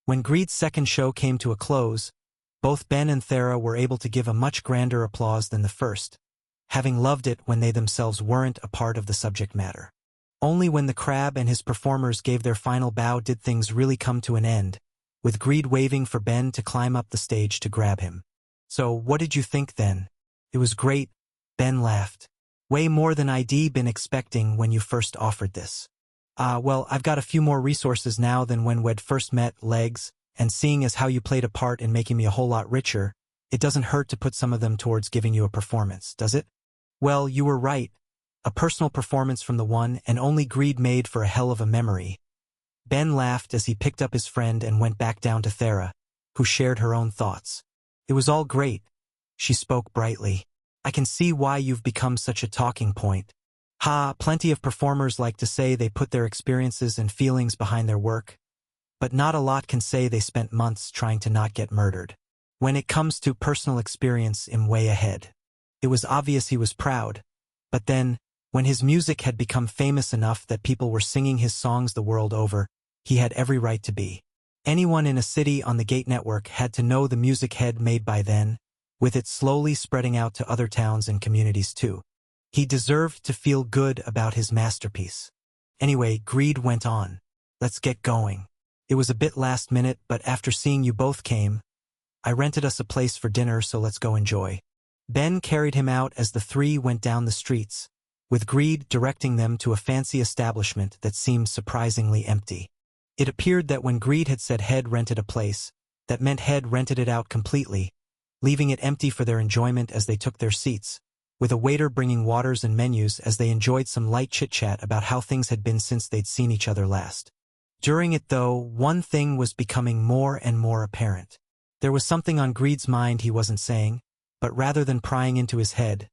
When Greed's second show came to a close, both Ben and Thera were able to give a much grander applause than the first, having loved it when they themselves weren't a part of the subject matter. Only when the crab and his performers gave their final bow did things really come to an end, with Greed waving for Ben to climb up the stage to grab him. "So, what did you think then?" "It was great," Ben laughed. "Way more than I'd been expecting when you first offered this." Well, I've got a few more resources now than when we'd first met, Legs, and seeing as how you played a part in making me a whole lot richer, it doesn't hurt to put some of them towards giving you a performance, does it?" "Well, you were right. A personal performance from the one and only Greed made for a hell of a memory." Ben laughed as he picked up his friend and went back down to Thera, who shared her own thoughts. "It was all great." She spoke brightly. "I can see why you've become such a talking point. Plenty of performers like to say they put their experiences and feelings behind their work, but not a lot can say they spent months trying to not get murdered. When it comes to personal experience, I'm way ahead." It was obvious he was proud, but then, when his music had become famous enough that people were singing his songs the world over, he had every right to be. Anyone in a city on the Gate network had to know the music he'd made by then, with it slowly spreading out to other towns and communities too. He deserved to feel good about his masterpiece. Anyway, Greed went on. "Let's get going. It was a bit last minute, but after seeing you both came, I rented us a place for dinner, so let's go enjoy." Ben carried him out as the three went down the streets, with Greed directing them to a fancy establishment that seemed surprisingly empty. It appeared that when Greed had said he'd rented a place, that meant he'd rented it out completely, leaving it empty for their enjoyment as they took their seats, with a waiter bringing waters and menus as they enjoyed some light chit-chat about how things had been since they'd seen each other last. During it, though, one thing was becoming more and more apparent. There was something on Greed's mind he wasn't saying, but rather than prying into his head,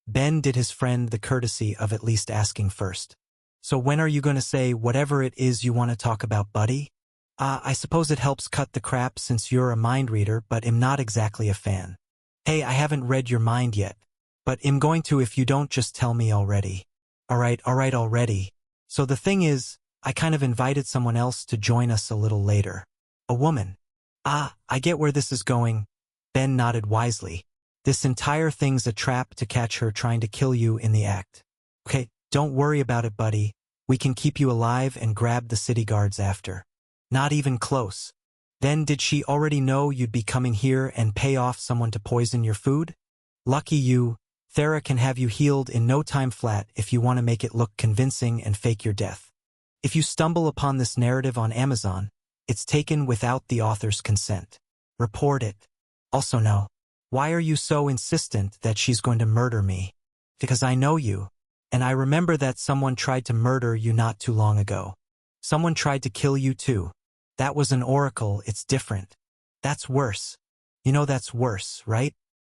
Ben did his friend the courtesy of at least asking first. "So when are you going to say whatever it is you want to talk about, buddy?" I suppose it helps cut the crap since you're a mind reader, but I'm not exactly a fan." "Hey, I haven't read your mind yet. But I'm going to if you don't just tell me already." All right, already. "So the thing is, I kind of invited someone else to join us a little later." "A woman?" I get where this is going." Ben nodded wisely. "This entire thing's a trap to catch her trying to kill you in the act." "Okay, don't worry about it, buddy. We can keep you alive and grab the city guards after." "Not even close." "Then did she already know you'd be coming here and pay off someone to poison your food?" "Lucky you. Thera can have you healed in no time flat if you want to make it look convincing and fake your death. If you stumble upon this narrative on Amazon, it's taken without the author's consent. Report it. Also no. Why are you so insistent that she's going to murder me?" "Because I know you. And I remember that someone tried to murder you not too long ago. Someone tried to kill you too. That was an oracle, it's different. That's worse. You know that's worse, right?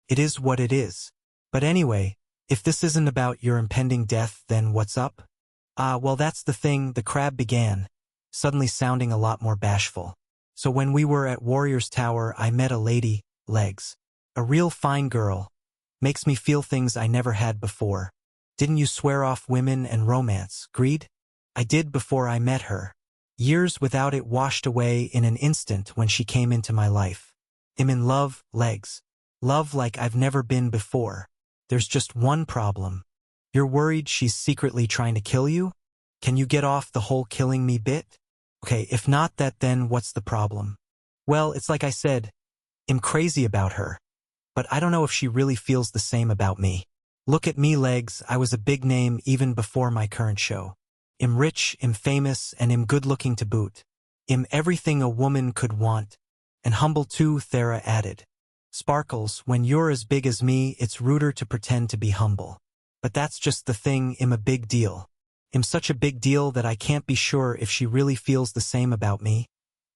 It is what it is. But anyway, if this isn't about your impending death, then what's up?" Well, that's the thing," the crab began, suddenly sounding a lot more bashful. "So when we were at Warrior's Tower, I met a lady, Legs. A real fine girl. Makes me feel things I never had before. Didn't you swear off women and romance, Greed?" "I did before I met her. Years without it washed away in an instant when she came into my life. I'm in love, Legs. Love like I've never been before. There's just one problem. You're worried she's secretly trying to kill you? Can you get off the whole killing me bit?" "Okay, if not that, then what's the problem?" "Well, it's like I said, I'm crazy about her. But I don't know if she really feels the same about me. Look at me, Legs. I was a big name even before my current show. I'm rich, I'm famous, and I'm good-looking to boot. I'm everything a woman could want. And humble too," Thera added. "Sparkles, when you're as big as me, it's ruder to pretend to be humble. But that's just the thing, I'm a big deal. I'm such a big deal that I can't be sure if she really feels the same about me,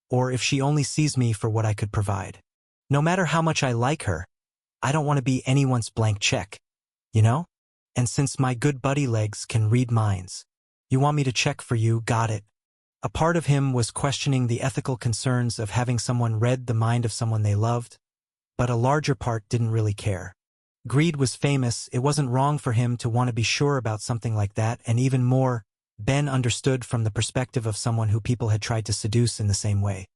or if she only sees me for what I could provide. No matter how much I like her, I don't want to be anyone's blank check, you know? And since my good buddy Legs can read minds, you want me to check for you, got it." A part of him was questioning the ethical concerns of having someone read the mind of someone they loved, but a larger part didn't really care. Greed was famous, it wasn't wrong for him to want to be sure about something like that, and even more, Ben understood from the perspective of someone who people had tried to seduce in the same way.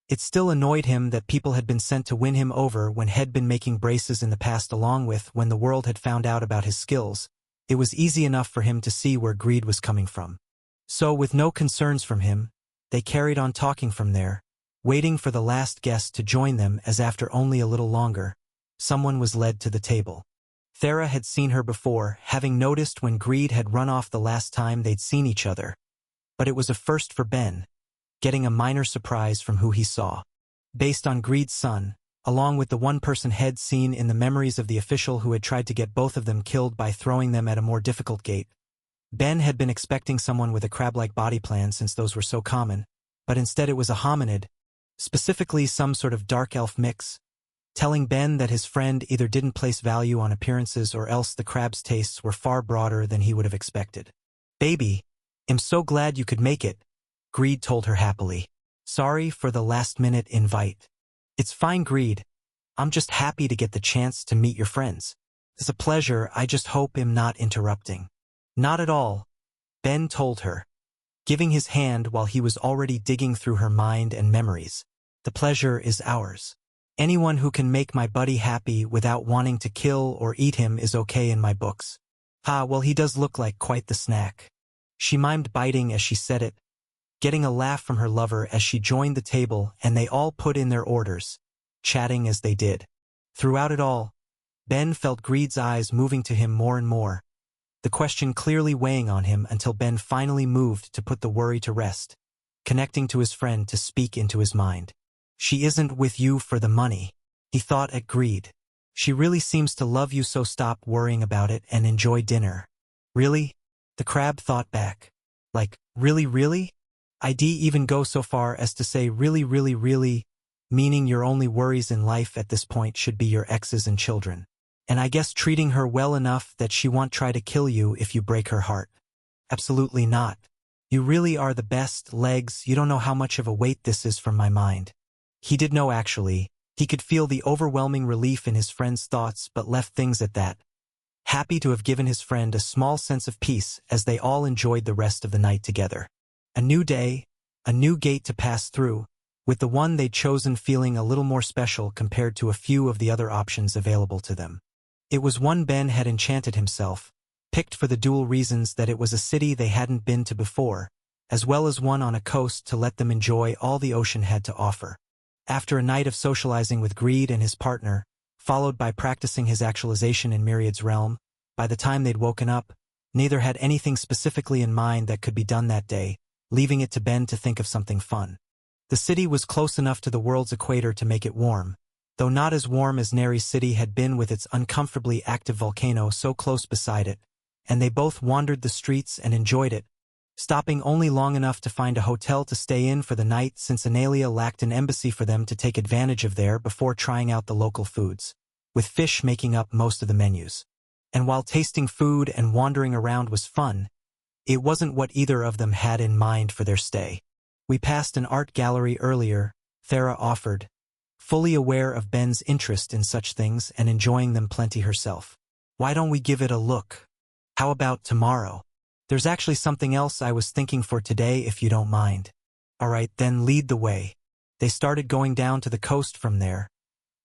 It still annoyed him that people had been sent to win him over when he'd been making braces in the past, along with when the world had found out about his skills. It was easy enough for him to see where greed was coming from. So, with no concerns from him, they carried on talking from there, waiting for the last guest to join them as after only a little longer, someone was led to the table. Thera had seen her before, having noticed when Greed had run off the last time they'd seen each other. But it was a first for Ben, getting a minor surprise from who he saw. Based on Greed's son, along with the one person he'd seen in the memories of the official who had tried to get both of them killed by throwing them at a more difficult gate, Ben had been expecting someone with a crab-like body plan since those were so common, but instead it was a hominid, specifically some sort of dark elf mix, telling Ben that his friend either didn't place value on appearances or else the crab's tastes were far broader than he would have expected. "Baby, I'm so glad you could make it," Greed told her happily. "Sorry for the last-minute invite." "It's fine, Greed. I'm just happy to get the chance to meet your friends. It's a pleasure. I just hope I'm not interrupting." "Not at all," Ben told her, giving his hand while he was already digging through her mind and memories. "The pleasure is ours. Anyone who can make my buddy happy without wanting to kill or eat him is okay in my books." "Ah, well, he does look like quite the snack," she mimed, biting as she said it, getting a laugh from her lover as she joined the table and they all put in their orders, chatting as they did. Throughout it all, Ben felt Greed's eyes moving to him more and more, the question clearly weighing on him until Ben finally moved to put the worry to rest, connecting to his friend to speak into his mind. "She isn't with you for the money," he thought at Greed. "She really seems to love you, so stop worrying about it and enjoy dinner." "Really?" the crab thought back. "Like, really? I'd even go so far as to say really, meaning your only worries in life at this point should be your exes and children. And I guess treating her well enough that she won't try to kill you if you break her heart." "Absolutely not. You really are the best. Legs, you don't know how much of a weight this is from my mind." He did know, actually. He could feel the overwhelming relief in his friend's thoughts, but left things at that, happy to have given his friend a small sense of peace as they all enjoyed the rest of the night together. A new day, a new gate to pass through, with the one they'd chosen feeling a little more special compared to a few of the other options available to them. It was one Ben had enchanted himself, picked for the dual reasons that it was a city they hadn't been to before, as well as one on a coast to let them enjoy all the ocean had to offer. After a night of socializing with Greed and his partner, followed by practicing his actualization in Myriad's realm, by the time they'd woken up, neither had anything specifically in mind that could be done that day, leaving it to Ben to think of something fun. The city was close enough to the world's equator to make it warm, though not as warm as Neri's city had been with its uncomfortably active volcano so close beside it, and they both wandered the streets and enjoyed it, stopping only long enough to find a hotel to stay in for the night since Analia lacked an embassy for them to take advantage of there before trying out the local foods, with fish making up most of the menus. And while tasting food and wandering around was fun, it wasn't what either of them had in mind for their stay. "We passed an art gallery earlier," Thera offered, fully aware of Ben's interest in such things and enjoying them plenty herself. "Why don't we give it a look? How about tomorrow? There's actually something else I was thinking for today if you don't mind." "All right, then lead the way." They started going down to the coast from there,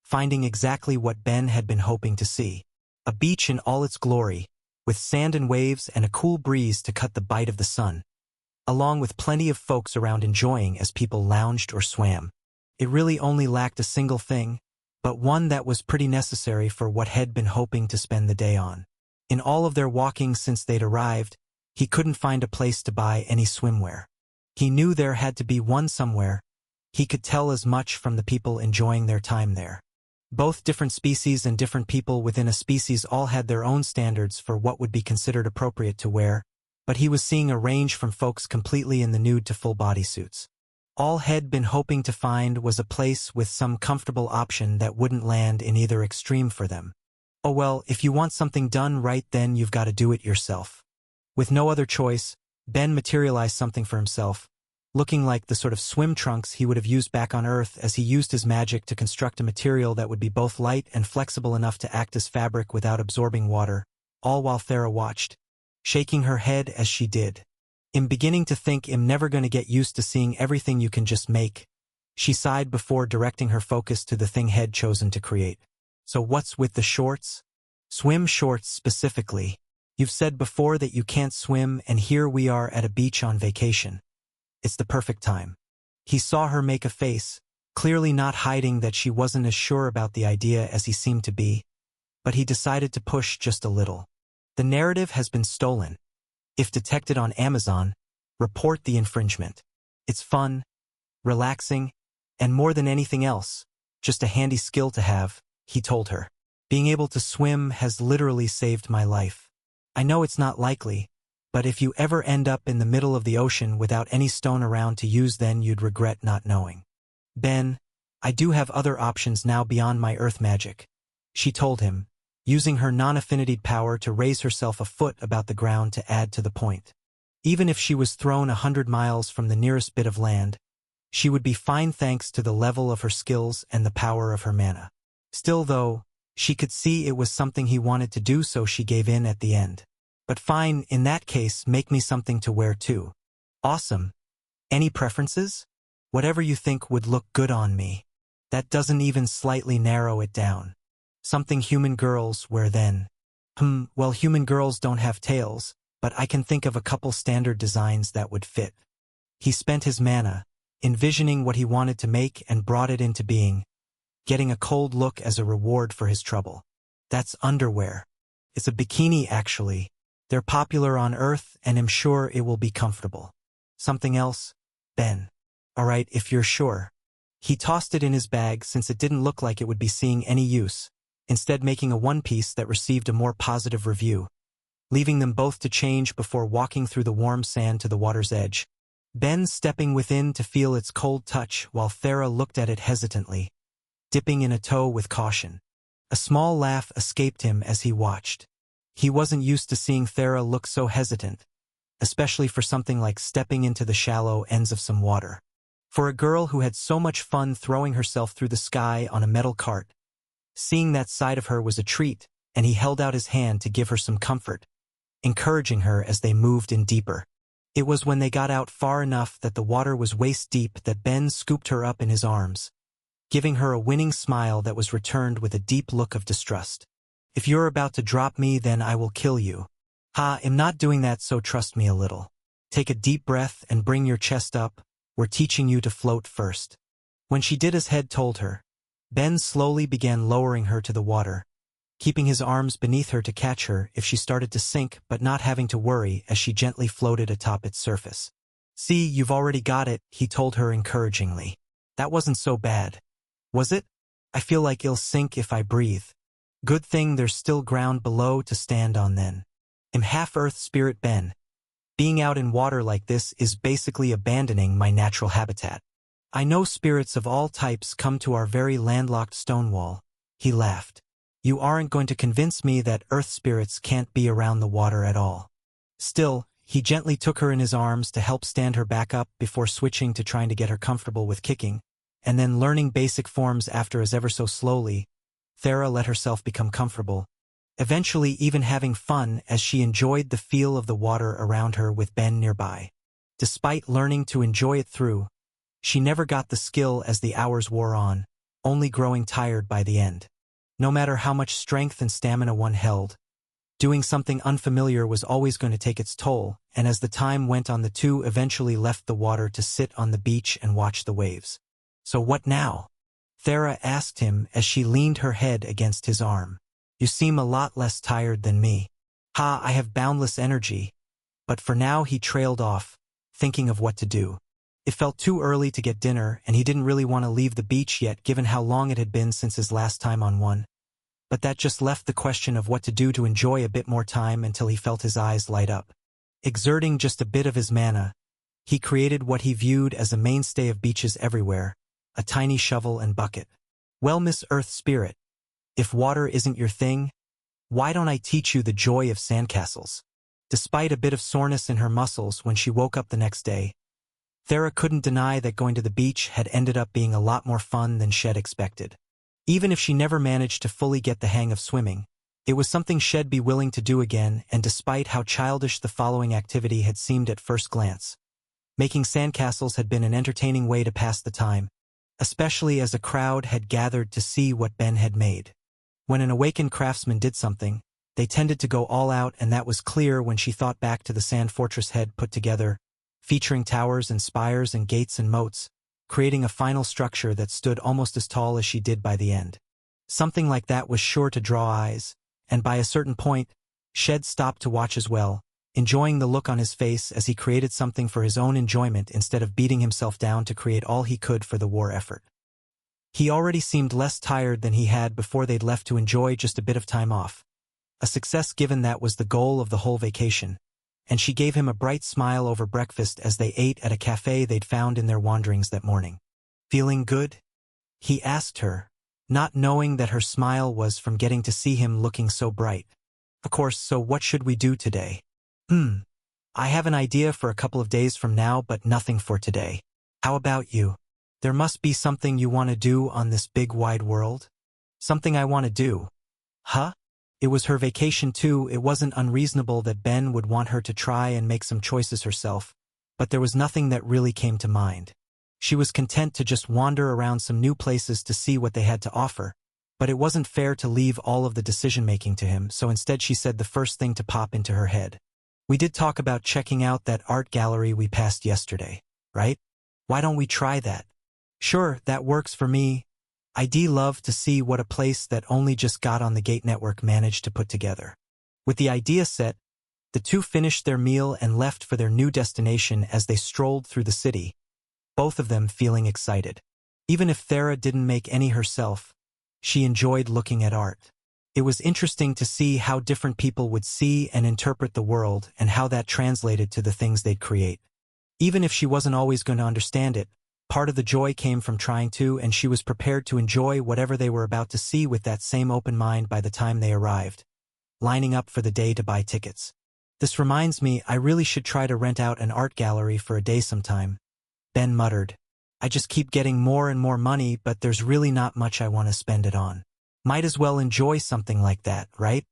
finding exactly what Ben had been hoping to see. A beach in all its glory, with sand and waves and a cool breeze to cut the bite of the sun, along with plenty of folks around enjoying as people lounged or swam. It really only lacked a single thing, but one that was pretty necessary for what he'd been hoping to spend the day on. In all of their walking since they'd arrived, he couldn't find a place to buy any swimwear. He knew there had to be one somewhere. He could tell as much from the people enjoying their time there. Both different species and different people within a species all had their own standards for what would be considered appropriate to wear, but he was seeing a range from folks completely in the nude to full bodysuits. All he'd been hoping to find was a place with some comfortable option that wouldn't land in either extreme for them. Oh well, if you want something done right, then you've got to do it yourself. With no other choice, Ben materialized something for himself, looking like the sort of swim trunks he would have used back on Earth as he used his magic to construct a material that would be both light and flexible enough to act as fabric without absorbing water, all while Thera watched, shaking her head as she did. "I'm beginning to think I'm never going to get used to seeing everything you can just make," She sighed before directing her focus to the thing Head chosen to create. So what's with the shorts? Swim shorts specifically. You've said before that you can't swim, and here we are at a beach on vacation. It's the perfect time. He saw her make a face, clearly not hiding that she wasn't as sure about the idea as he seemed to be, but he decided to push just a little. The narrative has been stolen. If detected on Amazon, report the infringement. It's fun, relaxing, and more than anything else, just a handy skill to have, he told her. Being able to swim has literally saved my life. I know it's not likely, but if you ever end up in the middle of the ocean without any stone around to use, then you'd regret not knowing. Ben, I do have other options now beyond my earth magic, she told him, using her non-affinity power to raise herself a foot about the ground to add to the point. Even if she was thrown 100 miles from the nearest bit of land, she would be fine thanks to the level of her skills and the power of her mana. Still though, she could see it was something he wanted to do, so she gave in at the end. But fine, in that case, make me something to wear too. Awesome. Any preferences? Whatever you think would look good on me. That doesn't even slightly narrow it down. Something human girls wear then. Well, human girls don't have tails, but I can think of a couple standard designs that would fit. He spent his mana, envisioning what he wanted to make, and brought it into being, getting a cold look as a reward for his trouble. That's underwear. It's a bikini, actually. They're popular on Earth, and I'm sure it will be comfortable. Something else? Ben. All right, if you're sure. He tossed it in his bag since it didn't look like it would be seeing any use, instead making a one-piece that received a more positive review, leaving them both to change before walking through the warm sand to the water's edge. Ben stepping within to feel its cold touch while Thera looked at it hesitantly, dipping in a toe with caution. A small laugh escaped him as he watched. He wasn't used to seeing Thera look so hesitant, especially for something like stepping into the shallow ends of some water. For a girl who had so much fun throwing herself through the sky on a metal cart, seeing that side of her was a treat, and he held out his hand to give her some comfort, encouraging her as they moved in deeper. It was when they got out far enough that the water was waist-deep that Ben scooped her up in his arms, giving her a winning smile that was returned with a deep look of distrust. If you're about to drop me, then I will kill you. I'm not doing that, so trust me a little. Take a deep breath and bring your chest up. We're teaching you to float first. When she did as Head told her, Ben slowly began lowering her to the water, keeping his arms beneath her to catch her if she started to sink, but not having to worry as she gently floated atop its surface. See, you've already got it, he told her encouragingly. That wasn't so bad. Was it? I feel like it'll sink if I breathe. Good thing there's still ground below to stand on then. I'm half earth spirit Ben. Being out in water like this is basically abandoning my natural habitat. I know spirits of all types come to our very landlocked Stonewall. He laughed. You aren't going to convince me that earth spirits can't be around the water at all. Still, he gently took her in his arms to help stand her back up before switching to trying to get her comfortable with kicking, and then learning basic forms after as ever so slowly. Thera let herself become comfortable, eventually even having fun as she enjoyed the feel of the water around her with Ben nearby. Despite learning to enjoy it through, she never got the skill as the hours wore on, only growing tired by the end. No matter how much strength and stamina one held, doing something unfamiliar was always going to take its toll, and as the time went on, the two eventually left the water to sit on the beach and watch the waves. So what now? Thera asked him as she leaned her head against his arm. You seem a lot less tired than me. I have boundless energy. But for now, he trailed off, thinking of what to do. It felt too early to get dinner, and he didn't really want to leave the beach yet given how long it had been since his last time on one. But that just left the question of what to do to enjoy a bit more time until he felt his eyes light up. Exerting just a bit of his mana, he created what he viewed as a mainstay of beaches everywhere, a tiny shovel and bucket. Well, Miss Earth Spirit, if water isn't your thing, why don't I teach you the joy of sandcastles? Despite a bit of soreness in her muscles when she woke up the next day, Thera couldn't deny that going to the beach had ended up being a lot more fun than Shed expected. Even if she never managed to fully get the hang of swimming, it was something she'd be willing to do again, and despite how childish the following activity had seemed at first glance, making sandcastles had been an entertaining way to pass the time. especially as a crowd had gathered to see what Ben had made. When an awakened craftsman did something, they tended to go all out, and that was clear when she thought back to the sand fortress had put together, featuring towers and spires and gates and moats, creating a final structure that stood almost as tall as she did by the end. Something like that was sure to draw eyes, and by a certain point, Shed stopped to watch as well, enjoying the look on his face as he created something for his own enjoyment instead of beating himself down to create all he could for the war effort. He already seemed less tired than he had before they'd left to enjoy just a bit of time off. A success given that was the goal of the whole vacation, and she gave him a bright smile over breakfast as they ate at a cafe they'd found in their wanderings that morning. "Feeling good?" he asked her, not knowing that her smile was from getting to see him looking so bright. "Of course, so what should we do today?" I have an idea for a couple of days from now, but nothing for today. How about you? There must be something you want to do on this big wide world?" "Something I want to do?" Huh? It was her vacation too. It wasn't unreasonable that Ben would want her to try and make some choices herself, but there was nothing that really came to mind. She was content to just wander around some new places to see what they had to offer, but it wasn't fair to leave all of the decision-making to him, so instead she said the first thing to pop into her head. "We did talk about checking out that art gallery we passed yesterday, right? Why don't we try that?" "Sure, that works for me. I'd love to see what a place that only just got on the Gate network managed to put together." With the idea set, the two finished their meal and left for their new destination as they strolled through the city, both of them feeling excited. Even if Thera didn't make any herself, she enjoyed looking at art. It was interesting to see how different people would see and interpret the world and how that translated to the things they'd create. Even if she wasn't always going to understand it, part of the joy came from trying to, and she was prepared to enjoy whatever they were about to see with that same open mind by the time they arrived, lining up for the day to buy tickets. "This reminds me, I really should try to rent out an art gallery for a day sometime," Ben muttered. "I just keep getting more and more money, but there's really not much I want to spend it on. Might as well enjoy something like that, right?"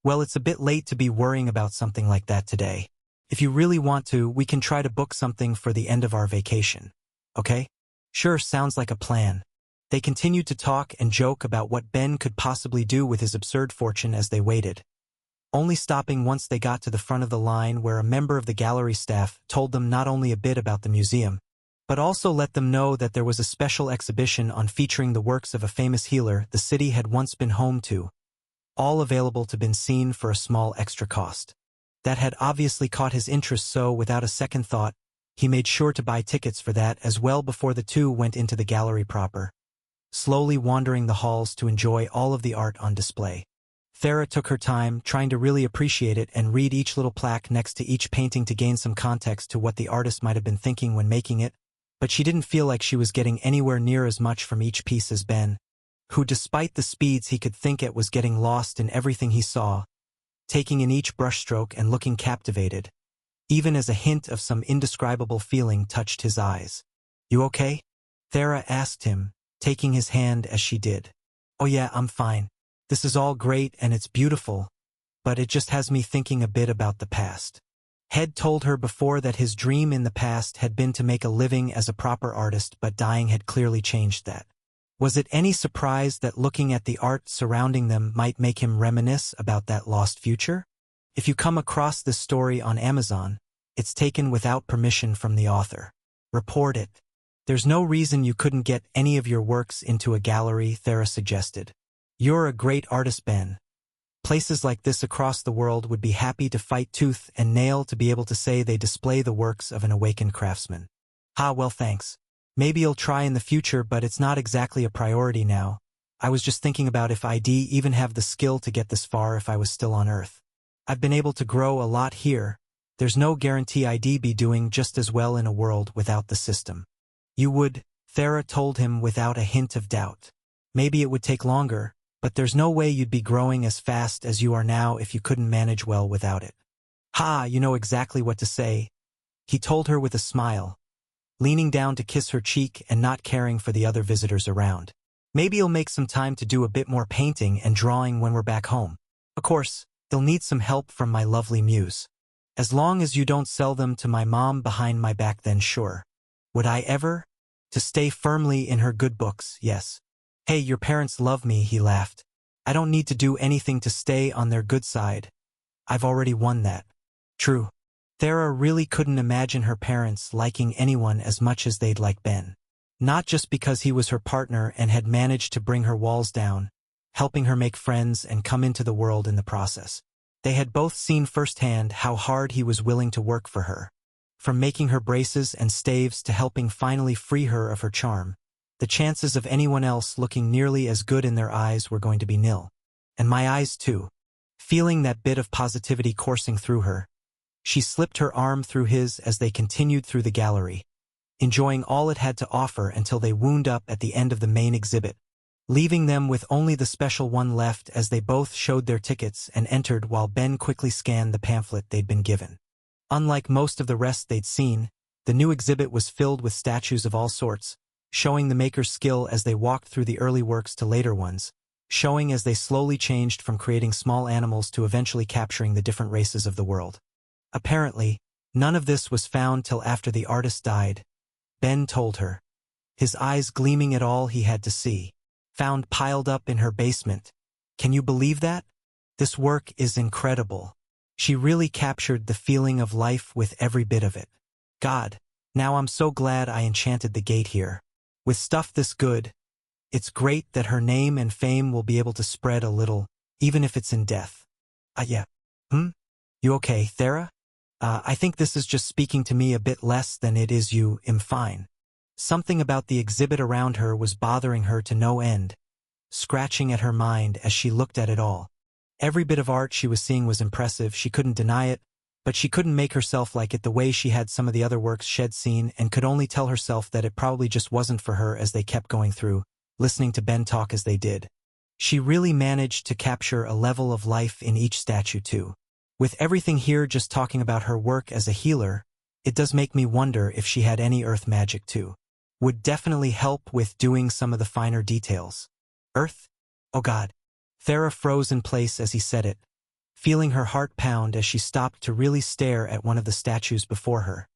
Well, it's a bit late to be worrying about something like that today. If you really want to, we can try to book something for the end of our vacation. Okay? Sure, sounds like a plan. They continued to talk and joke about what Ben could possibly do with his absurd fortune as they waited, only stopping once they got to the front of the line where a member of the gallery staff told them not only a bit about the museum, but also let them know that there was a special exhibition on featuring the works of a famous healer the city had once been home to, all available to be seen for a small extra cost. That had obviously caught his interest, so without a second thought, he made sure to buy tickets for that as well before the two went into the gallery proper, slowly wandering the halls to enjoy all of the art on display. Thera took her time, trying to really appreciate it and read each little plaque next to each painting to gain some context to what the artist might have been thinking when making it, but she didn't feel like she was getting anywhere near as much from each piece as Ben, who, despite the speeds he could think at, was getting lost in everything he saw, taking in each brushstroke and looking captivated, even as a hint of some indescribable feeling touched his eyes. "You okay?" Thera asked him, taking his hand as she did. "Oh yeah, I'm fine. This is all great and it's beautiful, but it just has me thinking a bit about the past." Head told her before that his dream in the past had been to make a living as a proper artist, but dying had clearly changed that. Was it any surprise that looking at the art surrounding them might make him reminisce about that lost future? If you come across this story on Amazon, it's taken without permission from the author. Report it. There's no reason you couldn't get any of your works into a gallery, Thera suggested. You're a great artist, Ben. Places like this across the world would be happy to fight tooth and nail to be able to say they display the works of an awakened craftsman. Well, thanks. Maybe you'll try in the future, but it's not exactly a priority now. I was just thinking about if I'd even have the skill to get this far if I was still on Earth. I've been able to grow a lot here. There's no guarantee I'd be doing just as well in a world without the system. You would, Thera told him without a hint of doubt. Maybe it would take longer, but there's no way you'd be growing as fast as you are now if you couldn't manage well without it. You know exactly what to say, he told her with a smile, leaning down to kiss her cheek and not caring for the other visitors around. Maybe you'll make some time to do a bit more painting and drawing when we're back home. Of course, they'll need some help from my lovely muse. As long as you don't sell them to my mom behind my back, then sure. Would I ever? To stay firmly in her good books, yes. Hey, your parents love me, he laughed. I don't need to do anything to stay on their good side. I've already won that. True. Thera really couldn't imagine her parents liking anyone as much as they'd like Ben. Not just because he was her partner and had managed to bring her walls down, helping her make friends and come into the world in the process. They had both seen firsthand how hard he was willing to work for her. From making her braces and staves to helping finally free her of her charm. The chances of anyone else looking nearly as good in their eyes were going to be nil. And my eyes too. Feeling that bit of positivity coursing through her, she slipped her arm through his as they continued through the gallery, enjoying all it had to offer until they wound up at the end of the main exhibit, leaving them with only the special one left as they both showed their tickets and entered while Ben quickly scanned the pamphlet they'd been given. Unlike most of the rest they'd seen, the new exhibit was filled with statues of all sorts, showing the maker's skill as they walked through the early works to later ones, showing as they slowly changed from creating small animals to eventually capturing the different races of the world. Apparently, none of this was found till after the artist died, Ben told her, his eyes gleaming at all he had to see, found piled up in her basement. Can you believe that? This work is incredible. She really captured the feeling of life with every bit of it. God, now I'm so glad I enchanted the gate here. With stuff this good, it's great that her name and fame will be able to spread a little, even if it's in death. Yeah. You okay, Thera? I think this is just speaking to me a bit less than it is you. I'm fine. Something about the exhibit around her was bothering her to no end, scratching at her mind as she looked at it all. Every bit of art she was seeing was impressive, she couldn't deny it, but she couldn't make herself like it the way she had some of the other works she'd seen and could only tell herself that it probably just wasn't for her as they kept going through, listening to Ben talk as they did. She really managed to capture a level of life in each statue too. With everything here just talking about her work as a healer, it does make me wonder if she had any earth magic too. Would definitely help with doing some of the finer details. Earth? Oh God. Thera froze in place as he said it, feeling her heart pound as she stopped to really stare at one of the statues before her,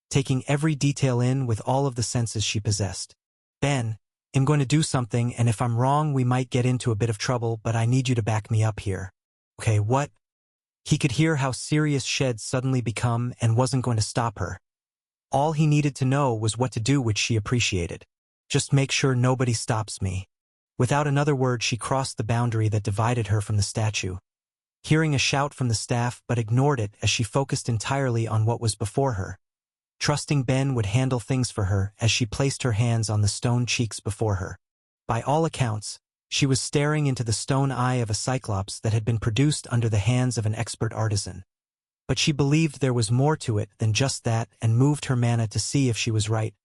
taking every detail in with all of the senses she possessed. Ben, I'm going to do something, and if I'm wrong we might get into a bit of trouble, but I need you to back me up here. Okay, what? He could hear how serious she'd suddenly become and wasn't going to stop her. All he needed to know was what to do, which she appreciated. Just make sure nobody stops me. Without another word she crossed the boundary that divided her from the statue, hearing a shout from the staff but ignored it as she focused entirely on what was before her, trusting Ben would handle things for her as she placed her hands on the stone cheeks before her. By all accounts, she was staring into the stone eye of a cyclops that had been produced under the hands of an expert artisan. But she believed there was more to it than just that and moved her mana to see if she was right,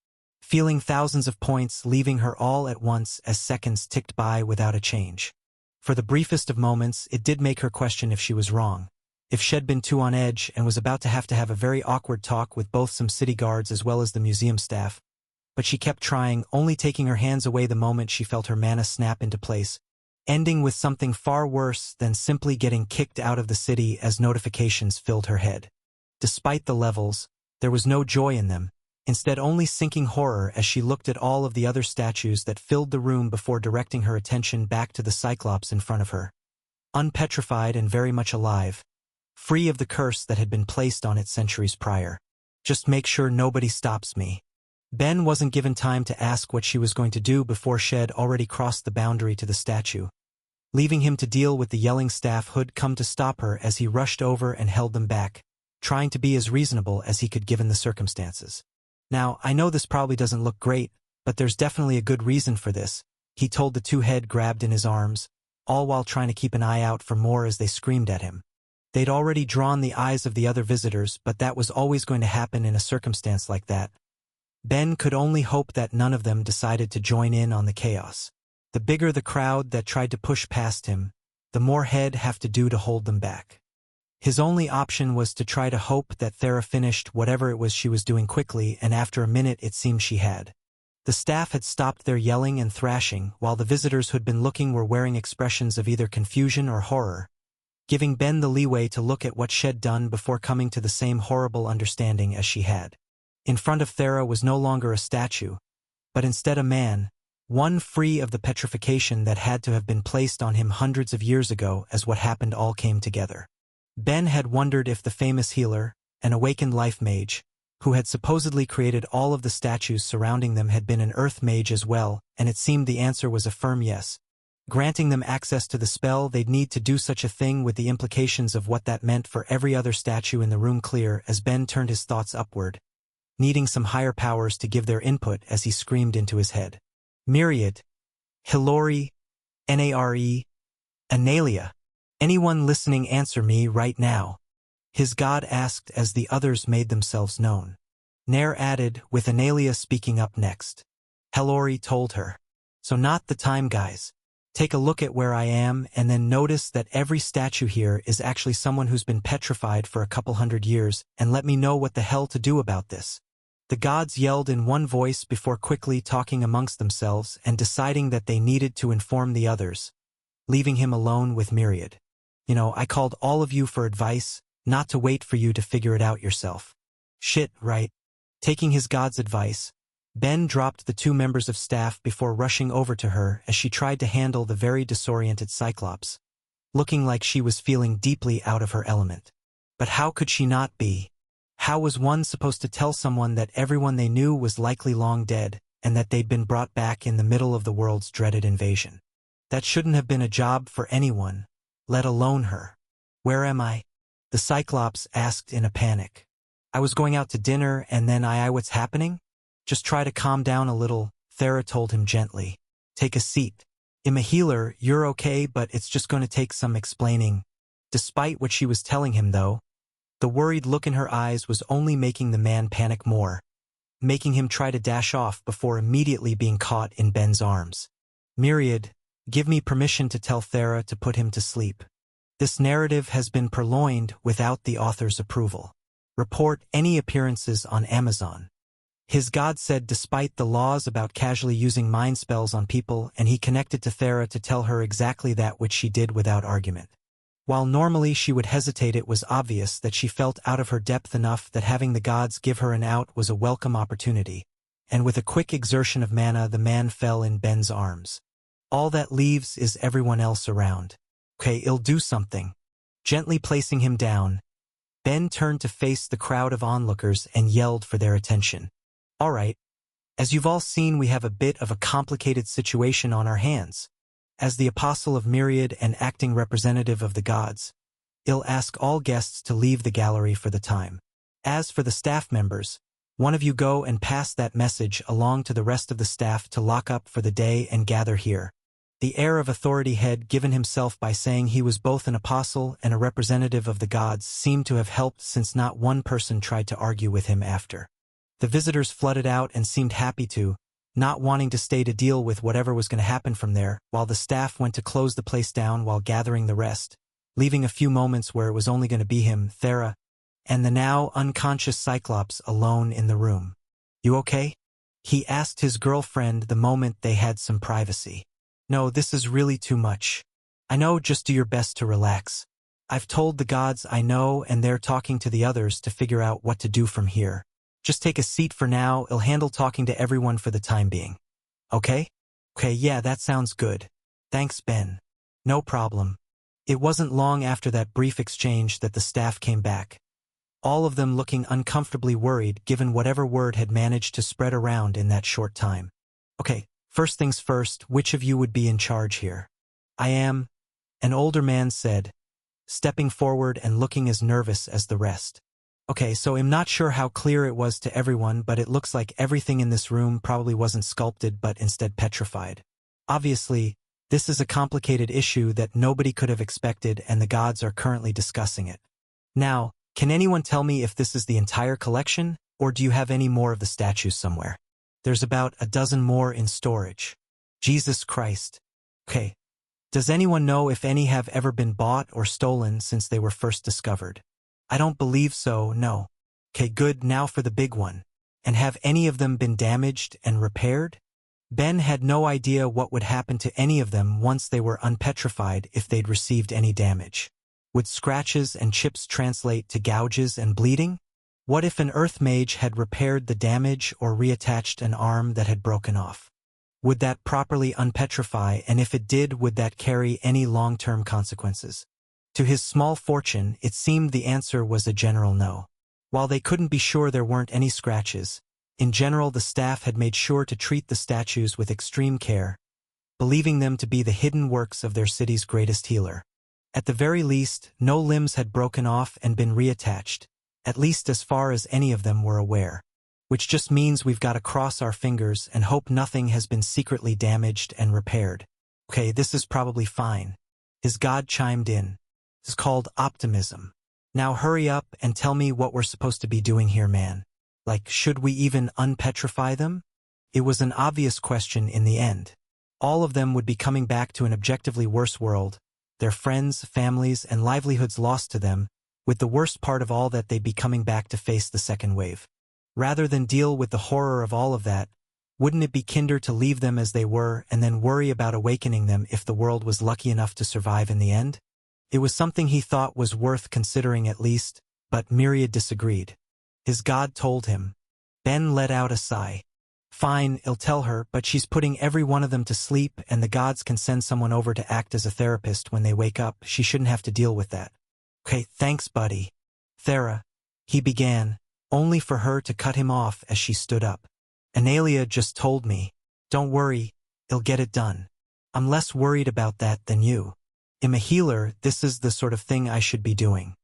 feeling thousands of points leaving her all at once as seconds ticked by without a change. For the briefest of moments, it did make her question if she was wrong, if she'd been too on edge and was about to have a very awkward talk with both some city guards as well as the museum staff. But she kept trying, only taking her hands away the moment she felt her mana snap into place, ending with something far worse than simply getting kicked out of the city as notifications filled her head. Despite the levels, there was no joy in them, instead only sinking horror as she looked at all of the other statues that filled the room before directing her attention back to the Cyclops in front of her. Unpetrified and very much alive, free of the curse that had been placed on it centuries prior. Just make sure nobody stops me. Ben wasn't given time to ask what she was going to do before she'd already crossed the boundary to the statue, leaving him to deal with the yelling staff who'd come to stop her as he rushed over and held them back, trying to be as reasonable as he could given the circumstances. Now, I know this probably doesn't look great, but there's definitely a good reason for this, he told the two head grabbed in his arms, all while trying to keep an eye out for more as they screamed at him. They'd already drawn the eyes of the other visitors, but that was always going to happen in a circumstance like that. Ben could only hope that none of them decided to join in on the chaos. The bigger the crowd that tried to push past him, the more he'd have to do to hold them back. His only option was to try to hope that Thera finished whatever it was she was doing quickly, and after a minute it seemed she had. The staff had stopped their yelling and thrashing, while the visitors who'd been looking were wearing expressions of either confusion or horror, giving Ben the leeway to look at what she'd done before coming to the same horrible understanding as she had. In front of Thera was no longer a statue, but instead a man, one free of the petrification that had to have been placed on him hundreds of years ago as what happened all came together. Ben had wondered if the famous healer, an awakened life mage, who had supposedly created all of the statues surrounding them had been an earth mage as well, and it seemed the answer was a firm yes. Granting them access to the spell, they'd need to do such a thing with the implications of what that meant for every other statue in the room clear as Ben turned his thoughts upward, needing some higher powers to give their input as he screamed into his head. Myriad. Hilori. Nare. Analia. Anyone listening answer me right now. His god asked as the others made themselves known. Nair added, with Analia speaking up next. Hilori told her. So not the time, guys. Take a look at where I am and then notice that every statue here is actually someone who's been petrified for a couple hundred years, and let me know what the hell to do about this. The gods yelled in one voice before quickly talking amongst themselves and deciding that they needed to inform the others, leaving him alone with Myriad. I called all of you for advice, not to wait for you to figure it out yourself. Shit, right? Taking his god's advice, Ben dropped the two members of staff before rushing over to her as she tried to handle the very disoriented Cyclops, looking like she was feeling deeply out of her element. But how could she not be? How was one supposed to tell someone that everyone they knew was likely long dead, and that they'd been brought back in the middle of the world's dreaded invasion? That shouldn't have been a job for anyone, let alone her. Where am I? The Cyclops asked in a panic. I was going out to dinner and then what's happening? Just try to calm down a little, Thera told him gently. Take a seat. I'm a healer, you're okay, but it's just going to take some explaining. Despite what she was telling him though, the worried look in her eyes was only making the man panic more, making him try to dash off before immediately being caught in Ben's arms. Myriad, give me permission to tell Thera to put him to sleep. This narrative has been purloined without the author's approval. Report any appearances on Amazon. His god said despite the laws about casually using mind spells on people, and he connected to Thera to tell her exactly that which she did without argument. While normally she would hesitate, it was obvious that she felt out of her depth enough that having the gods give her an out was a welcome opportunity, and with a quick exertion of mana the man fell in Ben's arms. All that leaves is everyone else around. Okay, I'll do something. Gently placing him down, Ben turned to face the crowd of onlookers and yelled for their attention. All right. As you've all seen, we have a bit of a complicated situation on our hands. As the apostle of Myriad and acting representative of the gods, I'll ask all guests to leave the gallery for the time. As for the staff members, one of you go and pass that message along to the rest of the staff to lock up for the day and gather here. The air of authority had given himself by saying he was both an apostle and a representative of the gods seemed to have helped, since not one person tried to argue with him after. The visitors flooded out and seemed happy to, not wanting to stay to deal with whatever was going to happen from there, while the staff went to close the place down while gathering the rest, leaving a few moments where it was only going to be him, Thera, and the now unconscious Cyclops alone in the room. You okay? He asked his girlfriend the moment they had some privacy. No, this is really too much. I know, just do your best to relax. I've told the gods I know, and they're talking to the others to figure out what to do from here. Just take a seat for now, I'll handle talking to everyone for the time being. Okay? Okay, yeah, that sounds good. Thanks, Ben. No problem. It wasn't long after that brief exchange that the staff came back, all of them looking uncomfortably worried given whatever word had managed to spread around in that short time. Okay, first things first, which of you would be in charge here? I am, an older man said, stepping forward and looking as nervous as the rest. Okay, so I'm not sure how clear it was to everyone, but it looks like everything in this room probably wasn't sculpted but instead petrified. Obviously, this is a complicated issue that nobody could have expected, and the gods are currently discussing it. Now, can anyone tell me if this is the entire collection, or do you have any more of the statues somewhere? There's about a dozen more in storage. Jesus Christ. Okay. Does anyone know if any have ever been bought or stolen since they were first discovered? I don't believe so, no. Okay, good, now for the big one. And have any of them been damaged and repaired? Ben had no idea what would happen to any of them once they were unpetrified if they'd received any damage. Would scratches and chips translate to gouges and bleeding? What if an earth mage had repaired the damage or reattached an arm that had broken off? Would that properly unpetrify, and if it did, would that carry any long-term consequences? To his small fortune, it seemed the answer was a general no. While they couldn't be sure there weren't any scratches, in general the staff had made sure to treat the statues with extreme care, believing them to be the hidden works of their city's greatest healer. At the very least, no limbs had broken off and been reattached, at least as far as any of them were aware. Which just means we've got to cross our fingers and hope nothing has been secretly damaged and repaired. Okay, this is probably fine. His god chimed in. It's called optimism. Now hurry up and tell me what we're supposed to be doing here, man. Like, should we even unpetrify them? It was an obvious question in the end. All of them would be coming back to an objectively worse world, their friends, families, and livelihoods lost to them, with the worst part of all that they'd be coming back to face the second wave. Rather than deal with the horror of all of that, wouldn't it be kinder to leave them as they were and then worry about awakening them if the world was lucky enough to survive in the end? It was something he thought was worth considering at least, but Myriad disagreed. His god told him. Ben let out a sigh. Fine, I'll tell her, but she's putting every one of them to sleep, and the gods can send someone over to act as a therapist when they wake up. She shouldn't have to deal with that. Okay, thanks, buddy. Thera, he began, only for her to cut him off as she stood up. Analia just told me. Don't worry, I'll get it done. I'm less worried about that than you. I'm a healer, this is the sort of thing I should be doing.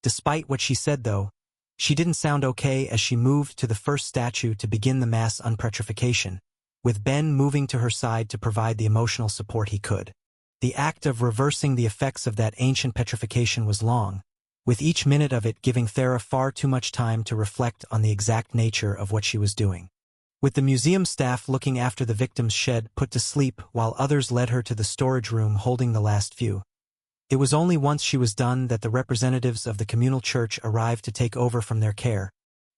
Despite what she said though, she didn't sound okay as she moved to the first statue to begin the mass unpetrification, with Ben moving to her side to provide the emotional support he could. The act of reversing the effects of that ancient petrification was long, with each minute of it giving Thera far too much time to reflect on the exact nature of what she was doing. With the museum staff looking after the victim's shed put to sleep while others led her to the storage room holding the last few. It was only once she was done that the representatives of the communal church arrived to take over from their care,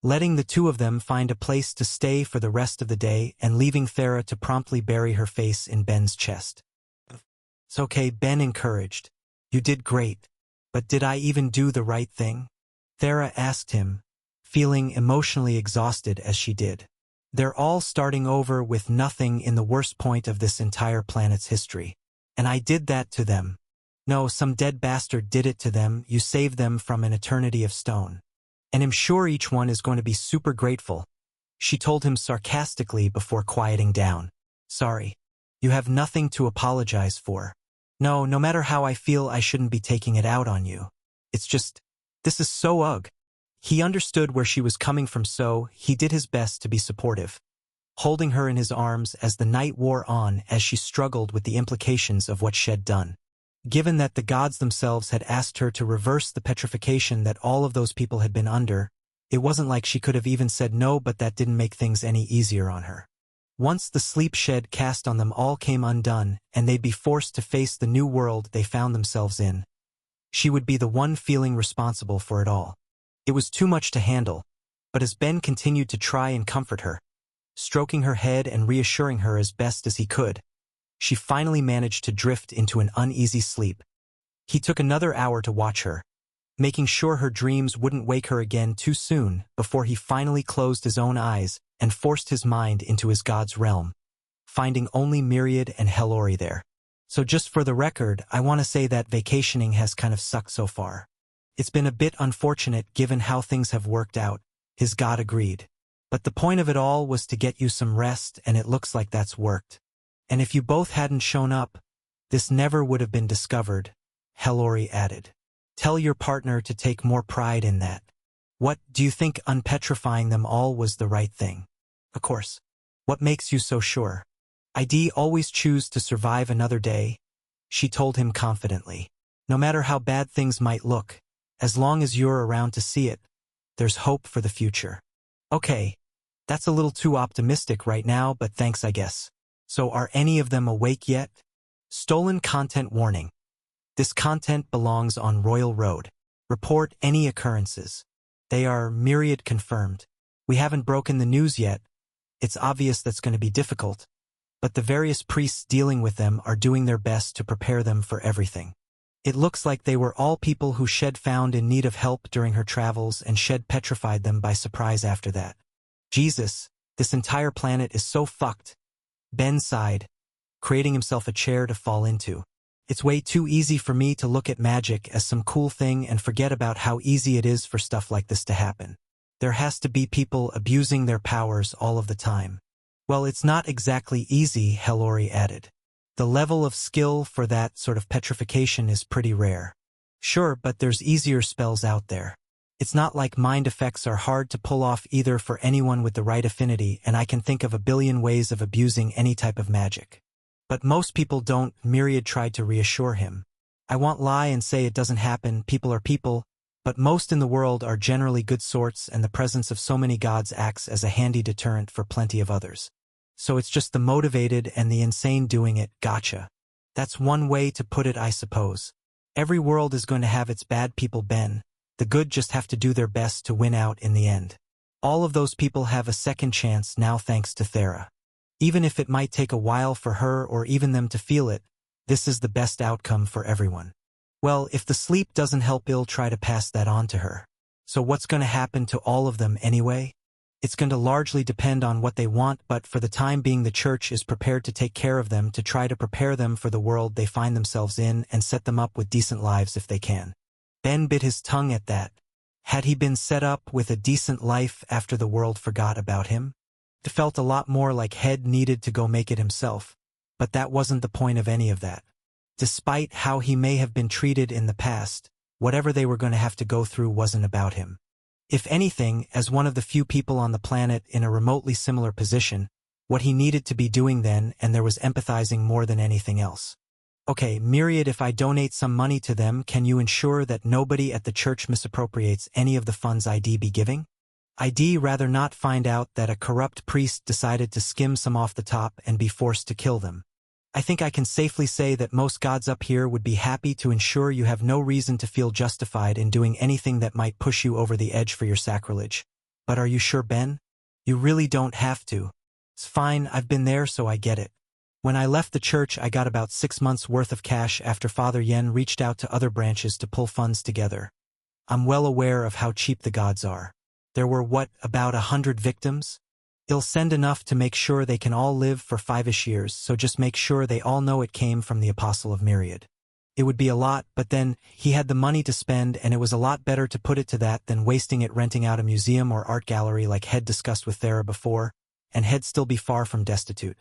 letting the two of them find a place to stay for the rest of the day and leaving Thera to promptly bury her face in Ben's chest. It's okay, Ben encouraged. You did great. But did I even do the right thing? Thera asked him, feeling emotionally exhausted as she did. They're all starting over with nothing in the worst point of this entire planet's history. And I did that to them. No, some dead bastard did it to them. You saved them from an eternity of stone. And I'm sure each one is going to be super grateful. She told him sarcastically before quieting down. Sorry. You have nothing to apologize for. No matter how I feel, I shouldn't be taking it out on you. It's just, this is so ugh. He understood where she was coming from, so he did his best to be supportive, holding her in his arms as the night wore on as she struggled with the implications of what she'd done. Given that the gods themselves had asked her to reverse the petrification that all of those people had been under, it wasn't like she could have even said no, but that didn't make things any easier on her. Once the sleep shed cast on them all came undone, and they'd be forced to face the new world they found themselves in, she would be the one feeling responsible for it all. It was too much to handle, but as Ben continued to try and comfort her, stroking her head and reassuring her as best as he could, she finally managed to drift into an uneasy sleep. He took another hour to watch her, making sure her dreams wouldn't wake her again too soon before he finally closed his own eyes and forced his mind into his god's realm, finding only Myriad and Hellori there. So just for the record, I want to say that vacationing has kind of sucked so far. It's been a bit unfortunate given how things have worked out, his god agreed. But the point of it all was to get you some rest, and it looks like that's worked. And if you both hadn't shown up, this never would have been discovered, Hellori added. Tell your partner to take more pride in that. What, do you think unpetrifying them all was the right thing? Of course. What makes you so sure? I'd always choose to survive another day, she told him confidently. No matter how bad things might look, as long as you're around to see it, there's hope for the future. Okay, that's a little too optimistic right now, but thanks I guess. So are any of them awake yet? Stolen content warning. This content belongs on Royal Road. Report any occurrences. They are Myriad confirmed. We haven't broken the news yet. It's obvious that's going to be difficult, but the various priests dealing with them are doing their best to prepare them for everything. It looks like they were all people who Shed found in need of help during her travels, and Shed petrified them by surprise after that. Jesus, this entire planet is so fucked. Ben sighed, creating himself a chair to fall into. It's way too easy for me to look at magic as some cool thing and forget about how easy it is for stuff like this to happen. There has to be people abusing their powers all of the time. Well, it's not exactly easy, Hellori added. The level of skill for that sort of petrification is pretty rare. Sure, but there's easier spells out there. It's not like mind effects are hard to pull off either for anyone with the right affinity, and I can think of a billion ways of abusing any type of magic. But most people don't, Myriad tried to reassure him. I won't lie and say it doesn't happen, people are people, but most in the world are generally good sorts, and the presence of so many gods acts as a handy deterrent for plenty of others. So it's just the motivated and the insane doing it, gotcha. That's one way to put it, I suppose. Every world is going to have its bad people, Ben. The good just have to do their best to win out in the end. All of those people have a second chance now thanks to Thera. Even if it might take a while for her or even them to feel it, this is the best outcome for everyone. Well, if the sleep doesn't help, I'll try to pass that on to her. So what's going to happen to all of them anyway? It's going to largely depend on what they want, but for the time being the church is prepared to take care of them, to try to prepare them for the world they find themselves in and set them up with decent lives if they can. Ben bit his tongue at that. Had he been set up with a decent life after the world forgot about him? It felt a lot more like Head needed to go make it himself, but that wasn't the point of any of that. Despite how he may have been treated in the past, whatever they were going to have to go through wasn't about him. If anything, as one of the few people on the planet in a remotely similar position, what he needed to be doing then, and there was empathizing more than anything else. Okay, Myriad, if I donate some money to them, can you ensure that nobody at the church misappropriates any of the funds I'd be giving? I'd rather not find out that a corrupt priest decided to skim some off the top and be forced to kill them. I think I can safely say that most gods up here would be happy to ensure you have no reason to feel justified in doing anything that might push you over the edge for your sacrilege. But are you sure, Ben? You really don't have to. It's fine, I've been there so I get it. When I left the church I got about 6 months worth of cash after Father Yen reached out to other branches to pull funds together. I'm well aware of how cheap the gods are. There were, about 100 victims? He'll send enough to make sure they can all live for 5-ish years, so just make sure they all know it came from the Apostle of Myriad. It would be a lot, but then, he had the money to spend and it was a lot better to put it to that than wasting it renting out a museum or art gallery like Head discussed with Thera before, and Head still be far from destitute.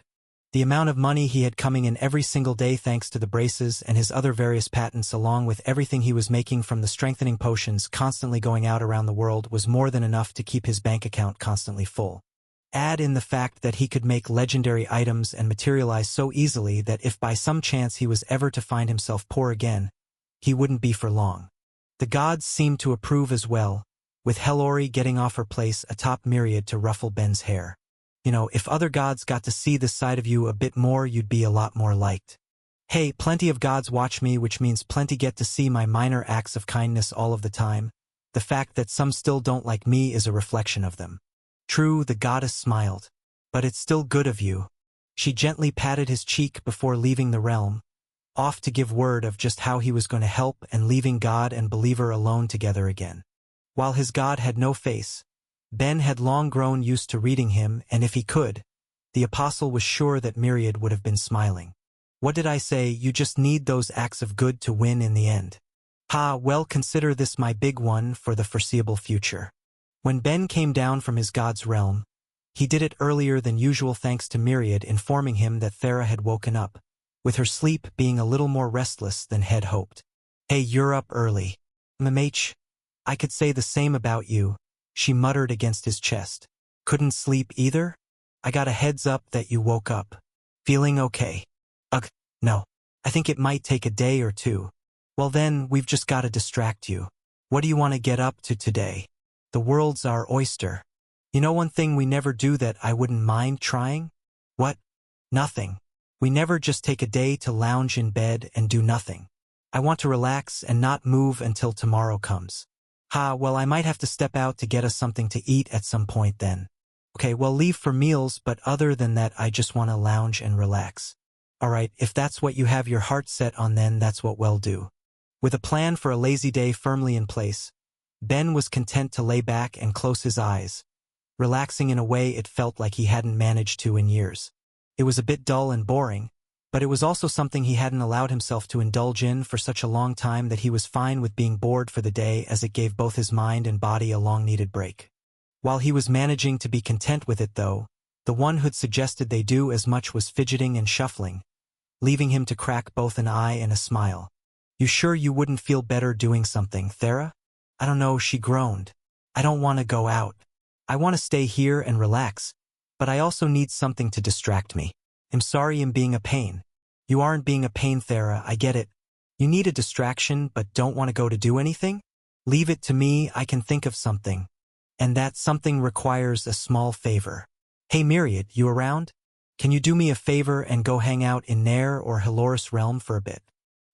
The amount of money he had coming in every single day thanks to the braces and his other various patents along with everything he was making from the strengthening potions constantly going out around the world was more than enough to keep his bank account constantly full. Add in the fact that he could make legendary items and materialize so easily that if by some chance he was ever to find himself poor again, he wouldn't be for long. The gods seemed to approve as well, with Hellori getting off her place atop Myriad to ruffle Ben's hair. You know, if other gods got to see this side of you a bit more, you'd be a lot more liked. Hey, plenty of gods watch me, which means plenty get to see my minor acts of kindness all of the time. The fact that some still don't like me is a reflection of them. True, the goddess smiled. But it's still good of you. She gently patted his cheek before leaving the realm, off to give word of just how he was going to help and leaving God and believer alone together again. While his god had no face, Ben had long grown used to reading him, and if he could, the apostle was sure that Myriad would have been smiling. What did I say? You just need those acts of good to win in the end. Ha, well, consider this my big one for the foreseeable future. When Ben came down from his god's realm, he did it earlier than usual thanks to Myriad informing him that Thera had woken up, with her sleep being a little more restless than Head hoped. Hey, you're up early. MMH, I could say the same about you, she muttered against his chest. Couldn't sleep either? I got a heads up that you woke up. Feeling okay? Ugh, no. I think it might take a day or two. Well then, we've just got to distract you. What do you want to get up to today? The world's our oyster. You know one thing we never do that I wouldn't mind trying? What? Nothing. We never just take a day to lounge in bed and do nothing. I want to relax and not move until tomorrow comes. Ha, well I might have to step out to get us something to eat at some point then. Okay, well leave for meals, but other than that I just want to lounge and relax. Alright, if that's what you have your heart set on then that's what we'll do. With a plan for a lazy day firmly in place, Ben was content to lay back and close his eyes, relaxing in a way it felt like he hadn't managed to in years. It was a bit dull and boring, but it was also something he hadn't allowed himself to indulge in for such a long time that he was fine with being bored for the day, as it gave both his mind and body a long-needed break. While he was managing to be content with it though, the one who'd suggested they do as much was fidgeting and shuffling, leaving him to crack both an eye and a smile. "You sure you wouldn't feel better doing something, Thera?" "I don't know," she groaned. "I don't want to go out. I want to stay here and relax, but I also need something to distract me. I'm sorry I'm being a pain." "You aren't being a pain, Thera, I get it. You need a distraction but don't want to go to do anything? Leave it to me, I can think of something. And that something requires a small favor. Hey Myriad, you around? Can you do me a favor and go hang out in Nair or Halores realm for a bit?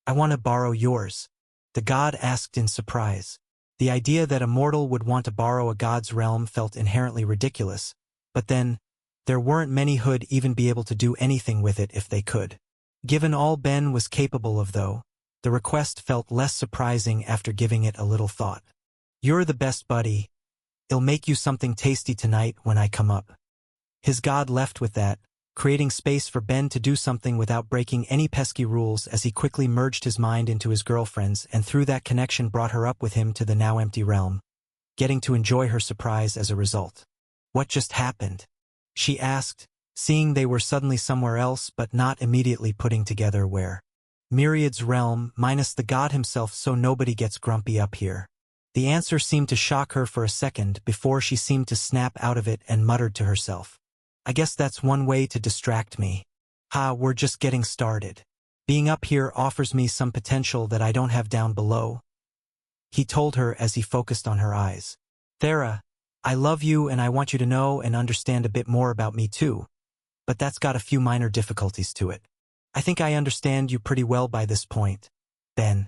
I want to borrow yours." The god asked in surprise. The idea that a mortal would want to borrow a god's realm felt inherently ridiculous, but then, there weren't many who'd even be able to do anything with it if they could. Given all Ben was capable of though, the request felt less surprising after giving it a little thought. "You're the best buddy. I'll make you something tasty tonight when I come up." His god left with that, creating space for Ben to do something without breaking any pesky rules, as he quickly merged his mind into his girlfriend's and through that connection brought her up with him to the now empty realm, getting to enjoy her surprise as a result. "What just happened?" she asked, seeing they were suddenly somewhere else but not immediately putting together where. "Myriad's realm, minus the god himself, so nobody gets grumpy up here." The answer seemed to shock her for a second before she seemed to snap out of it and muttered to herself, "I guess that's one way to distract me. We're just getting started. Being up here offers me some potential that I don't have down below," he told her as he focused on her eyes. "Thera, I love you and I want you to know and understand a bit more about me too, but that's got a few minor difficulties to it. I think I understand you pretty well by this point, Ben."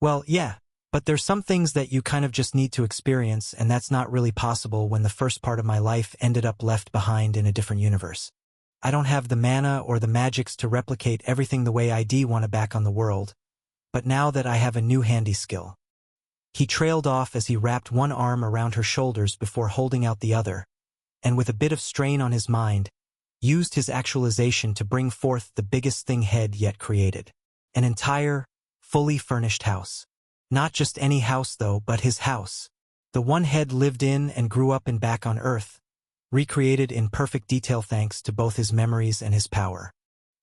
"Well, yeah, but there's some things that you kind of just need to experience, and that's not really possible when the first part of my life ended up left behind in a different universe. I don't have the mana or the magics to replicate everything the way I want to back on the world, but now that I have a new handy skill." He trailed off as he wrapped one arm around her shoulders before holding out the other, and with a bit of strain on his mind, used his actualization to bring forth the biggest thing he'd yet created. An entire, fully furnished house. Not just any house though, but his house. The one Head lived in and grew up in back on Earth, recreated in perfect detail thanks to both his memories and his power.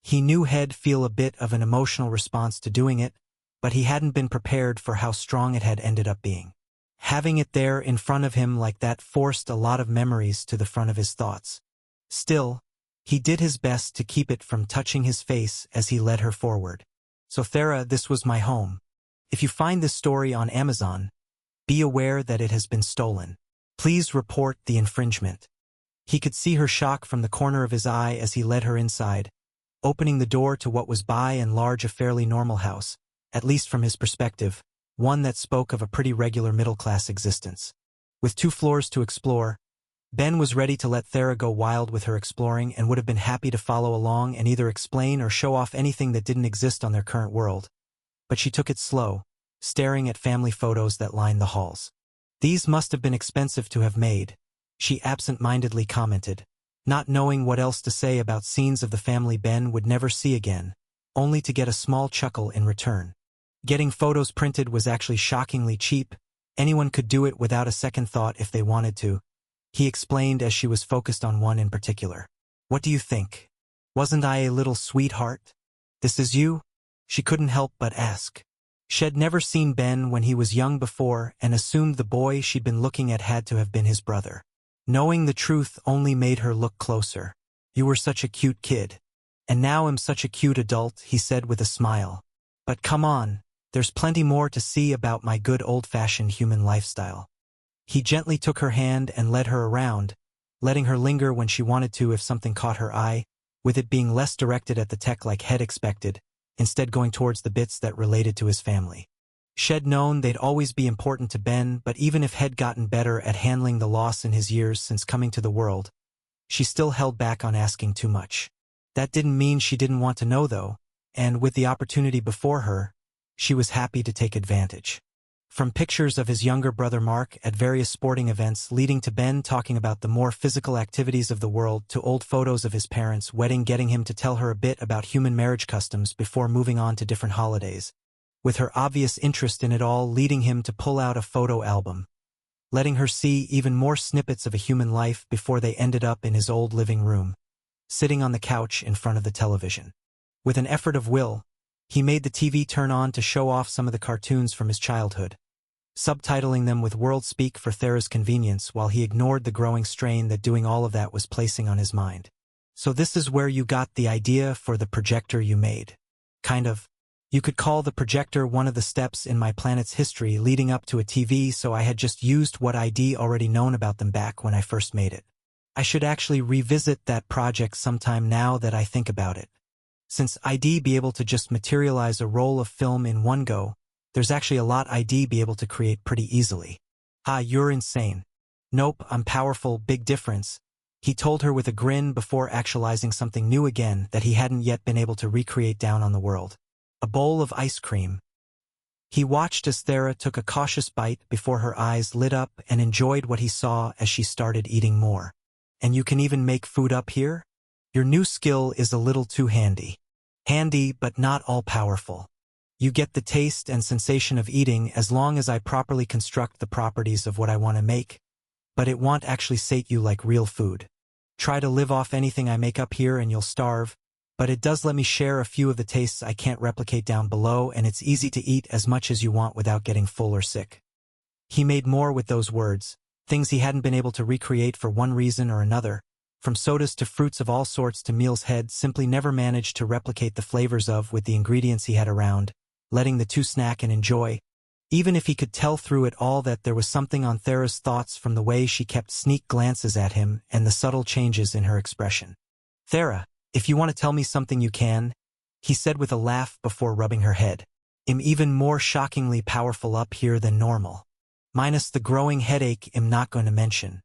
He knew He'd feel a bit of an emotional response to doing it, but he hadn't been prepared for how strong it had ended up being. Having it there in front of him like that forced a lot of memories to the front of his thoughts. Still, he did his best to keep it from touching his face as he led her forward. "So Thera, this was my home. If you find this story on Amazon, be aware that it has been stolen. Please report the infringement." He could see her shock from the corner of his eye as he led her inside, opening the door to what was by and large a fairly normal house, at least from his perspective, one that spoke of a pretty regular middle-class existence. With 2 floors to explore, Ben was ready to let Thera go wild with her exploring and would have been happy to follow along and either explain or show off anything that didn't exist on their current world. But she took it slow, staring at family photos that lined the halls. "These must have been expensive to have made," she absent-mindedly commented, not knowing what else to say about scenes of the family Ben would never see again, only to get a small chuckle in return. Getting photos printed was actually shockingly cheap. Anyone could do it without a second thought if they wanted to, he explained as she was focused on one in particular. "What do you think? Wasn't I a little sweetheart? This is you?" She couldn't help but ask. She'd never seen Ben when he was young before and assumed the boy she'd been looking at had to have been his brother. Knowing the truth only made her look closer. "You were such a cute kid. And now I'm such a cute adult," he said with a smile. "But come on, there's plenty more to see about my good old-fashioned human lifestyle." He gently took her hand and led her around, letting her linger when she wanted to if something caught her eye, with it being less directed at the tech like Head expected, instead going towards the bits that related to his family. She'd known they'd always be important to Ben, but even if He'd gotten better at handling the loss in his years since coming to the world, she still held back on asking too much. That didn't mean she didn't want to know though, and with the opportunity before her, she was happy to take advantage. From pictures of his younger brother Mark at various sporting events leading to Ben talking about the more physical activities of the world to old photos of his parents' wedding getting him to tell her a bit about human marriage customs before moving on to different holidays, with her obvious interest in it all leading him to pull out a photo album, letting her see even more snippets of a human life before they ended up in his old living room, sitting on the couch in front of the television. With an effort of will, he made the TV turn on to show off some of the cartoons from his childhood, subtitling them with world speak for Thera's convenience while he ignored the growing strain that doing all of that was placing on his mind. So this is where you got the idea for the projector you made. Kind of. You could call the projector one of the steps in my planet's history leading up to a TV, so I had just used what I'd already known about them back when I first made it. I should actually revisit that project sometime now that I think about it. Since I'd be able to just materialize a roll of film in one go, there's actually a lot I'd be able to create pretty easily. Ah, you're insane. Nope, I'm powerful, big difference, he told her with a grin before actualizing something new again that he hadn't yet been able to recreate down on the world. A bowl of ice cream. He watched as Thera took a cautious bite before her eyes lit up and enjoyed what he saw as she started eating more. And you can even make food up here? Your new skill is a little too handy. Handy, but not all-powerful. You get the taste and sensation of eating as long as I properly construct the properties of what I want to make, but it won't actually sate you like real food. Try to live off anything I make up here and you'll starve, but it does let me share a few of the tastes I can't replicate down below, and it's easy to eat as much as you want without getting full or sick. He made more with those words, things he hadn't been able to recreate for one reason or another, from sodas to fruits of all sorts to meals he'd simply never managed to replicate the flavors of with the ingredients he had around, letting the two snack and enjoy, even if he could tell through it all that there was something on Thera's thoughts from the way she kept sneak glances at him and the subtle changes in her expression. Thera, if you want to tell me something you can, he said with a laugh before rubbing her head. I'm even more shockingly powerful up here than normal. Minus the growing headache I'm not going to mention.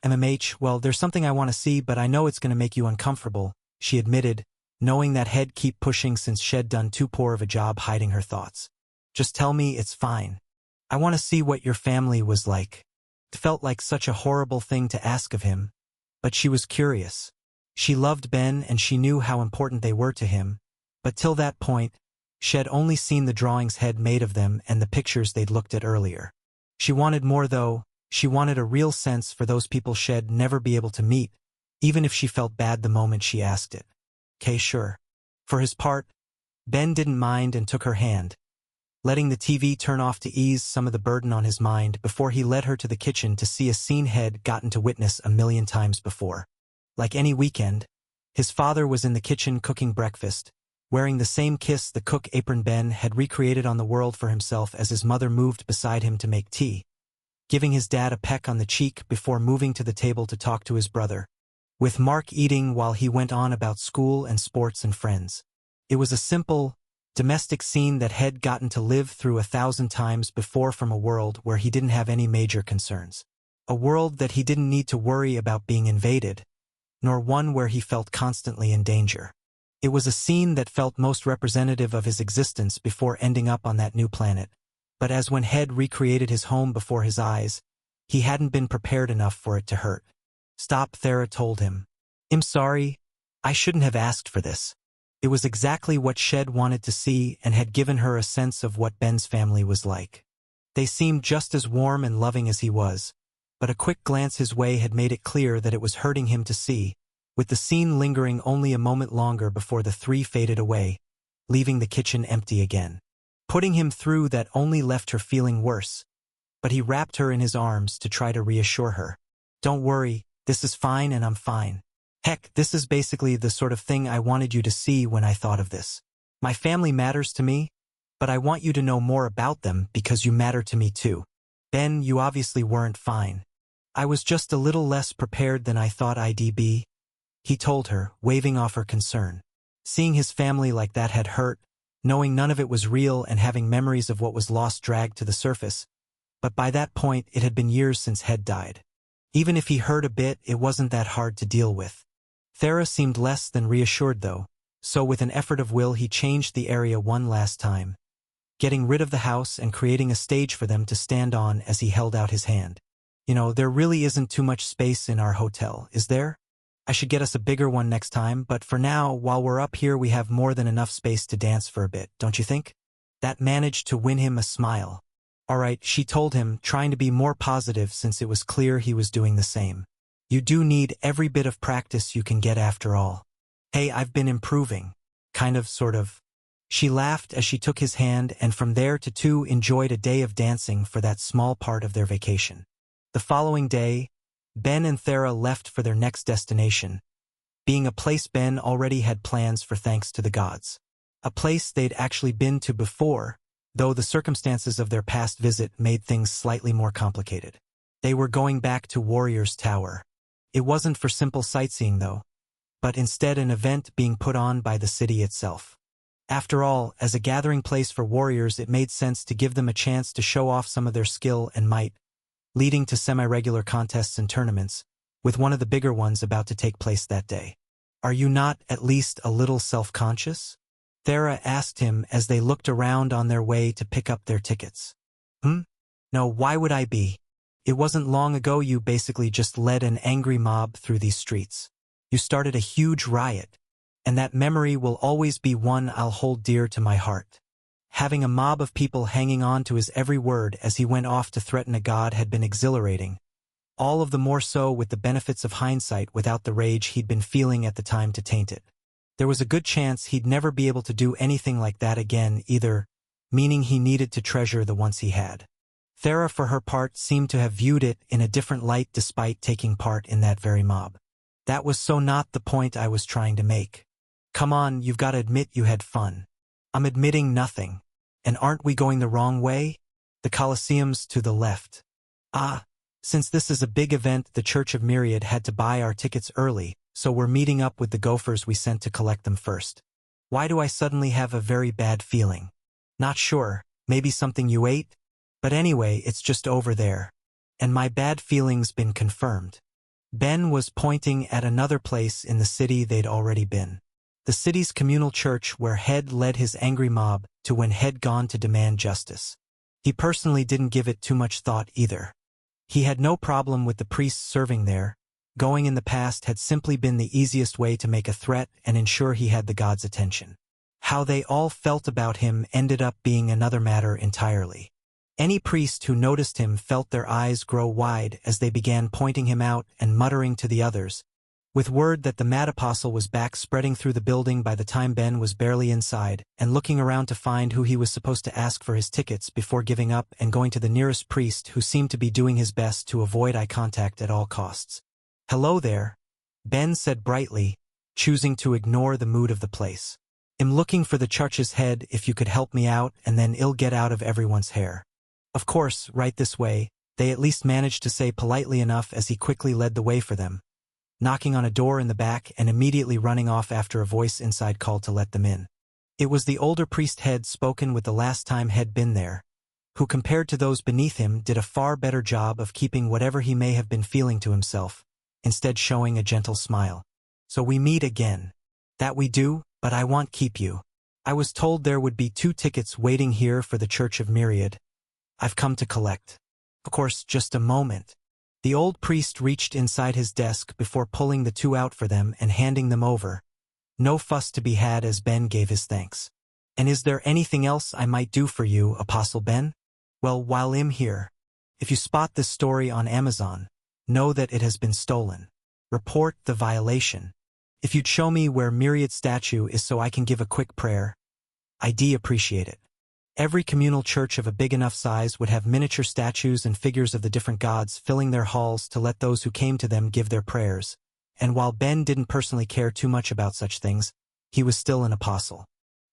MMH, well, there's something I want to see, but I know it's going to make you uncomfortable, she admitted, knowing that he'd keep pushing since she'd done too poor of a job hiding her thoughts. Just tell me it's fine. I want to see what your family was like. It felt like such a horrible thing to ask of him, but she was curious. She loved Ben and she knew how important they were to him, but till that point, she'd only seen the drawings he'd made of them and the pictures they'd looked at earlier. She wanted more though. She wanted a real sense for those people she'd never be able to meet, even if she felt bad the moment she asked it. "'Kay, sure." For his part, Ben didn't mind and took her hand, letting the TV turn off to ease some of the burden on his mind before he led her to the kitchen to see a scene he'd gotten to witness a million times before. Like any weekend, his father was in the kitchen cooking breakfast, wearing the same kiss the cook apron Ben had recreated on the world for himself as his mother moved beside him to make tea, giving his dad a peck on the cheek before moving to the table to talk to his brother, with Mark eating while he went on about school and sports and friends. It was a simple, domestic scene that he'd gotten to live through 1,000 times before from a world where he didn't have any major concerns. A world that he didn't need to worry about being invaded, nor one where he felt constantly in danger. It was a scene that felt most representative of his existence before ending up on that new planet. But as when he'd recreated his home before his eyes, he hadn't been prepared enough for it to hurt. "Stop," Thera told him. "I'm sorry. I shouldn't have asked for this." It was exactly what she'd wanted to see and had given her a sense of what Ben's family was like. They seemed just as warm and loving as he was, but a quick glance his way had made it clear that it was hurting him to see, with the scene lingering only a moment longer before the three faded away, leaving the kitchen empty again. Putting him through that only left her feeling worse, but he wrapped her in his arms to try to reassure her. "Don't worry, this is fine and I'm fine. Heck, this is basically the sort of thing I wanted you to see when I thought of this. My family matters to me, but I want you to know more about them because you matter to me too. Ben, you obviously weren't fine. I was just a little less prepared than I thought I'd be," he told her, waving off her concern. Seeing his family like that had hurt, knowing none of it was real and having memories of what was lost dragged to the surface, but by that point it had been years since Head died. Even if he hurt a bit, it wasn't that hard to deal with. Thera seemed less than reassured though, so with an effort of will he changed the area one last time, getting rid of the house and creating a stage for them to stand on as he held out his hand. You know, there really isn't too much space in our hotel, is there? I should get us a bigger one next time, but for now, while we're up here we have more than enough space to dance for a bit, don't you think? That managed to win him a smile. All right, she told him, trying to be more positive since it was clear he was doing the same. You do need every bit of practice you can get after all. Hey, I've been improving. Kind of, sort of. She laughed as she took his hand, and from there the two enjoyed a day of dancing for that small part of their vacation. The following day, Ben and Thera left for their next destination, being a place Ben already had plans for thanks to the gods. A place they'd actually been to before, though the circumstances of their past visit made things slightly more complicated. They were going back to Warrior's Tower. It wasn't for simple sightseeing though, but instead an event being put on by the city itself. After all, as a gathering place for warriors, it made sense to give them a chance to show off some of their skill and might, leading to semi-regular contests and tournaments, with one of the bigger ones about to take place that day. Are you not at least a little self-conscious? Thera asked him as they looked around on their way to pick up their tickets. No, why would I be? It wasn't long ago you basically just led an angry mob through these streets. You started a huge riot, and that memory will always be one I'll hold dear to my heart. Having a mob of people hanging on to his every word as he went off to threaten a god had been exhilarating, all of the more so with the benefits of hindsight without the rage he'd been feeling at the time to taint it. There was a good chance he'd never be able to do anything like that again either, meaning he needed to treasure the ones he had. Thera, for her part, seemed to have viewed it in a different light despite taking part in that very mob. That was so not the point I was trying to make. Come on, you've got to admit you had fun. I'm admitting nothing. And aren't we going the wrong way? The Colosseum's to the left. Since this is a big event, the Church of Myriad had to buy our tickets early, so we're meeting up with the gophers we sent to collect them first. Why do I suddenly have a very bad feeling? Not sure, maybe something you ate? But anyway, it's just over there. And my bad feeling's been confirmed. Ben was pointing at another place in the city they'd already been. The city's communal church where Head led his angry mob to when Head gone to demand justice. He personally didn't give it too much thought either. He had no problem with the priests serving there. Going in the past had simply been the easiest way to make a threat and ensure he had the gods' attention. How they all felt about him ended up being another matter entirely. Any priest who noticed him felt their eyes grow wide as they began pointing him out and muttering to the others, with word that the Mad Apostle was back spreading through the building by the time Ben was barely inside and looking around to find who he was supposed to ask for his tickets before giving up and going to the nearest priest who seemed to be doing his best to avoid eye contact at all costs. "Hello there," Ben said brightly, choosing to ignore the mood of the place. "I'm looking for the church's head if you could help me out, and then it'll get out of everyone's hair." Of course, right this way, they at least managed to say politely enough as he quickly led the way for them, knocking on a door in the back and immediately running off after a voice inside called to let them in. It was the older priest Head spoken with the last time Head been there, who compared to those beneath him did a far better job of keeping whatever he may have been feeling to himself, instead showing a gentle smile. "So we meet again." "That we do, but I won't keep you. I was told there would be 2 tickets waiting here for the Church of Myriad. I've come to collect." "Of course, just a moment." The old priest reached inside his desk before pulling the 2 out for them and handing them over. No fuss to be had as Ben gave his thanks. "And is there anything else I might do for you, Apostle Ben?" "Well, while I'm here, if you spot this story on Amazon, know that it has been stolen. Report the violation. If you'd show me where Myriad statue is so I can give a quick prayer, I'd appreciate it." Every communal church of a big enough size would have miniature statues and figures of the different gods filling their halls to let those who came to them give their prayers, and while Ben didn't personally care too much about such things, he was still an apostle.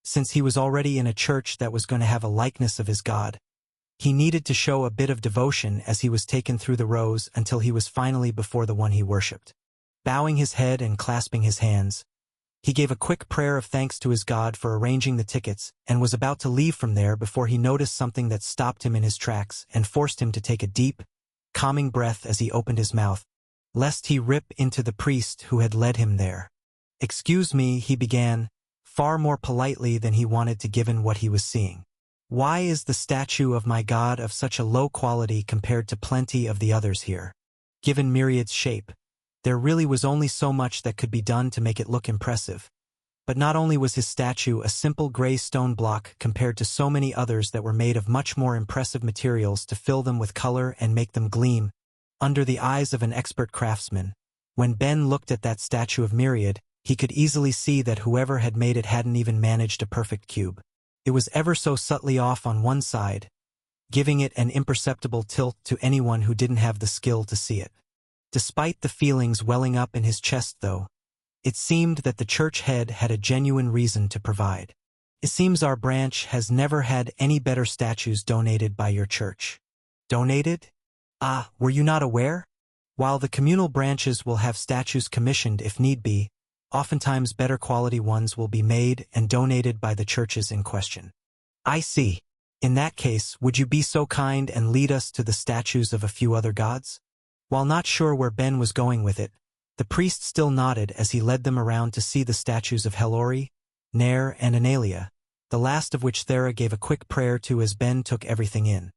Since he was already in a church that was going to have a likeness of his god, he needed to show a bit of devotion as he was taken through the rows until he was finally before the one he worshipped. Bowing his head and clasping his hands, he gave a quick prayer of thanks to his God for arranging the tickets and was about to leave from there before he noticed something that stopped him in his tracks and forced him to take a deep, calming breath as he opened his mouth, lest he rip into the priest who had led him there. "Excuse me," he began, far more politely than he wanted to given what he was seeing. Why is the statue of my God of such a low quality compared to plenty of the others here? Given Myriad's shape, there really was only so much that could be done to make it look impressive. But not only was his statue a simple gray stone block compared to so many others that were made of much more impressive materials to fill them with color and make them gleam under the eyes of an expert craftsman. When Ben looked at that statue of Myriad, he could easily see that whoever had made it hadn't even managed a perfect cube. It was ever so subtly off on one side, giving it an imperceptible tilt to anyone who didn't have the skill to see it. Despite the feelings welling up in his chest, though, it seemed that the church head had a genuine reason to provide. It seems our branch has never had any better statues donated by your church. Donated? Ah, were you not aware? While the communal branches will have statues commissioned if need be, oftentimes better quality ones will be made and donated by the churches in question. I see. In that case, would you be so kind and lead us to the statues of a few other gods? While not sure where Ben was going with it, the priest still nodded as he led them around to see the statues of Helori, Nair, and Analia, the last of which Thera gave a quick prayer to as Ben took everything in.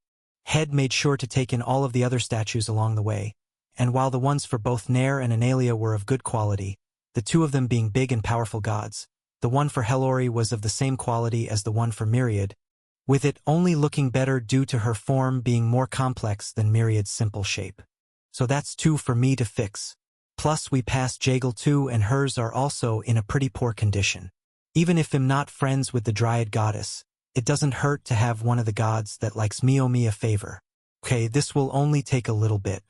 Head made sure to take in all of the other statues along the way, and while the ones for both Nair and Analia were of good quality, the two of them being big and powerful gods, the one for Helori was of the same quality as the one for Myriad, with it only looking better due to her form being more complex than Myriad's simple shape. So that's two for me to fix. Plus we passed Jagal too, and hers are also in a pretty poor condition. Even if I'm not friends with the Dryad goddess, it doesn't hurt to have one of the gods that likes me a favor. Okay, this will only take a little bit.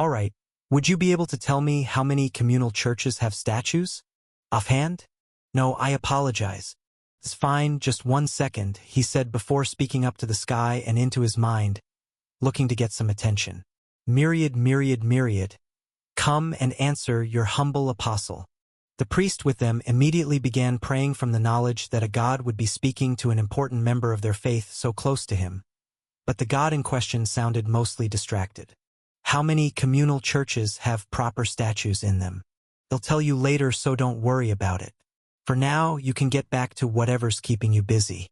Alright, would you be able to tell me how many communal churches have statues? Offhand? No, I apologize. It's fine, just 1 second, he said before speaking up to the sky and into his mind, looking to get some attention. Myriad, Myriad, Myriad. Come and answer your humble apostle. The priest with them immediately began praying from the knowledge that a god would be speaking to an important member of their faith so close to him. But the god in question sounded mostly distracted. How many communal churches have proper statues in them? They'll tell you later, so don't worry about it. For now, you can get back to whatever's keeping you busy.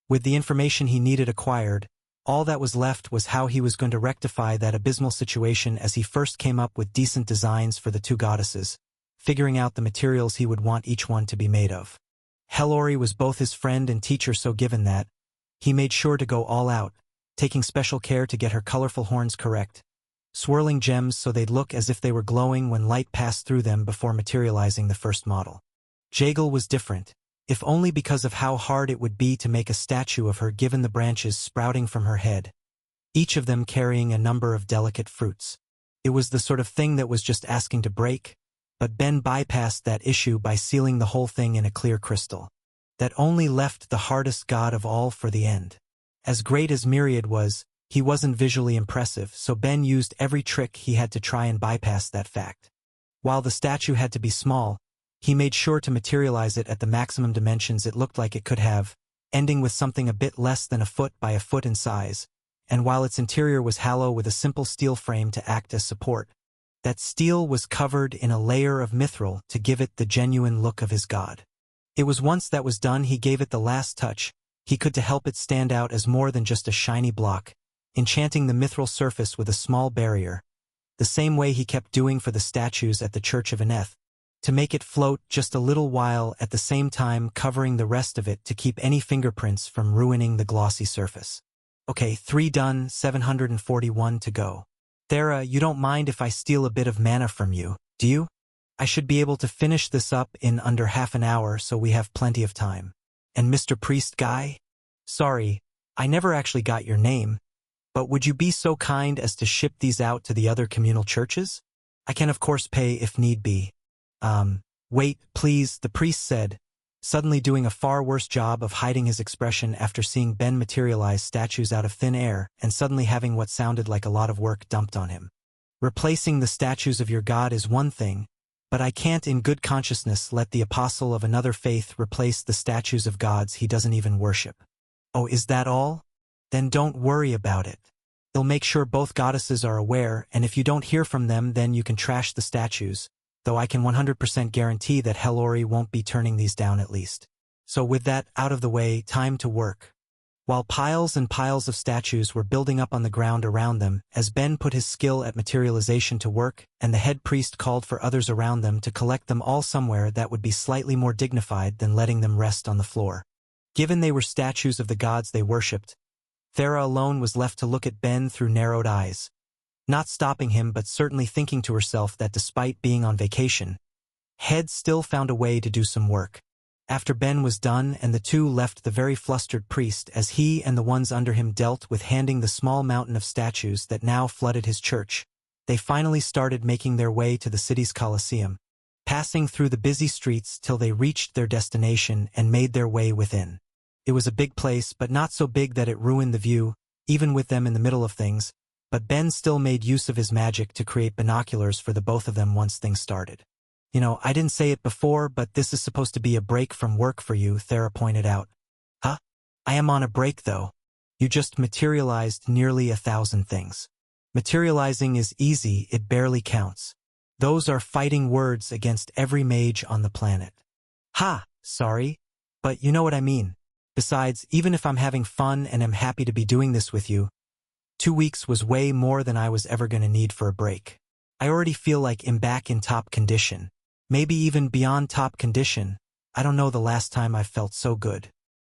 With the information he needed acquired, all that was left was how he was going to rectify that abysmal situation as he first came up with decent designs for the two goddesses, figuring out the materials he would want each one to be made of. Helori was both his friend and teacher, so given that, he made sure to go all out, taking special care to get her colorful horns correct, swirling gems so they'd look as if they were glowing when light passed through them before materializing the first model. Jagal was different, if only because of how hard it would be to make a statue of her given the branches sprouting from her head, each of them carrying a number of delicate fruits. It was the sort of thing that was just asking to break, but Ben bypassed that issue by sealing the whole thing in a clear crystal. That only left the hardest god of all for the end. As great as Myriad was, he wasn't visually impressive, so Ben used every trick he had to try and bypass that fact. While the statue had to be small, he made sure to materialize it at the maximum dimensions it looked like it could have, ending with something a bit less than a foot by a foot in size, and while its interior was hollow with a simple steel frame to act as support, that steel was covered in a layer of mithril to give it the genuine look of his god. It was once that was done he gave it the last touch he could to help it stand out as more than just a shiny block, enchanting the mithril surface with a small barrier, the same way he kept doing for the statues at the Church of Aneth, to make it float just a little while at the same time covering the rest of it to keep any fingerprints from ruining the glossy surface. Okay, 3 done, 741 to go. Thera, you don't mind if I steal a bit of mana from you, do you? I should be able to finish this up in under half an hour, so we have plenty of time. And Mr. Priest Guy? Sorry, I never actually got your name, but would you be so kind as to ship these out to the other communal churches? I can of course pay if need be. Wait, please, the priest said, suddenly doing a far worse job of hiding his expression after seeing Ben materialize statues out of thin air and suddenly having what sounded like a lot of work dumped on him. Replacing the statues of your god is one thing, but I can't in good consciousness let the apostle of another faith replace the statues of gods he doesn't even worship. Oh, is that all? Then don't worry about it. They'll make sure both goddesses are aware, and if you don't hear from them then you can trash the statues, though I can 100% guarantee that Helori won't be turning these down at least. So with that out of the way, time to work. while piles and piles of statues were building up on the ground around them as Ben put his skill at materialization to work and the head priest called for others around them to collect them all somewhere that would be slightly more dignified than letting them rest on the floor. Given they were statues of the gods they worshipped, Thera alone was left to look at Ben through narrowed eyes, not stopping him but certainly thinking to herself that despite being on vacation, Head still found a way to do some work. After Ben was done and the two left the very flustered priest as he and the ones under him dealt with handing the small mountain of statues that now flooded his church, they finally started making their way to the city's Colosseum, passing through the busy streets till they reached their destination and made their way within. It was a big place, but not so big that it ruined the view, even with them in the middle of things, but Ben still made use of his magic to create binoculars for the both of them once things started. You know, I didn't say it before, but this is supposed to be a break from work for you, Thera pointed out. Huh? I am on a break though. You just materialized nearly 1,000 things. Materializing is easy, it barely counts. Those are fighting words against every mage on the planet. Ha, sorry, but you know what I mean. Besides, even if I'm having fun and am happy to be doing this with you, 2 weeks was way more than I was ever gonna need for a break. I already feel like I'm back in top condition. Maybe even beyond top condition. I don't know the last time I felt so good.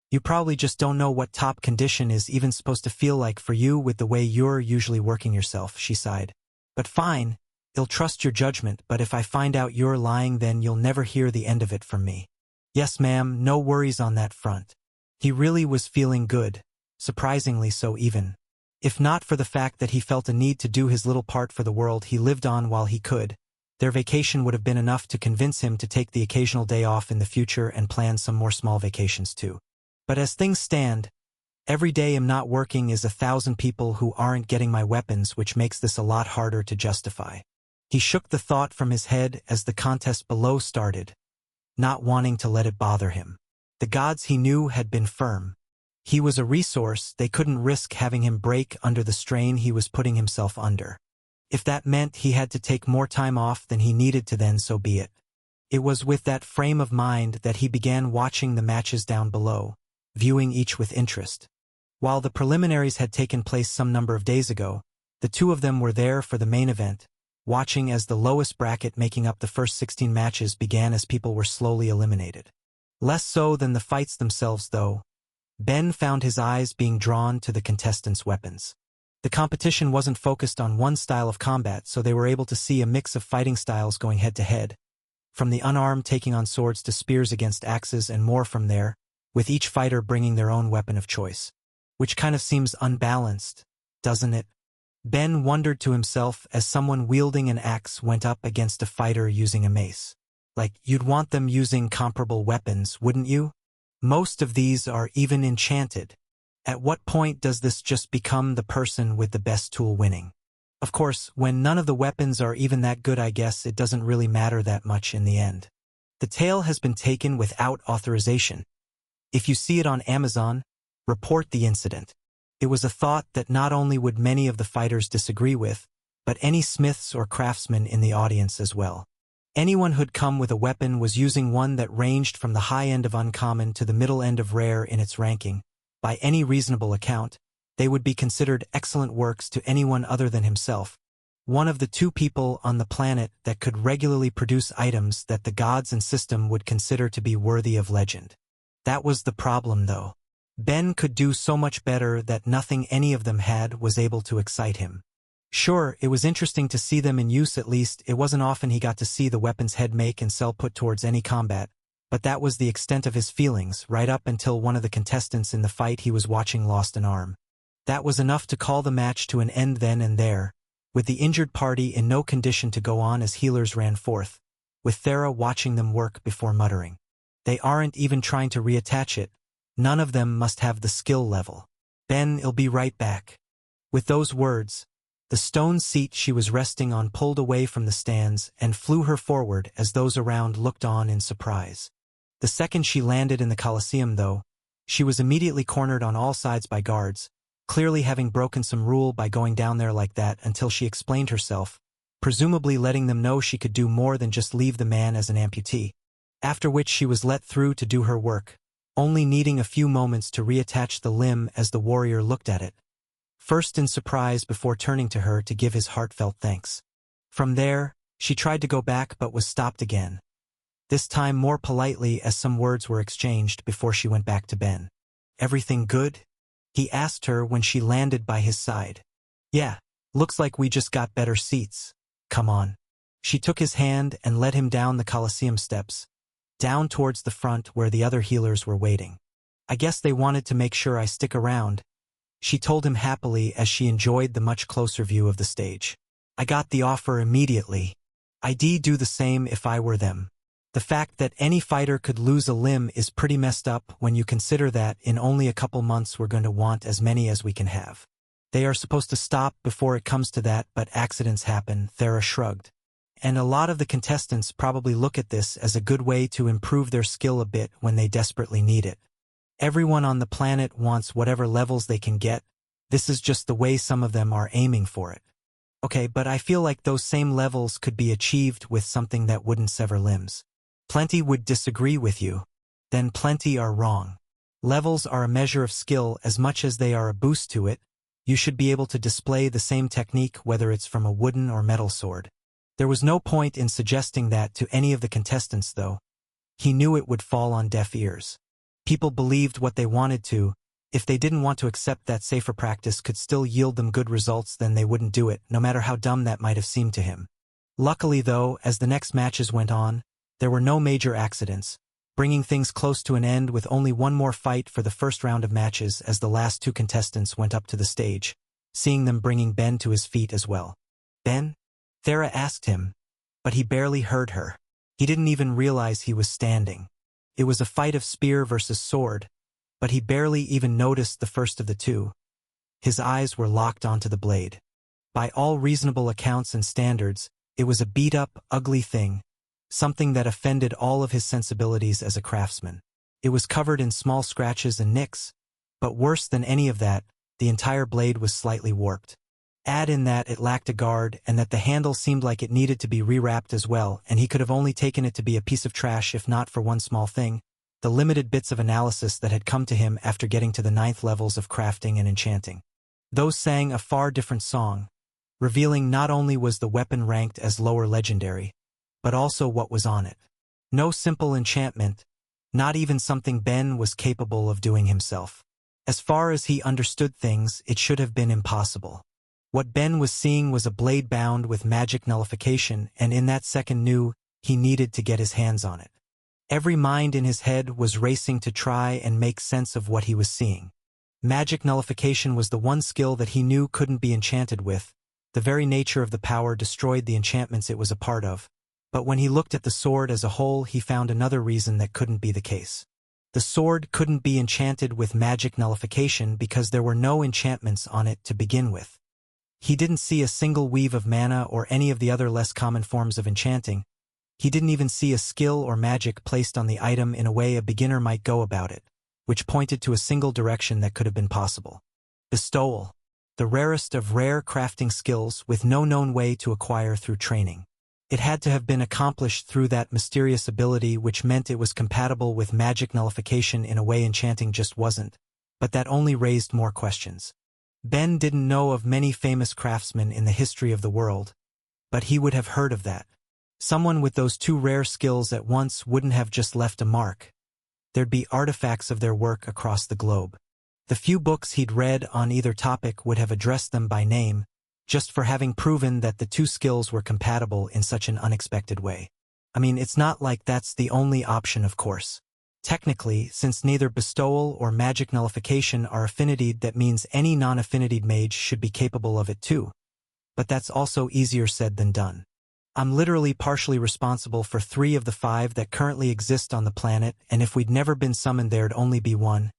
You probably just don't know what top condition is even supposed to feel like for you with the way you're usually working yourself, she sighed. But fine, I'll trust your judgment, but if I find out you're lying then you'll never hear the end of it from me. Yes ma'am, no worries on that front. He really was feeling good, surprisingly so even. If not for the fact that he felt a need to do his little part for the world he lived on while he could, their vacation would have been enough to convince him to take the occasional day off in the future and plan some more small vacations too. But as things stand, every day I'm not working is 1,000 people who aren't getting my weapons, which makes this a lot harder to justify. He shook the thought from his head as the contest below started, not wanting to let it bother him. The gods he knew had been firm. He was a resource, they couldn't risk having him break under the strain he was putting himself under. If that meant he had to take more time off than he needed to, then so be it. It was with that frame of mind that he began watching the matches down below, viewing each with interest. While the preliminaries had taken place some number of days ago, the two of them were there for the main event, watching as the lowest bracket making up the first 16 matches began as people were slowly eliminated. Less so than the fights themselves though, Ben found his eyes being drawn to the contestants' weapons. The competition wasn't focused on one style of combat, so they were able to see a mix of fighting styles going head-to-head, from the unarmed taking on swords to spears against axes and more from there, with each fighter bringing their own weapon of choice. Which kind of seems unbalanced, doesn't it? Ben wondered to himself as someone wielding an axe went up against a fighter using a mace. Like, you'd want them using comparable weapons, wouldn't you? Most of these are even enchanted. At what point does this just become the person with the best tool winning? Of course, when none of the weapons are even that good, I guess it doesn't really matter that much in the end. The tale has been taken without authorization. If you see it on Amazon, report the incident. It was a thought that not only would many of the fighters disagree with, but any smiths or craftsmen in the audience as well. Anyone who'd come with a weapon was using one that ranged from the high end of uncommon to the middle end of rare in its ranking. By any reasonable account, they would be considered excellent works to anyone other than himself, one of the two people on the planet that could regularly produce items that the gods and system would consider to be worthy of legend. That was the problem though. Ben could do so much better that nothing any of them had was able to excite him. Sure, it was interesting to see them in use, at least it wasn't often he got to see the weapons Head make and sell put towards any combat, but that was the extent of his feelings right up until one of the contestants in the fight he was watching lost an arm. That was enough to call the match to an end then and there, with the injured party in no condition to go on as healers ran forth, with Thera watching them work before muttering. They aren't even trying to reattach it. None of them must have the skill level. I'll be right back. With those words, the stone seat she was resting on pulled away from the stands and flew her forward as those around looked on in surprise. The second she landed in the Colosseum though, she was immediately cornered on all sides by guards, clearly having broken some rule by going down there like that until she explained herself, presumably letting them know she could do more than just leave the man as an amputee. After which she was let through to do her work, only needing a few moments to reattach the limb as the warrior looked at it, first in surprise before turning to her to give his heartfelt thanks. From there, she tried to go back but was stopped again, this time more politely as some words were exchanged before she went back to Ben. "Everything good?" he asked her when she landed by his side. "Yeah, looks like we just got better seats. Come on." She took his hand and led him down the Colosseum steps, down towards the front where the other healers were waiting. "I guess they wanted to make sure I stick around," she told him happily as she enjoyed the much closer view of the stage. "I got the offer immediately. I'd do the same if I were them." The fact that any fighter could lose a limb is pretty messed up when you consider that in only a couple months we're going to want as many as we can have. "They are supposed to stop before it comes to that, but accidents happen," Thera shrugged. "And a lot of the contestants probably look at this as a good way to improve their skill a bit when they desperately need it. Everyone on the planet wants whatever levels they can get. This is just the way some of them are aiming for it." "Okay, but I feel like those same levels could be achieved with something that wouldn't sever limbs." "Plenty would disagree with you. Then plenty are wrong. Levels are a measure of skill as much as they are a boost to it. You should be able to display the same technique whether it's from a wooden or metal sword." There was no point in suggesting that to any of the contestants, though. He knew it would fall on deaf ears. People believed what they wanted to. If they didn't want to accept that safer practice could still yield them good results, then they wouldn't do it, no matter how dumb that might have seemed to him. Luckily, though, as the next matches went on, there were no major accidents, bringing things close to an end with only one more fight for the first round of matches as the last two contestants went up to the stage, seeing them bringing Ben to his feet as well. "Ben?" Thera asked him, but he barely heard her. He didn't even realize he was standing. It was a fight of spear versus sword, but he barely even noticed the first of the two. His eyes were locked onto the blade. By all reasonable accounts and standards, it was a beat-up, ugly thing, something that offended all of his sensibilities as a craftsman. It was covered in small scratches and nicks, but worse than any of that, the entire blade was slightly warped. Add in that it lacked a guard and that the handle seemed like it needed to be rewrapped as well, and he could have only taken it to be a piece of trash if not for one small thing: the limited bits of analysis that had come to him after getting to the 9th levels of crafting and enchanting. Those sang a far different song, revealing not only was the weapon ranked as lower legendary, but also what was on it. No simple enchantment, not even something Ben was capable of doing himself. As far as he understood things, it should have been impossible. What Ben was seeing was a blade bound with magic nullification, and in that second knew he needed to get his hands on it. Every mind in his head was racing to try and make sense of what he was seeing. Magic nullification was the one skill that he knew couldn't be enchanted with. The very nature of the power destroyed the enchantments it was a part of. But when he looked at the sword as a whole, he found another reason that couldn't be the case. The sword couldn't be enchanted with magic nullification because there were no enchantments on it to begin with. He didn't see a single weave of mana or any of the other less common forms of enchanting. He didn't even see a skill or magic placed on the item in a way a beginner might go about it, which pointed to a single direction that could have been possible. Bestowal, the rarest of rare crafting skills with no known way to acquire through training. It had to have been accomplished through that mysterious ability, which meant it was compatible with magic nullification in a way enchanting just wasn't, but that only raised more questions. Ben didn't know of many famous craftsmen in the history of the world, but he would have heard of that. Someone with those two rare skills at once wouldn't have just left a mark. There'd be artifacts of their work across the globe. The few books he'd read on either topic would have addressed them by name, just for having proven that the two skills were compatible in such an unexpected way. I mean, it's not like that's the only option, of course. Technically, since neither bestowal or magic nullification are affinitied, that means any non-affinitied mage should be capable of it too. But that's also easier said than done. I'm literally partially responsible for 3 of the 5 that currently exist on the planet, and if we'd never been summoned there'd only be one.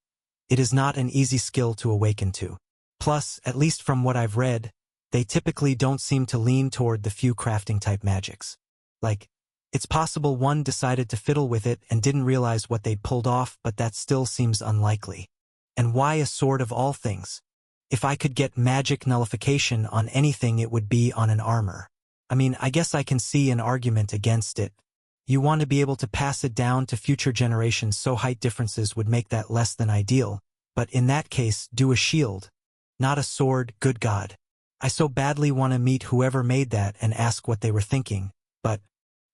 It is not an easy skill to awaken to. Plus, at least from what I've read, they typically don't seem to lean toward the few crafting-type magics. Like, it's possible one decided to fiddle with it and didn't realize what they'd pulled off, but that still seems unlikely. And why a sword of all things? If I could get magic nullification on anything, it would be on an armor. I mean, I guess I can see an argument against it. You want to be able to pass it down to future generations, so height differences would make that less than ideal, but in that case, do a shield. Not a sword, good God. I so badly want to meet whoever made that and ask what they were thinking,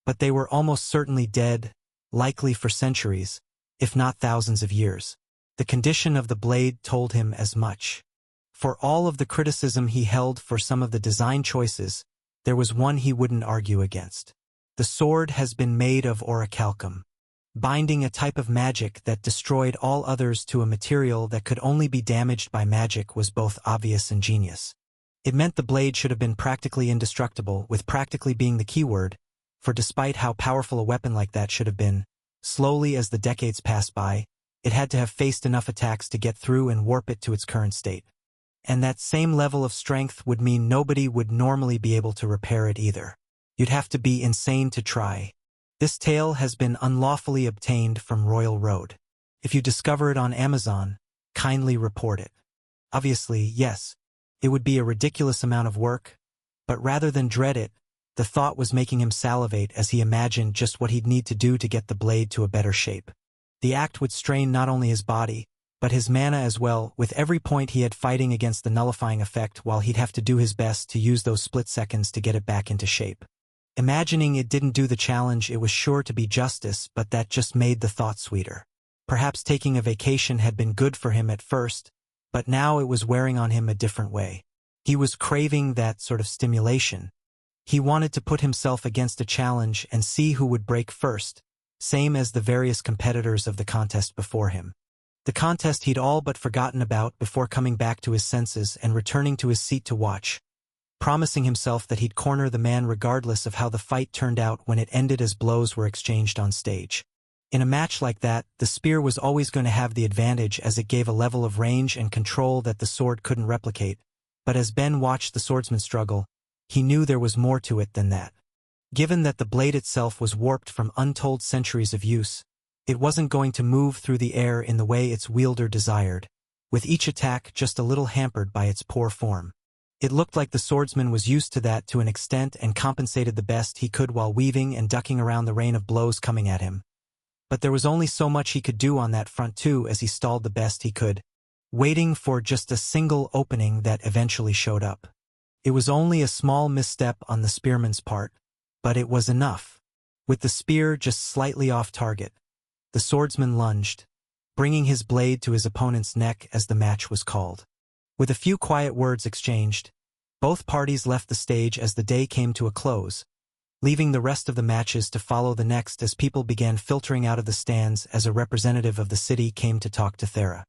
but they were almost certainly dead, likely for centuries, if not thousands of years. The condition of the blade told him as much. For all of the criticism he held for some of the design choices, there was one he wouldn't argue against. The sword has been made of orichalcum, binding a type of magic that destroyed all others to a material that could only be damaged by magic was both obvious and genius. It meant the blade should have been practically indestructible, with practically being the keyword, for despite how powerful a weapon like that should have been, slowly as the decades passed by, it had to have faced enough attacks to get through and warp it to its current state. And that same level of strength would mean nobody would normally be able to repair it either. You'd have to be insane to try. This tale has been unlawfully obtained from Royal Road. If you discover it on Amazon, kindly report it. Obviously, yes, it would be a ridiculous amount of work, but rather than dread it, the thought was making him salivate as he imagined just what he'd need to do to get the blade to a better shape. The act would strain not only his body, but his mana as well, with every point he had fighting against the nullifying effect, while he'd have to do his best to use those split seconds to get it back into shape. Imagining it didn't do the challenge, it was sure to be justice, but that just made the thought sweeter. Perhaps taking a vacation had been good for him at first, but now it was wearing on him a different way. He was craving that sort of stimulation. He wanted to put himself against a challenge and see who would break first, same as the various competitors of the contest before him. The contest he'd all but forgotten about before coming back to his senses and returning to his seat to watch, promising himself that he'd corner the man regardless of how the fight turned out when it ended as blows were exchanged on stage. In a match like that, the spear was always going to have the advantage as it gave a level of range and control that the sword couldn't replicate, but as Ben watched the swordsman struggle, he knew there was more to it than that. Given that the blade itself was warped from untold centuries of use, it wasn't going to move through the air in the way its wielder desired, with each attack just a little hampered by its poor form. It looked like the swordsman was used to that to an extent and compensated the best he could while weaving and ducking around the rain of blows coming at him. But there was only so much he could do on that front too, as he stalled the best he could, waiting for just a single opening that eventually showed up. It was only a small misstep on the spearman's part, but it was enough. With the spear just slightly off target, the swordsman lunged, bringing his blade to his opponent's neck as the match was called. With a few quiet words exchanged, both parties left the stage as the day came to a close, leaving the rest of the matches to follow the next as people began filtering out of the stands as a representative of the city came to talk to Thera.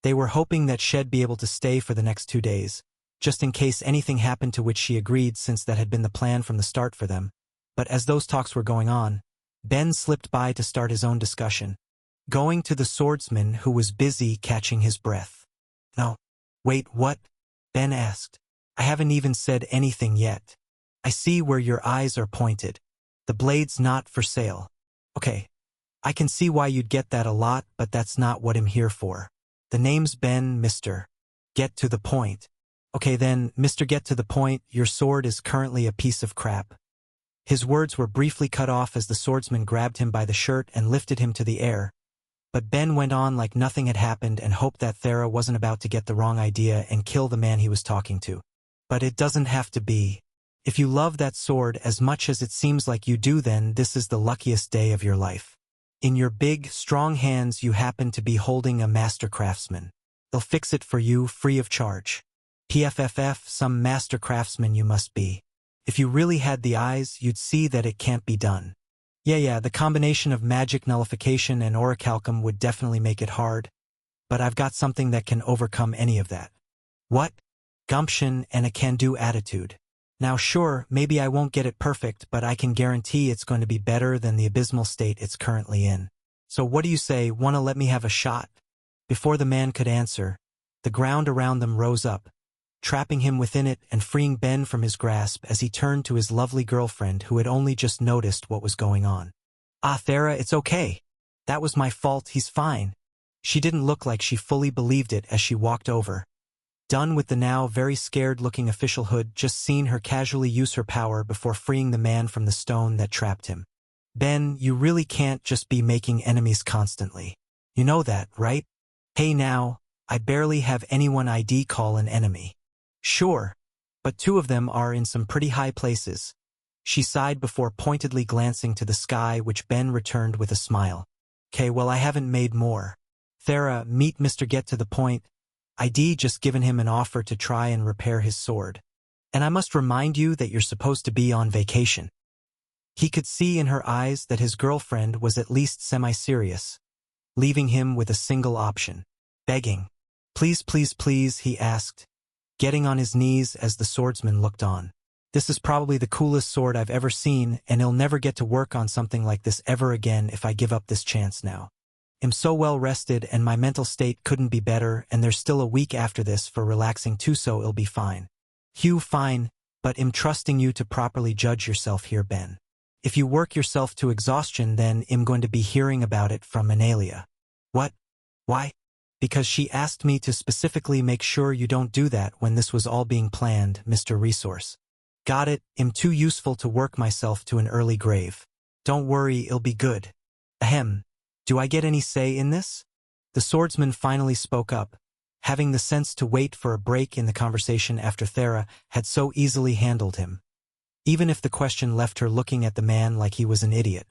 They were hoping that she'd be able to stay for the next 2 days, just in case anything happened, to which she agreed since that had been the plan from the start for them. But as those talks were going on, Ben slipped by to start his own discussion, going to the swordsman who was busy catching his breath. "No. Wait, what?" Ben asked. "I haven't even said anything yet. I see where your eyes are pointed. The blade's not for sale. Okay, I can see why you'd get that a lot, but that's not what I'm here for. The name's Ben, Mr. Get to the point. Okay then, Mr. Get to the point, your sword is currently a piece of crap." His words were briefly cut off as the swordsman grabbed him by the shirt and lifted him to the air, but Ben went on like nothing had happened and hoped that Thera wasn't about to get the wrong idea and kill the man he was talking to. "But it doesn't have to be. If you love that sword as much as it seems like you do, then this is the luckiest day of your life. In your big, strong hands you happen to be holding a master craftsman. They'll fix it for you free of charge. PFFF, some master craftsman you must be. If you really had the eyes, you'd see that it can't be done. Yeah, the combination of magic nullification and orichalcum would definitely make it hard, but I've got something that can overcome any of that." "What?" "Gumption and a can-do attitude. Now sure, maybe I won't get it perfect, but I can guarantee it's going to be better than the abysmal state it's currently in. So what do you say, wanna let me have a shot?" Before the man could answer, the ground around them rose up, trapping him within it and freeing Ben from his grasp as he turned to his lovely girlfriend who had only just noticed what was going on. "Ah, Thera, it's okay. That was my fault, he's fine." She didn't look like she fully believed it as she walked over, done with the now very scared-looking official who'd just seen her casually use her power before freeing the man from the stone that trapped him. Ben, you really can't just be making enemies constantly. You know that, right? Hey now, I barely have anyone I'd call an enemy. Sure, but two of them are in some pretty high places. She sighed before pointedly glancing to the sky, which Ben returned with a smile. Okay, well, I haven't made more. Thera, meet Mr. Get to the point. I'd just given him an offer to try and repair his sword. And I must remind you that you're supposed to be on vacation. He could see in her eyes that his girlfriend was at least semi-serious, leaving him with a single option. Begging. Please, please, please, he asked, getting on his knees as the swordsman looked on. This is probably the coolest sword I've ever seen, and he'll never get to work on something like this ever again if I give up this chance now. I'm so well rested and my mental state couldn't be better, and there's still a week after this for relaxing too, so it'll be fine. Hugh, fine, but I'm trusting you to properly judge yourself here, Ben. If you work yourself to exhaustion, then I'm going to be hearing about it from Analia. What? Why? Because she asked me to specifically make sure you don't do that when this was all being planned, Mr. Resource. Got it, I'm too useful to work myself to an early grave. Don't worry, it'll be good. Ahem. Do I get any say in this? The swordsman finally spoke up, having the sense to wait for a break in the conversation after Thera had so easily handled him, even if the question left her looking at the man like he was an idiot.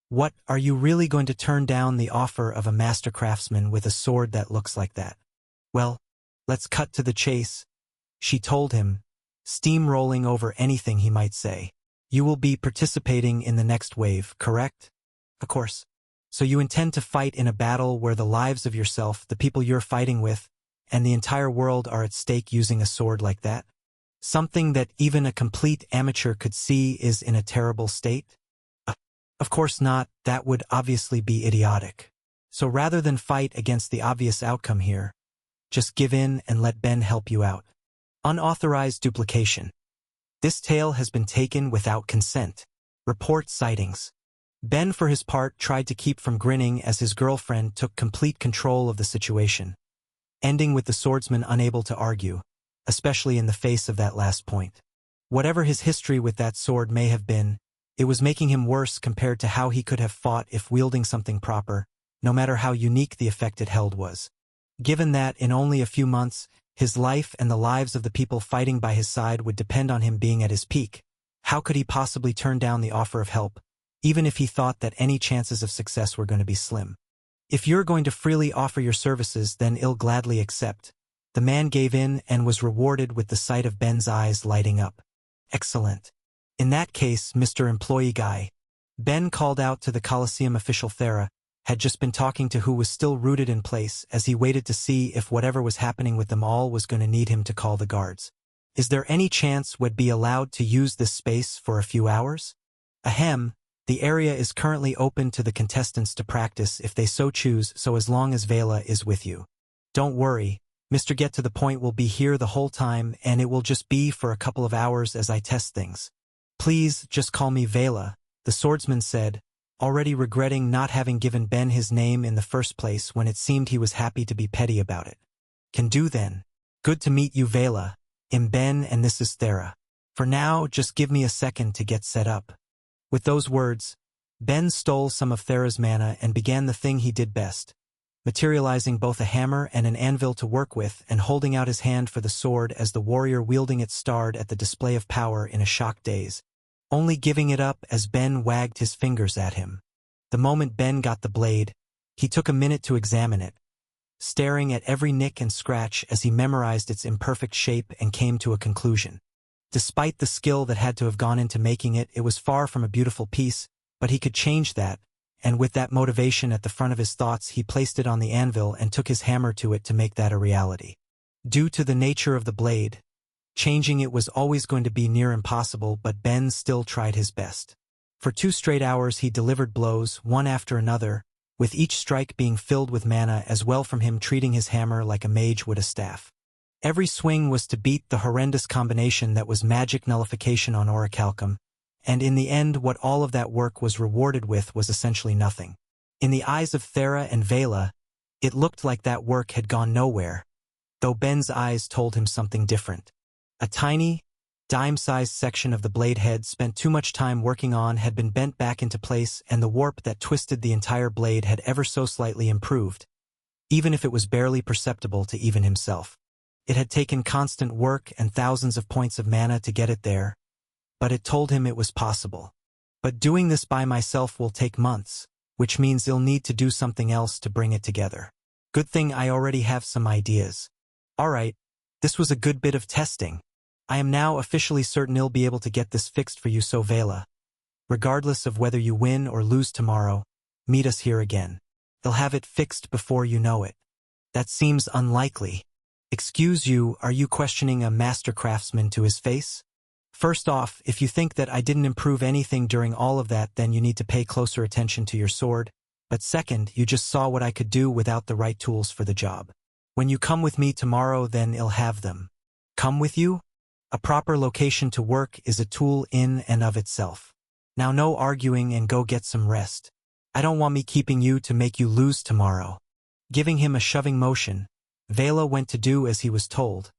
What, are you really going to turn down the offer of a master craftsman with a sword that looks like that? Well, let's cut to the chase, she told him, steamrolling over anything he might say. You will be participating in the next wave, correct? Of course. So you intend to fight in a battle where the lives of yourself, the people you're fighting with, and the entire world are at stake using a sword like that? Something that even a complete amateur could see is in a terrible state? Of course not, that would obviously be idiotic. So rather than fight against the obvious outcome here, just give in and let Ben help you out. Unauthorized duplication. This tale has been taken without consent. Report sightings. Ben, for his part, tried to keep from grinning as his girlfriend took complete control of the situation, ending with the swordsman unable to argue, especially in the face of that last point. Whatever his history with that sword may have been, it was making him worse compared to how he could have fought if wielding something proper, no matter how unique the effect it held was. Given that, in only a few months, his life and the lives of the people fighting by his side would depend on him being at his peak, how could he possibly turn down the offer of help, even if he thought that any chances of success were going to be slim? If you're going to freely offer your services, then I'll gladly accept. The man gave in and was rewarded with the sight of Ben's eyes lighting up. Excellent. In that case, Mr. Employee Guy, Ben called out to the Colosseum official. Thera had just been talking to who was still rooted in place as he waited to see if whatever was happening with them all was going to need him to call the guards. Is there any chance we'd be allowed to use this space for a few hours? Ahem, the area is currently open to the contestants to practice if they so choose, so as long as Vela is with you. Don't worry, Mr. Get to the Point will be here the whole time, and it will just be for a couple of hours as I test things. Please, just call me Vela, the swordsman said, already regretting not having given Ben his name in the first place when it seemed he was happy to be petty about it. Can do then. Good to meet you, Vela. I'm Ben and this is Thera. For now, just give me a second to get set up. With those words, Ben stole some of Thera's mana and began the thing he did best, materializing both a hammer and an anvil to work with and holding out his hand for the sword as the warrior wielding it stared at the display of power in a shocked daze, only giving it up as Ben wagged his fingers at him. The moment Ben got the blade, he took a minute to examine it, staring at every nick and scratch as he memorized its imperfect shape and came to a conclusion. Despite the skill that had to have gone into making it, it was far from a beautiful piece, but he could change that, and with that motivation at the front of his thoughts, he placed it on the anvil and took his hammer to it to make that a reality. Due to the nature of the blade, changing it was always going to be near impossible, but Ben still tried his best. For 2 straight hours he delivered blows, one after another, with each strike being filled with mana as well from him treating his hammer like a mage would a staff. Every swing was to beat the horrendous combination that was magic nullification on orichalcum, and in the end what all of that work was rewarded with was essentially nothing. In the eyes of Thera and Vela, it looked like that work had gone nowhere, though Ben's eyes told him something different. A tiny, dime-sized section of the blade head spent too much time working on had been bent back into place, and the warp that twisted the entire blade had ever so slightly improved, even if it was barely perceptible to even himself. It had taken constant work and thousands of points of mana to get it there, but it told him it was possible. But doing this by myself will take months, which means he'll need to do something else to bring it together. Good thing I already have some ideas. Alright, this was a good bit of testing. I am now officially certain he'll be able to get this fixed for you, so Vela. Regardless of whether you win or lose tomorrow, meet us here again. He'll have it fixed before you know it. That seems unlikely. Excuse you, are you questioning a master craftsman to his face? First off, if you think that I didn't improve anything during all of that, then you need to pay closer attention to your sword. But second, you just saw what I could do without the right tools for the job. When you come with me tomorrow, then I'll have them. Come with you? A proper location to work is a tool in and of itself. Now no arguing and go get some rest. I don't want me keeping you to make you lose tomorrow. Giving him a shoving motion, Vela went to do as he was told,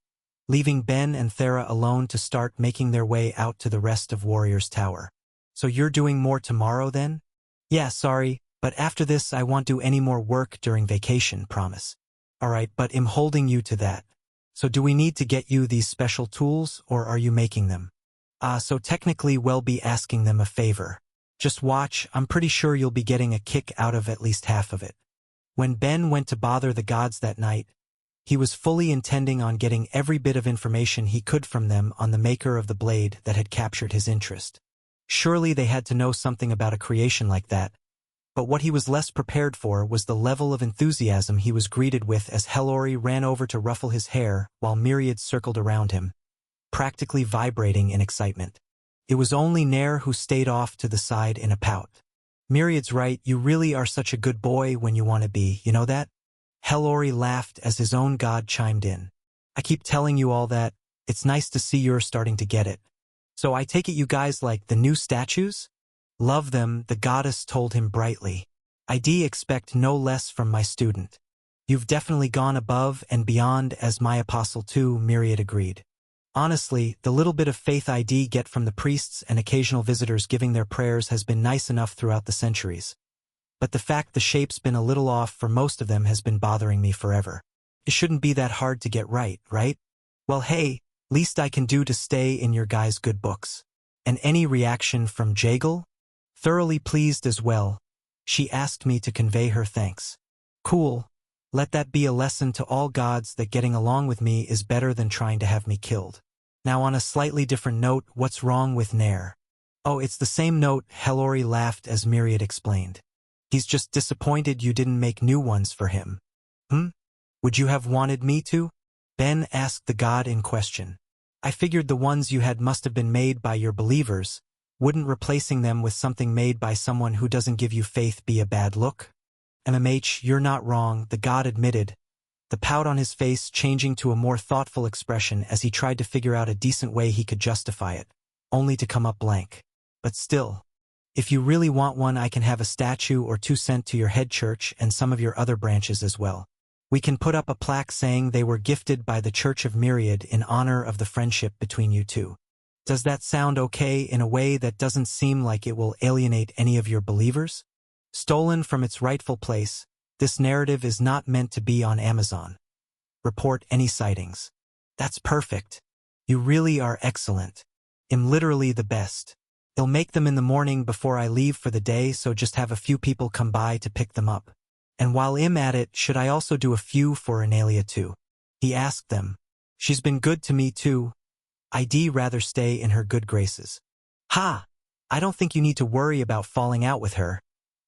leaving Ben and Thera alone to start making their way out to the rest of Warrior's Tower. So you're doing more tomorrow then? Yeah, sorry, but after this I won't do any more work during vacation, promise. Alright, but I'm holding you to that. So do we need to get you these special tools, or are you making them? So technically we'll be asking them a favor. Just watch, I'm pretty sure you'll be getting a kick out of at least half of it. When Ben went to bother the gods that night, he was fully intending on getting every bit of information he could from them on the maker of the blade that had captured his interest. Surely they had to know something about a creation like that, but what he was less prepared for was the level of enthusiasm he was greeted with as Hellori ran over to ruffle his hair while Myriad circled around him, practically vibrating in excitement. It was only Nair who stayed off to the side in a pout. Myriad's right, you really are such a good boy when you want to be, you know that? Hellori laughed as his own god chimed in. I keep telling you all that, it's nice to see you're starting to get it. So I take it you guys like the new statues? Love them, the goddess told him brightly. I expect no less from my student. You've definitely gone above and beyond as my apostle too, Myriad agreed. Honestly, the little bit of faith I get from the priests and occasional visitors giving their prayers has been nice enough throughout the centuries. But the fact the shape's been a little off for most of them has been bothering me forever. It shouldn't be that hard to get right? Well hey, least I can do to stay in your guys' good books. And any reaction from Jagal? Thoroughly pleased as well. She asked me to convey her thanks. Cool. Let that be a lesson to all gods that getting along with me is better than trying to have me killed. Now on a slightly different note, what's wrong with Nair? Oh, it's the same note, Hellori laughed as Myriad explained. He's just disappointed you didn't make new ones for him. Would you have wanted me to? Ben asked the god in question. I figured the ones you had must have been made by your believers. Wouldn't replacing them with something made by someone who doesn't give you faith be a bad look? MMH, you're not wrong, the god admitted, the pout on his face changing to a more thoughtful expression as he tried to figure out a decent way he could justify it, only to come up blank. But still, if you really want one, I can have a statue or two sent to your head church and some of your other branches as well. We can put up a plaque saying they were gifted by the Church of Myriad in honor of the friendship between you two. Does that sound okay in a way that doesn't seem like it will alienate any of your believers? Stolen from its rightful place, this narrative is not meant to be on Amazon. Report any sightings. That's perfect. You really are excellent. I'm literally the best. They'll make them in the morning before I leave for the day, so just have a few people come by to pick them up. And while I'm at it, should I also do a few for Analia too? He asked them. She's been good to me too. I'd rather stay in her good graces. Ha! I don't think you need to worry about falling out with her,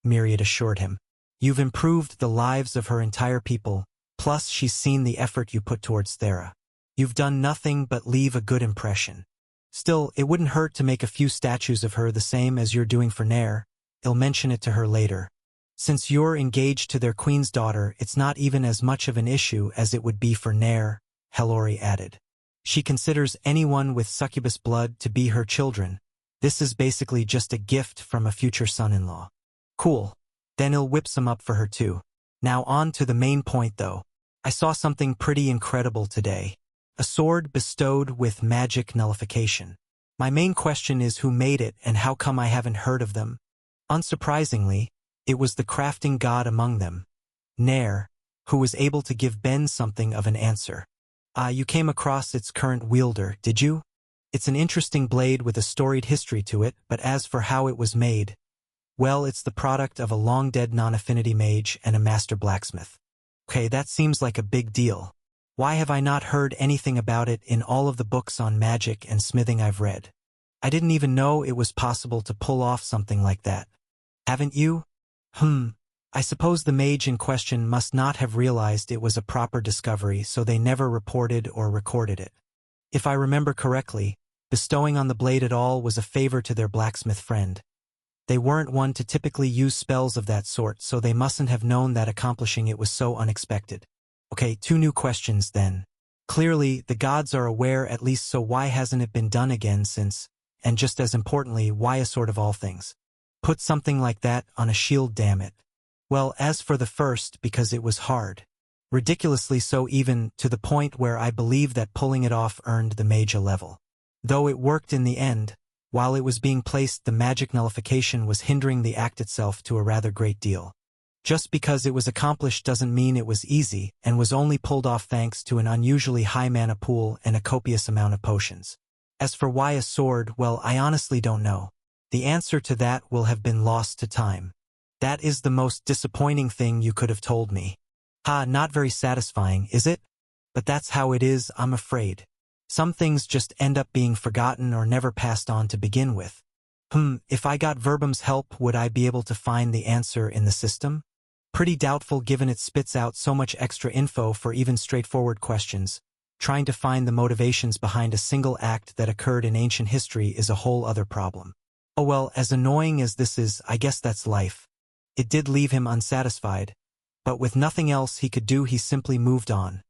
Myriad assured him. You've improved the lives of her entire people, plus she's seen the effort you put towards Thera. You've done nothing but leave a good impression. Still, it wouldn't hurt to make a few statues of her the same as you're doing for Nair. I'll mention it to her later. Since you're engaged to their queen's daughter, it's not even as much of an issue as it would be for Nair, Hellori added. She considers anyone with succubus blood to be her children. This is basically just a gift from a future son-in-law. Cool. Then he'll whip some up for her too. Now on to the main point though. I saw something pretty incredible today. A sword bestowed with magic nullification. My main question is who made it and how come I haven't heard of them? Unsurprisingly, it was the crafting god among them, Nair, who was able to give Ben something of an answer. You came across its current wielder, did you? It's an interesting blade with a storied history to it, but as for how it was made, well, it's the product of a long-dead non-affinity mage and a master blacksmith. Okay, that seems like a big deal. Why have I not heard anything about it in all of the books on magic and smithing I've read? I didn't even know it was possible to pull off something like that. Haven't you? I suppose the mage in question must not have realized it was a proper discovery, so they never reported or recorded it. If I remember correctly, bestowing on the blade at all was a favor to their blacksmith friend. They weren't one to typically use spells of that sort, so they mustn't have known that accomplishing it was so unexpected. Okay, 2 new questions then. Clearly, the gods are aware at least, so why hasn't it been done again since, and just as importantly, why a sword of all things? Put something like that on a shield, damn it. Well, as for the first, because it was hard. Ridiculously so, even to the point where I believe that pulling it off earned the mage a level. Though it worked in the end, while it was being placed, the magic nullification was hindering the act itself to a rather great deal. Just because it was accomplished doesn't mean it was easy, and was only pulled off thanks to an unusually high mana pool and a copious amount of potions. As for why a sword, well, I honestly don't know. The answer to that will have been lost to time. That is the most disappointing thing you could have told me. Not very satisfying, is it? But that's how it is, I'm afraid. Some things just end up being forgotten or never passed on to begin with. If I got Verbum's help, would I be able to find the answer in the system? Pretty doubtful, given it spits out so much extra info for even straightforward questions. Trying to find the motivations behind a single act that occurred in ancient history is a whole other problem. Oh well, as annoying as this is, I guess that's life. It did leave him unsatisfied, but with nothing else he could do, he simply moved on,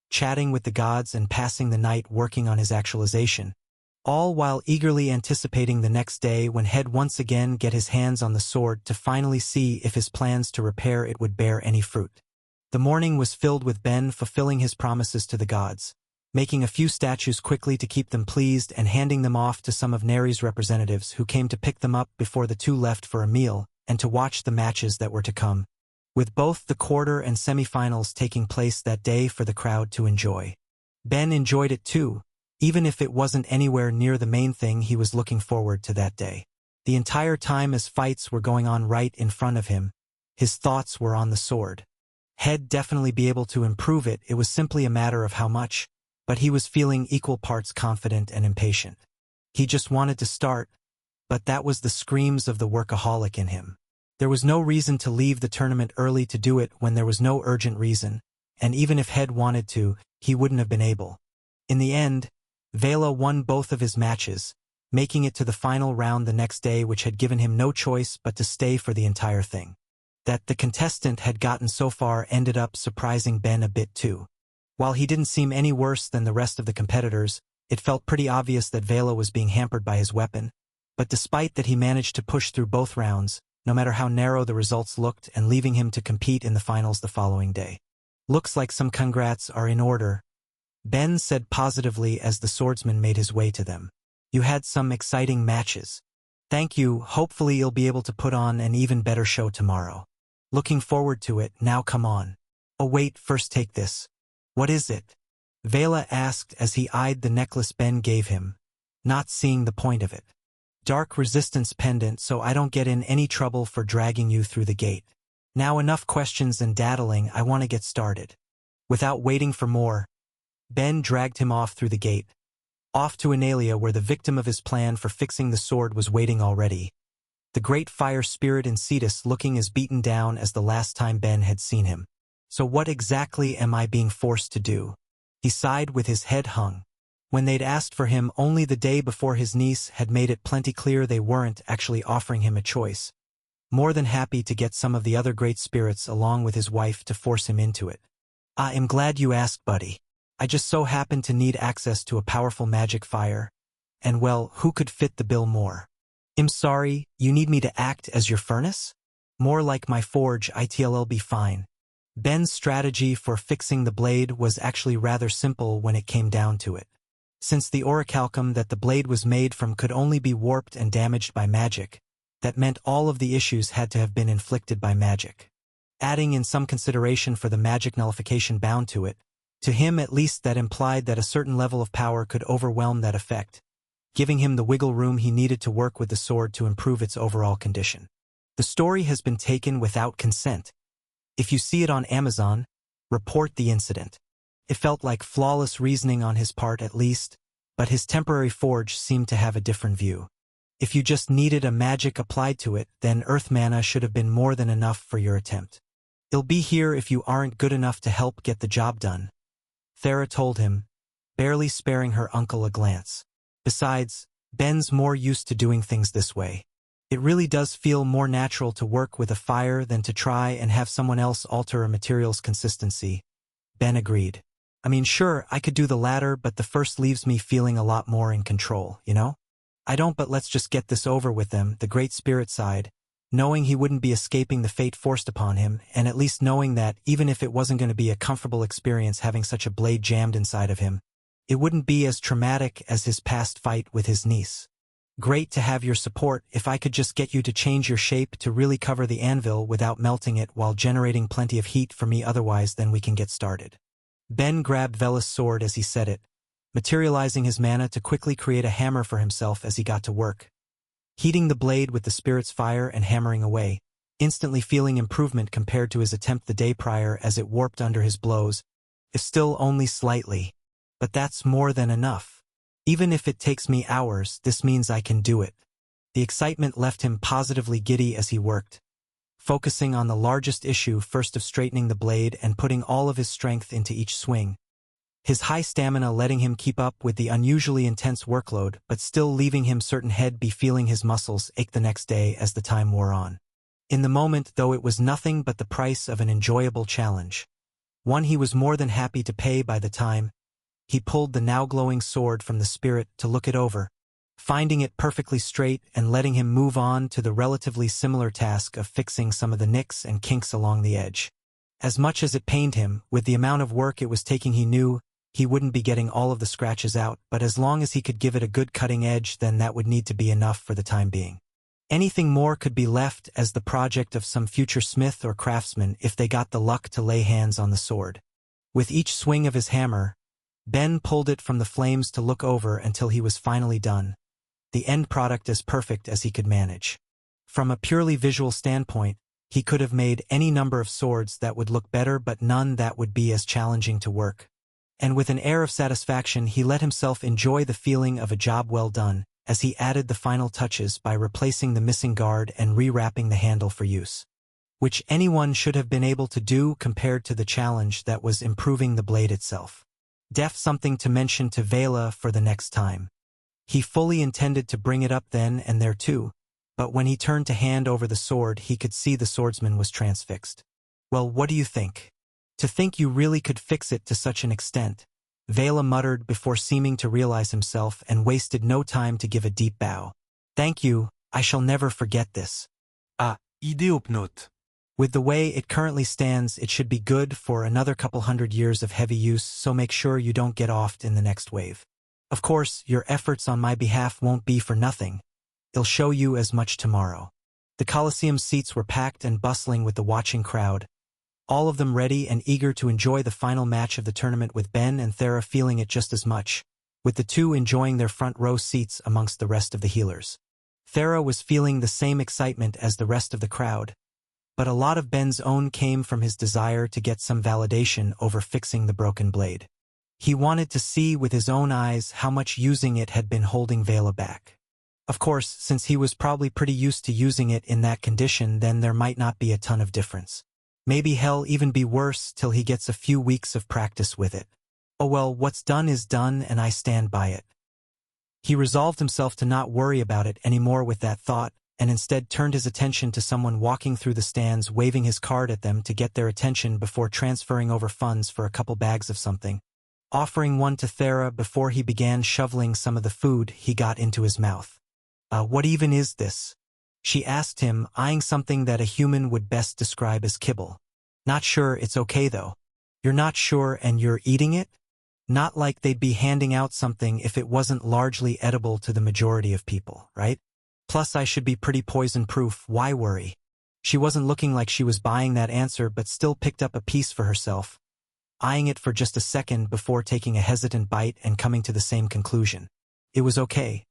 chatting with the gods and passing the night working on his actualization, all while eagerly anticipating the next day when he'd once again get his hands on the sword to finally see if his plans to repair it would bear any fruit. The morning was filled with Ben fulfilling his promises to the gods, making a few statues quickly to keep them pleased and handing them off to some of Neri's representatives who came to pick them up before the 2 left for a meal and to watch the matches that were to come, with both the quarter and semifinals taking place that day for the crowd to enjoy. Ben enjoyed it too, even if it wasn't anywhere near the main thing he was looking forward to that day. The entire time as fights were going on right in front of him, his thoughts were on the sword. He'd definitely be able to improve it, it was simply a matter of how much, but he was feeling equal parts confident and impatient. He just wanted to start, but that was the screams of the workaholic in him. There was no reason to leave the tournament early to do it when there was no urgent reason, and even if Head wanted to, he wouldn't have been able. In the end, Vela won both of his matches, making it to the final round the next day, which had given him no choice but to stay for the entire thing. That the contestant had gotten so far ended up surprising Ben a bit too. While he didn't seem any worse than the rest of the competitors, it felt pretty obvious that Vela was being hampered by his weapon, but despite that he managed to push through both rounds, no matter how narrow the results looked, and leaving him to compete in the finals the following day. Looks like some congrats are in order, Ben said positively as the swordsman made his way to them. You had some exciting matches. Thank you, hopefully you'll be able to put on an even better show tomorrow. Looking forward to it, now come on. Oh wait, first take this. What is it? Vela asked as he eyed the necklace Ben gave him, not seeing the point of it. Dark resistance pendant, so I don't get in any trouble for dragging you through the gate. Now enough questions and daddling, I want to get started. Without waiting for more, Ben dragged him off through the gate, off to Analia, where the victim of his plan for fixing the sword was waiting already. The great fire spirit in Cetus looking as beaten down as the last time Ben had seen him. So what exactly am I being forced to do? He sighed with his head hung. When they'd asked for him only the day before, his niece had made it plenty clear they weren't actually offering him a choice. More than happy to get some of the other great spirits along with his wife to force him into it. I am glad you asked, buddy. I just so happen to need access to a powerful magic fire, and well, who could fit the bill more? I'm sorry, you need me to act as your furnace? More like my forge, it'll be fine. Ben's strategy for fixing the blade was actually rather simple when it came down to it. Since the orichalcum that the blade was made from could only be warped and damaged by magic, that meant all of the issues had to have been inflicted by magic. Adding in some consideration for the magic nullification bound to him at least that implied that a certain level of power could overwhelm that effect, giving him the wiggle room he needed to work with the sword to improve its overall condition. The story has been taken without consent. If you see it on Amazon, report the incident. It felt like flawless reasoning on his part at least, but his temporary forge seemed to have a different view. If you just needed a magic applied to it, then earth mana should have been more than enough for your attempt. It'll be here if you aren't good enough to help get the job done, Thera told him, barely sparing her uncle a glance. Besides, Ben's more used to doing things this way. It really does feel more natural to work with a fire than to try and have someone else alter a material's consistency. Ben agreed. I mean, sure, I could do the latter, but the first leaves me feeling a lot more in control, you know? I don't, but let's just get this over with them, the Great Spirit sighed, knowing he wouldn't be escaping the fate forced upon him, and at least knowing that, even if it wasn't going to be a comfortable experience having such a blade jammed inside of him, it wouldn't be as traumatic as his past fight with his niece. Great to have your support. If I could just get you to change your shape to really cover the anvil without melting it while generating plenty of heat for me otherwise, then we can get started. Ben grabbed Vela's sword as he said it, materializing his mana to quickly create a hammer for himself as he got to work. Heating the blade with the spirit's fire and hammering away, instantly feeling improvement compared to his attempt the day prior as it warped under his blows, if still only slightly. But that's more than enough. Even if it takes me hours, this means I can do it. The excitement left him positively giddy as he worked, focusing on the largest issue first of straightening the blade and putting all of his strength into each swing. His high stamina letting him keep up with the unusually intense workload, but still leaving him certain he'd be feeling his muscles ache the next day as the time wore on. In the moment, though, it was nothing but the price of an enjoyable challenge. One he was more than happy to pay. By the time he pulled the now glowing sword from the spirit to look it over, finding it perfectly straight and letting him move on to the relatively similar task of fixing some of the nicks and kinks along the edge. As much as it pained him, with the amount of work it was taking, he knew he wouldn't be getting all of the scratches out, but as long as he could give it a good cutting edge, then that would need to be enough for the time being. Anything more could be left as the project of some future smith or craftsman if they got the luck to lay hands on the sword. With each swing of his hammer, Ben pulled it from the flames to look over until he was finally done, the end product as perfect as he could manage. From a purely visual standpoint, he could have made any number of swords that would look better, but none that would be as challenging to work. And with an air of satisfaction, he let himself enjoy the feeling of a job well done, as he added the final touches by replacing the missing guard and rewrapping the handle for use, which anyone should have been able to do compared to the challenge that was improving the blade itself. Something to mention to Vela for the next time. He fully intended to bring it up then and there too, but when he turned to hand over the sword, he could see the swordsman was transfixed. Well, what do you think? To think you really could fix it to such an extent, Vela muttered before seeming to realize himself, and wasted no time to give a deep bow. Thank you, I shall never forget this. Idéopnote. With the way it currently stands, it should be good for another couple hundred years of heavy use, so make sure you don't get offed in the next wave. Of course, your efforts on my behalf won't be for nothing. I'll show you as much tomorrow. The Colosseum seats were packed and bustling with the watching crowd, all of them ready and eager to enjoy the final match of the tournament, with Ben and Thera feeling it just as much, with the two enjoying their front row seats amongst the rest of the healers. Thera was feeling the same excitement as the rest of the crowd, but a lot of Ben's own came from his desire to get some validation over fixing the broken blade. He wanted to see with his own eyes how much using it had been holding Vela back. Of course, since he was probably pretty used to using it in that condition, then there might not be a ton of difference. Maybe hell even be worse till he gets a few weeks of practice with it. Oh well, what's done is done, and I stand by it. He resolved himself to not worry about it anymore with that thought, and instead turned his attention to someone walking through the stands, waving his card at them to get their attention before transferring over funds for a couple bags of something, offering one to Thera before he began shoveling some of the food he got into his mouth. What even is this? She asked him, eyeing something that a human would best describe as kibble. Not sure, it's okay though. You're not sure and you're eating it? Not like they'd be handing out something if it wasn't largely edible to the majority of people, right? Plus I should be pretty poison-proof, why worry? She wasn't looking like she was buying that answer but still picked up a piece for herself, eyeing it for just a second before taking a hesitant bite and coming to the same conclusion. It was okay.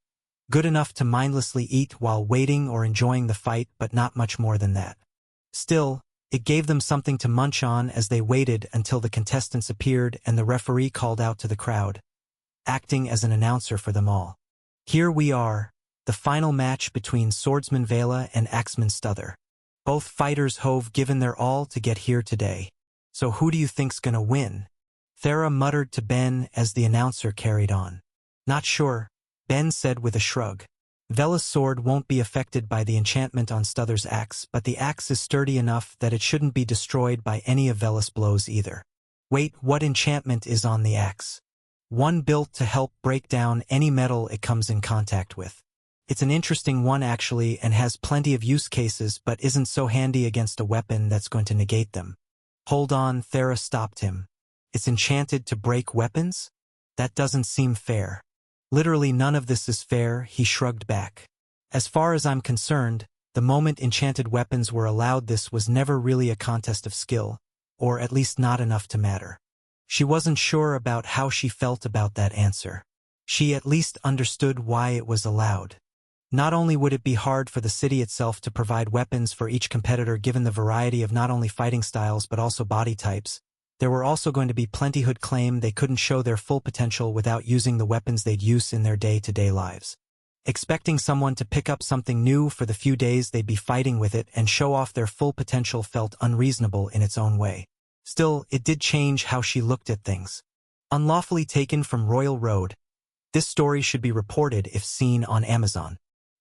Good enough to mindlessly eat while waiting or enjoying the fight, but not much more than that. Still, it gave them something to munch on as they waited until the contestants appeared and the referee called out to the crowd, acting as an announcer for them all. Here we are, the final match between Swordsman Vela and Axeman Stuther. Both fighters have given their all to get here today. So who do you think's gonna win? Thera muttered to Ben as the announcer carried on. Not sure, Ben said with a shrug. Vela's sword won't be affected by the enchantment on Stuther's axe, but the axe is sturdy enough that it shouldn't be destroyed by any of Vela's blows either. Wait, what enchantment is on the axe? One built to help break down any metal it comes in contact with. It's an interesting one actually and has plenty of use cases but isn't so handy against a weapon that's going to negate them. Hold on, Thera stopped him. It's enchanted to break weapons? That doesn't seem fair. Literally none of this is fair, he shrugged back. As far as I'm concerned, the moment enchanted weapons were allowed, this was never really a contest of skill, or at least not enough to matter. She wasn't sure about how she felt about that answer. She at least understood why it was allowed. Not only would it be hard for the city itself to provide weapons for each competitor given the variety of not only fighting styles but also body types, there were also going to be plenty who'd claim they couldn't show their full potential without using the weapons they'd use in their day-to-day lives. Expecting someone to pick up something new for the few days they'd be fighting with it and show off their full potential felt unreasonable in its own way. Still, it did change how she looked at things. Unlawfully taken from Royal Road. This story should be reported if seen on Amazon.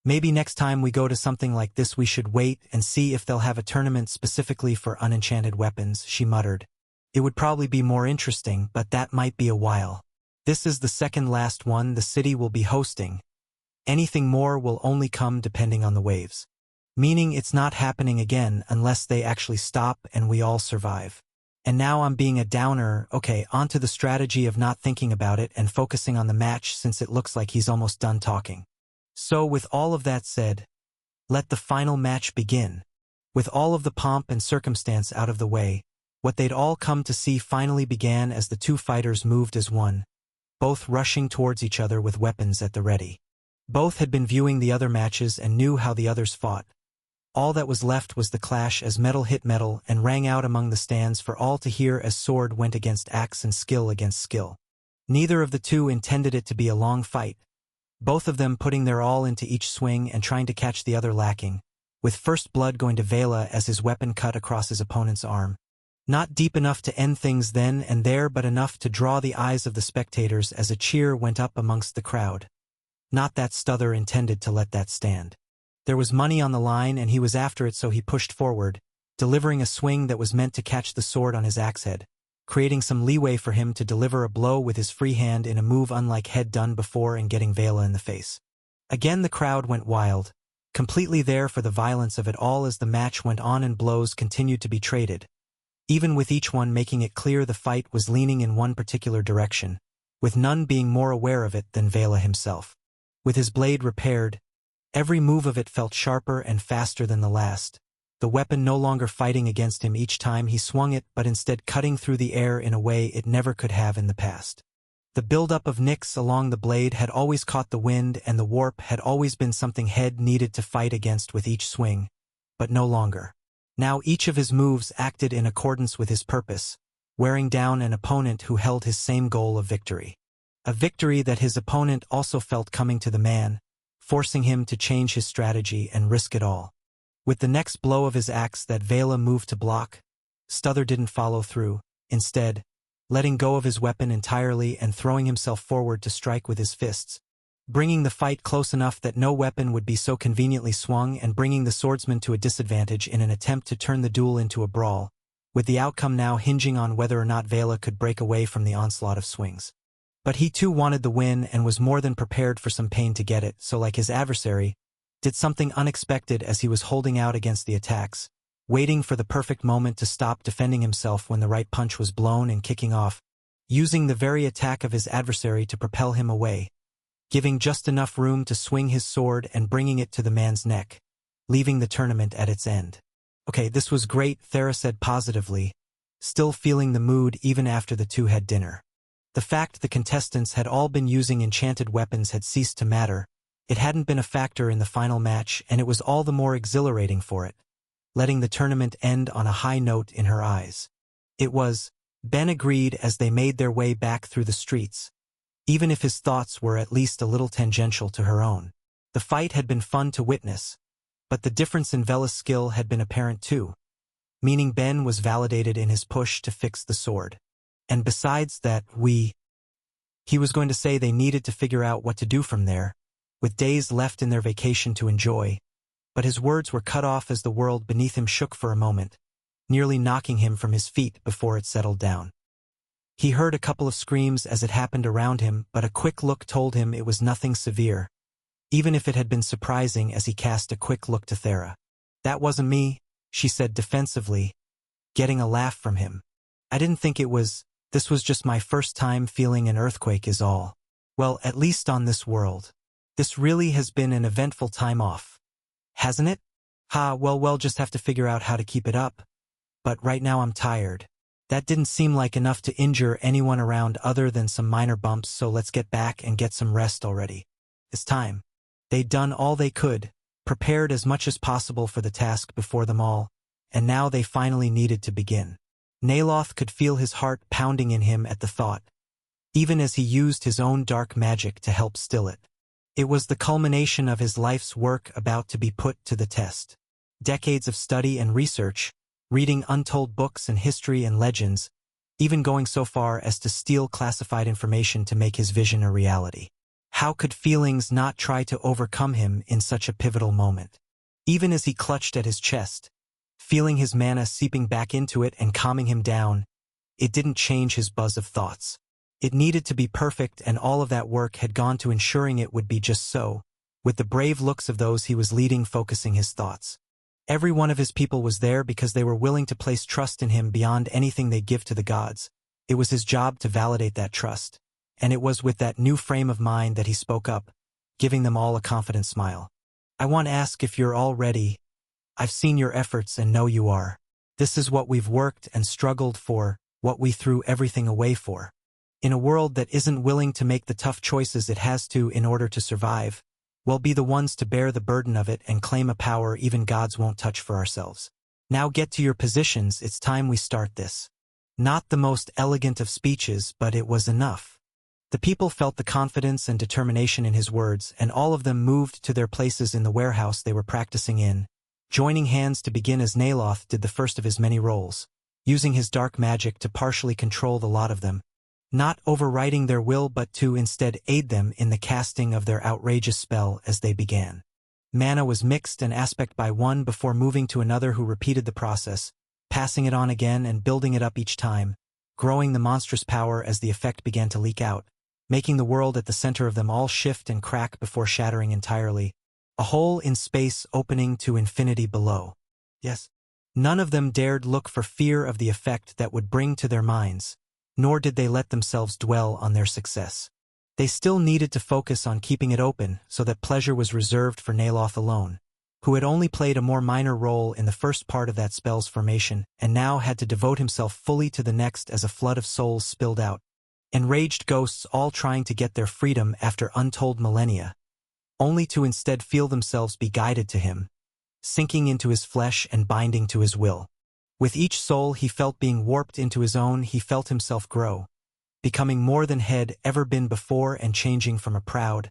Maybe next time we go to something like this we should wait and see if they'll have a tournament specifically for unenchanted weapons, she muttered. It would probably be more interesting, but that might be a while. This is the second last one the city will be hosting. Anything more will only come depending on the waves. Meaning it's not happening again unless they actually stop and we all survive. And now I'm being a downer, okay, onto the strategy of not thinking about it and focusing on the match since it looks like he's almost done talking. So with all of that said, let the final match begin. With all of the pomp and circumstance out of the way, what they'd all come to see finally began as the two fighters moved as one, both rushing towards each other with weapons at the ready. Both had been viewing the other matches and knew how the others fought. All that was left was the clash as metal hit metal and rang out among the stands for all to hear as sword went against axe and skill against skill. Neither of the two intended it to be a long fight, both of them putting their all into each swing and trying to catch the other lacking, with first blood going to Vela as his weapon cut across his opponent's arm. Not deep enough to end things then and there, but enough to draw the eyes of the spectators as a cheer went up amongst the crowd. Not that Stuther intended to let that stand. There was money on the line and he was after it, so he pushed forward, delivering a swing that was meant to catch the sword on his axe head, creating some leeway for him to deliver a blow with his free hand in a move unlike head done before and getting Vela in the face. Again the crowd went wild, completely there for the violence of it all as the match went on and blows continued to be traded, even with each one making it clear the fight was leaning in one particular direction, with none being more aware of it than Vela himself. With his blade repaired, every move of it felt sharper and faster than the last, the weapon no longer fighting against him each time he swung it but instead cutting through the air in a way it never could have in the past. The buildup of nicks along the blade had always caught the wind and the warp had always been something Head needed to fight against with each swing, but no longer. Now each of his moves acted in accordance with his purpose, wearing down an opponent who held his same goal of victory. A victory that his opponent also felt coming to the man, forcing him to change his strategy and risk it all. With the next blow of his axe that Vela moved to block, Stuther didn't follow through, instead, letting go of his weapon entirely and throwing himself forward to strike with his fists, bringing the fight close enough that no weapon would be so conveniently swung and bringing the swordsman to a disadvantage in an attempt to turn the duel into a brawl, with the outcome now hinging on whether or not Vela could break away from the onslaught of swings. But he too wanted the win and was more than prepared for some pain to get it, so like his adversary, did something unexpected as he was holding out against the attacks, waiting for the perfect moment to stop defending himself when the right punch was blown and kicking off, using the very attack of his adversary to propel him away, giving just enough room to swing his sword and bringing it to the man's neck, leaving the tournament at its end. Okay, this was great, Thera said positively, still feeling the mood even after the two had dinner. The fact the contestants had all been using enchanted weapons had ceased to matter. It hadn't been a factor in the final match, and it was all the more exhilarating for it, letting the tournament end on a high note in her eyes. It was, Ben agreed as they made their way back through the streets, even if his thoughts were at least a little tangential to her own. The fight had been fun to witness, but the difference in Vela's skill had been apparent too, meaning Ben was validated in his push to fix the sword. And besides that, he was going to say they needed to figure out what to do from there, with days left in their vacation to enjoy, but his words were cut off as the world beneath him shook for a moment, nearly knocking him from his feet before it settled down. He heard a couple of screams as it happened around him, but a quick look told him it was nothing severe, even if it had been surprising as he cast a quick look to Thera. "That wasn't me," she said defensively, getting a laugh from him. "I didn't think it was. This was just my first time feeling an earthquake is all. Well, at least on this world. This really has been an eventful time off. Hasn't it? Well, we'll just have to figure out how to keep it up. But right now I'm tired. That didn't seem like enough to injure anyone around other than some minor bumps, so let's get back and get some rest already. It's time." They'd done all they could, prepared as much as possible for the task before them all, and now they finally needed to begin. Neloth could feel his heart pounding in him at the thought, even as he used his own dark magic to help still it. It was the culmination of his life's work about to be put to the test. Decades of study and research, reading untold books and history and legends, even going so far as to steal classified information to make his vision a reality. How could feelings not try to overcome him in such a pivotal moment? Even as he clutched at his chest, feeling his mana seeping back into it and calming him down, it didn't change his buzz of thoughts. It needed to be perfect, and all of that work had gone to ensuring it would be just so, with the brave looks of those he was leading focusing his thoughts. Every one of his people was there because they were willing to place trust in him beyond anything they'd give to the gods. It was his job to validate that trust, and it was with that new frame of mind that he spoke up, giving them all a confident smile. "I want to ask if you're all ready. I've seen your efforts and know you are. This is what we've worked and struggled for, what we threw everything away for. In a world that isn't willing to make the tough choices it has to in order to survive, we'll be the ones to bear the burden of it and claim a power even gods won't touch for ourselves. Now get to your positions, it's time we start this." Not the most elegant of speeches, but it was enough. The people felt the confidence and determination in his words, and all of them moved to their places in the warehouse they were practicing in, joining hands to begin as Neloth did the first of his many roles, using his dark magic to partially control the lot of them, not overriding their will but to instead aid them in the casting of their outrageous spell as they began. Mana was mixed and aspect by one before moving to another who repeated the process, passing it on again and building it up each time, growing the monstrous power as the effect began to leak out, making the world at the center of them all shift and crack before shattering entirely, a hole in space opening to infinity below. Yes. None of them dared look for fear of the effect that would bring to their minds, nor did they let themselves dwell on their success. They still needed to focus on keeping it open so that pleasure was reserved for Neloth alone, who had only played a more minor role in the first part of that spell's formation and now had to devote himself fully to the next as a flood of souls spilled out, enraged ghosts all trying to get their freedom after untold millennia, only to instead feel themselves be guided to him, sinking into his flesh and binding to his will. With each soul he felt being warped into his own, he felt himself grow, becoming more than had ever been before and changing from a proud,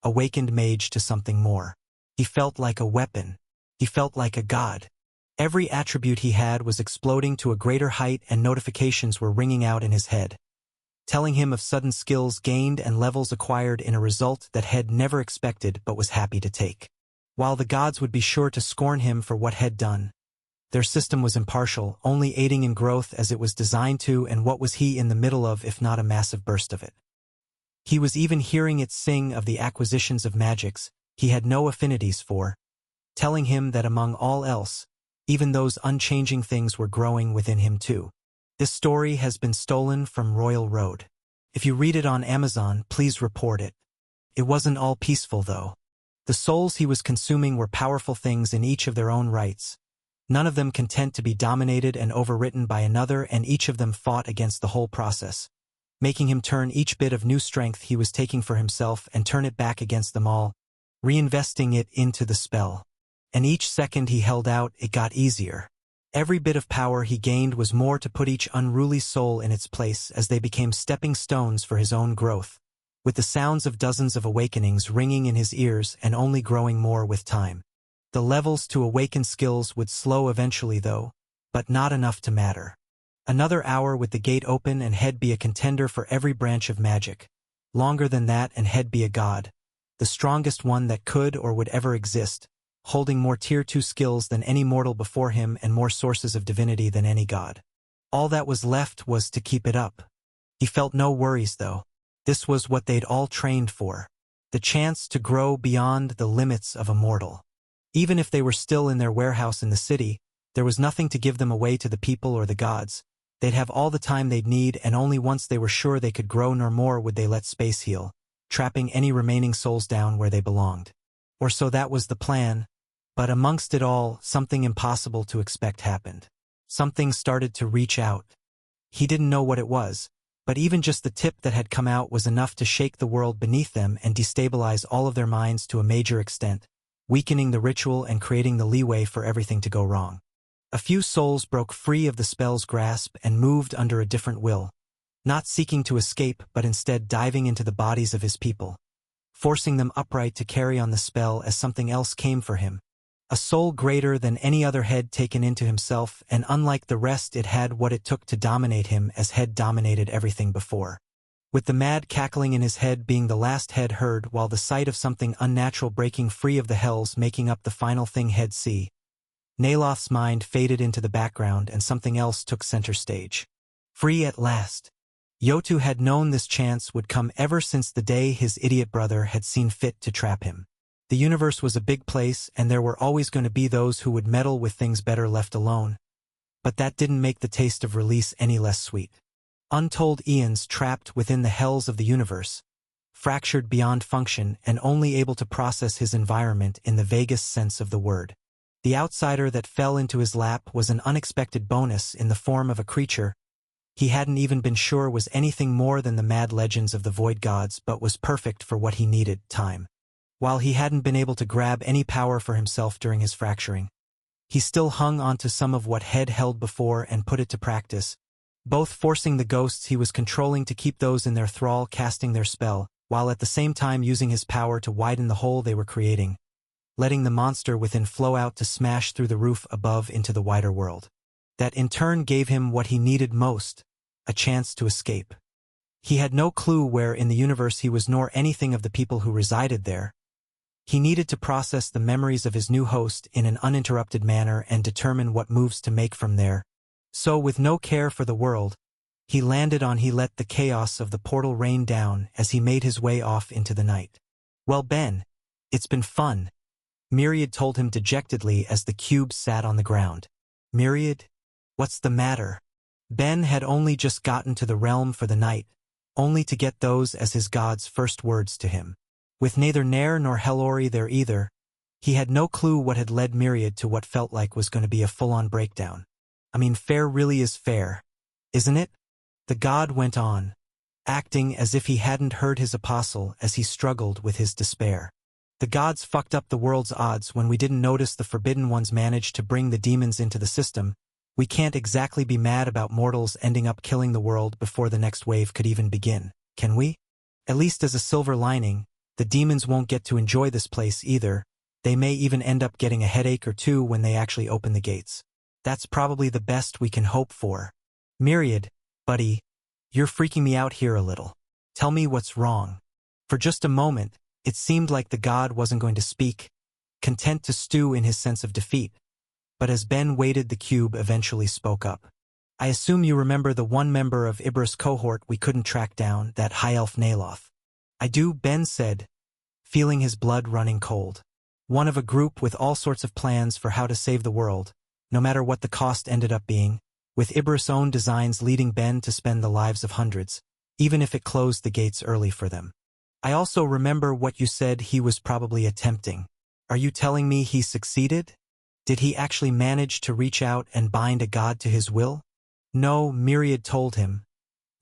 awakened mage to something more. He felt like a weapon. He felt like a god. Every attribute he had was exploding to a greater height, and notifications were ringing out in his head, telling him of sudden skills gained and levels acquired in a result that Head never expected but was happy to take. While the gods would be sure to scorn him for what Head done, their system was impartial, only aiding in growth as it was designed to, and what was he in the middle of if not a massive burst of it? He was even hearing it sing of the acquisitions of magics he had no affinities for, telling him that among all else, Even those unchanging things were growing within him too. This story has been stolen from Royal Road. If you read it on Amazon, please report it. It wasn't all peaceful though. The souls he was consuming were powerful things in each of their own rights. None of them content to be dominated and overwritten by another, and each of them fought against the whole process, making him turn each bit of new strength he was taking for himself and turn it back against them all, reinvesting it into the spell. And each second he held out, it got easier. Every bit of power he gained was more to put each unruly soul in its place as they became stepping stones for his own growth, with the sounds of dozens of awakenings ringing in his ears and only growing more with time. The levels to awaken skills would slow eventually though, but not enough to matter. Another hour with the gate open and he'd be a contender for every branch of magic. Longer than that and he'd be a god, the strongest one that could or would ever exist, holding more Tier 2 skills than any mortal before him and more sources of divinity than any god. All that was left was to keep it up. He felt no worries though. This was what they'd all trained for, the chance to grow beyond the limits of a mortal. Even if they were still in their warehouse in the city, there was nothing to give them away to the people or the gods. They'd have all the time they'd need, and only once they were sure they could grow nor more would they let space heal, trapping any remaining souls down where they belonged. Or so that was the plan. But amongst it all, something impossible to expect happened. Something started to reach out. He didn't know what it was, but even just the tip that had come out was enough to shake the world beneath them and destabilize all of their minds to a major extent, weakening the ritual and creating the leeway for everything to go wrong. A few souls broke free of the spell's grasp and moved under a different will, not seeking to escape but instead diving into the bodies of his people, forcing them upright to carry on the spell as something else came for him. A soul greater than any other head taken into himself, and unlike the rest it had what it took to dominate him as head dominated everything before. With the mad cackling in his head being the last head heard, while the sight of something unnatural breaking free of the hells making up the final thing he'd see, Neloth's mind faded into the background and something else took center stage. Free at last. Yotu had known this chance would come ever since the day his idiot brother had seen fit to trap him. The universe was a big place, and there were always going to be those who would meddle with things better left alone. But that didn't make the taste of release any less sweet. Untold eons trapped within the hells of the universe, fractured beyond function and only able to process his environment in the vaguest sense of the word. The outsider that fell into his lap was an unexpected bonus in the form of a creature he hadn't even been sure was anything more than the mad legends of the void gods, but was perfect for what he needed, time. While he hadn't been able to grab any power for himself during his fracturing, he still hung onto some of what Head held before and put it to practice, both forcing the ghosts he was controlling to keep those in their thrall casting their spell, while at the same time using his power to widen the hole they were creating, letting the monster within flow out to smash through the roof above into the wider world. That in turn gave him what he needed most, a chance to escape. He had no clue where in the universe he was nor anything of the people who resided there. He needed to process the memories of his new host in an uninterrupted manner and determine what moves to make from there. So with no care for the world, he landed on he let the chaos of the portal rain down as he made his way off into the night. Well, Ben, it's been fun, Myriad told him dejectedly as the cube sat on the ground. Myriad? What's the matter? Ben had only just gotten to the realm for the night, only to get those as his god's first words to him. With neither Nair nor Hellori there either, he had no clue what had led Myriad to what felt like was going to be a full-on breakdown. I mean, fair really is fair, isn't it? The god went on, acting as if he hadn't heard his apostle as he struggled with his despair. The gods fucked up the world's odds when we didn't notice the Forbidden Ones managed to bring the demons into the system. We can't exactly be mad about mortals ending up killing the world before the next wave could even begin, can we? At least as a silver lining, the demons won't get to enjoy this place either. They may even end up getting a headache or two when they actually open the gates. That's probably the best we can hope for. Myriad, buddy, you're freaking me out here a little. Tell me what's wrong. For just a moment, it seemed like the god wasn't going to speak, content to stew in his sense of defeat. But as Ben waited, the cube eventually spoke up. I assume you remember the one member of Ibra's cohort we couldn't track down, that high elf Neloth. I do, Ben said, feeling his blood running cold. One of a group with all sorts of plans for how to save the world, no matter what the cost ended up being, with Ibris' own designs leading Ben to spend the lives of hundreds, even if it closed the gates early for them. I also remember what you said he was probably attempting. Are you telling me he succeeded? Did he actually manage to reach out and bind a god to his will? No, Myriad told him,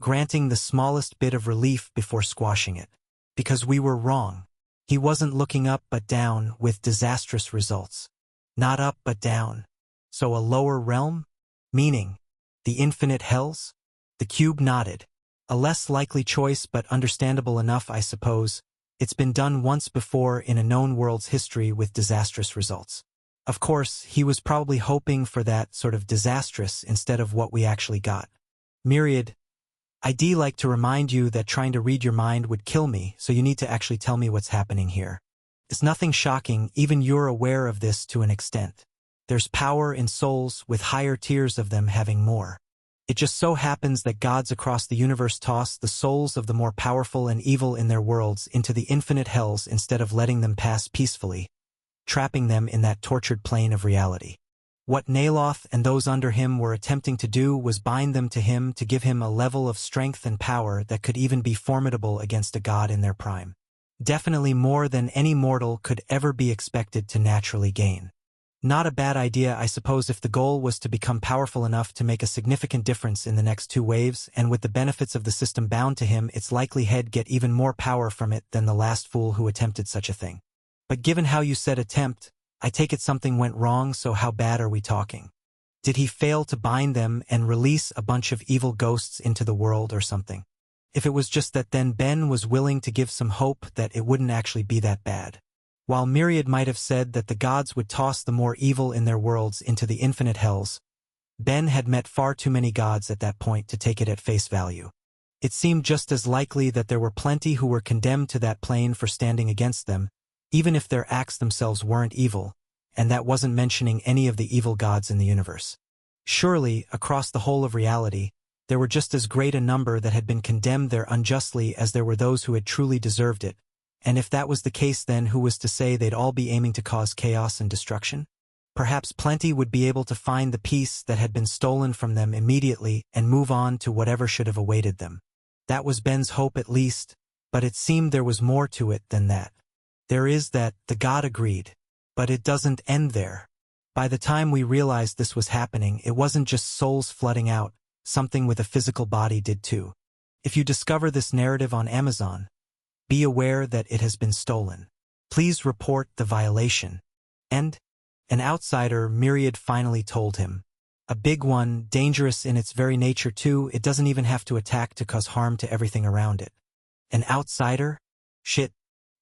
granting the smallest bit of relief before squashing it. Because we were wrong. He wasn't looking up but down, with disastrous results. Not up but down. So a lower realm? Meaning, the infinite hells? The cube nodded. A less likely choice but understandable enough, I suppose. It's been done once before in a known world's history with disastrous results. Of course, he was probably hoping for that sort of disastrous instead of what we actually got. Myriad, I'd like to remind you that trying to read your mind would kill me, so you need to actually tell me what's happening here. It's nothing shocking, even you're aware of this to an extent. There's power in souls, with higher tiers of them having more. It just so happens that gods across the universe toss the souls of the more powerful and evil in their worlds into the infinite hells instead of letting them pass peacefully, trapping them in that tortured plane of reality. What Naloth and those under him were attempting to do was bind them to him to give him a level of strength and power that could even be formidable against a god in their prime. Definitely more than any mortal could ever be expected to naturally gain. Not a bad idea, I suppose, if the goal was to become powerful enough to make a significant difference in the next two waves, and with the benefits of the system bound to him, it's likely he'd get even more power from it than the last fool who attempted such a thing. But given how you said attempt, I take it something went wrong, so how bad are we talking? Did he fail to bind them and release a bunch of evil ghosts into the world or something? If it was just that, then Ben was willing to give some hope that it wouldn't actually be that bad. While Myriad might have said that the gods would toss the more evil in their worlds into the infinite hells, Ben had met far too many gods at that point to take it at face value. It seemed just as likely that there were plenty who were condemned to that plane for standing against them, even if their acts themselves weren't evil, and that wasn't mentioning any of the evil gods in the universe. Surely, across the whole of reality, there were just as great a number that had been condemned there unjustly as there were those who had truly deserved it, and if that was the case, then who was to say they'd all be aiming to cause chaos and destruction? Perhaps plenty would be able to find the peace that had been stolen from them immediately and move on to whatever should have awaited them. That was Ben's hope at least, but it seemed there was more to it than that. There is that, the god agreed. But it doesn't end there. By the time we realized this was happening, it wasn't just souls flooding out, something with a physical body did too. If you discover this narrative on Amazon, be aware that it has been stolen. Please report the violation. And an outsider, Myriad finally told him. A big one, dangerous in its very nature too. It doesn't even have to attack to cause harm to everything around it. An outsider? Shit.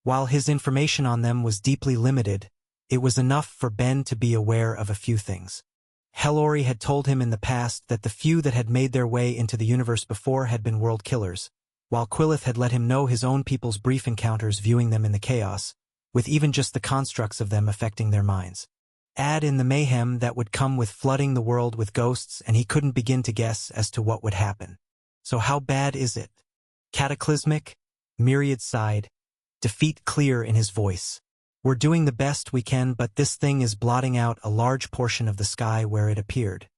While his information on them was deeply limited, it was enough for Ben to be aware of a few things. Hellori had told him in the past that the few that had made their way into the universe before had been world killers, while Quillith had let him know his own people's brief encounters viewing them in the chaos, with even just the constructs of them affecting their minds. Add in the mayhem that would come with flooding the world with ghosts, and he couldn't begin to guess as to what would happen. So how bad is it? Cataclysmic? Myriad sighed, defeat clear in his voice. We're doing the best we can, but this thing is blotting out a large portion of the sky where it appeared.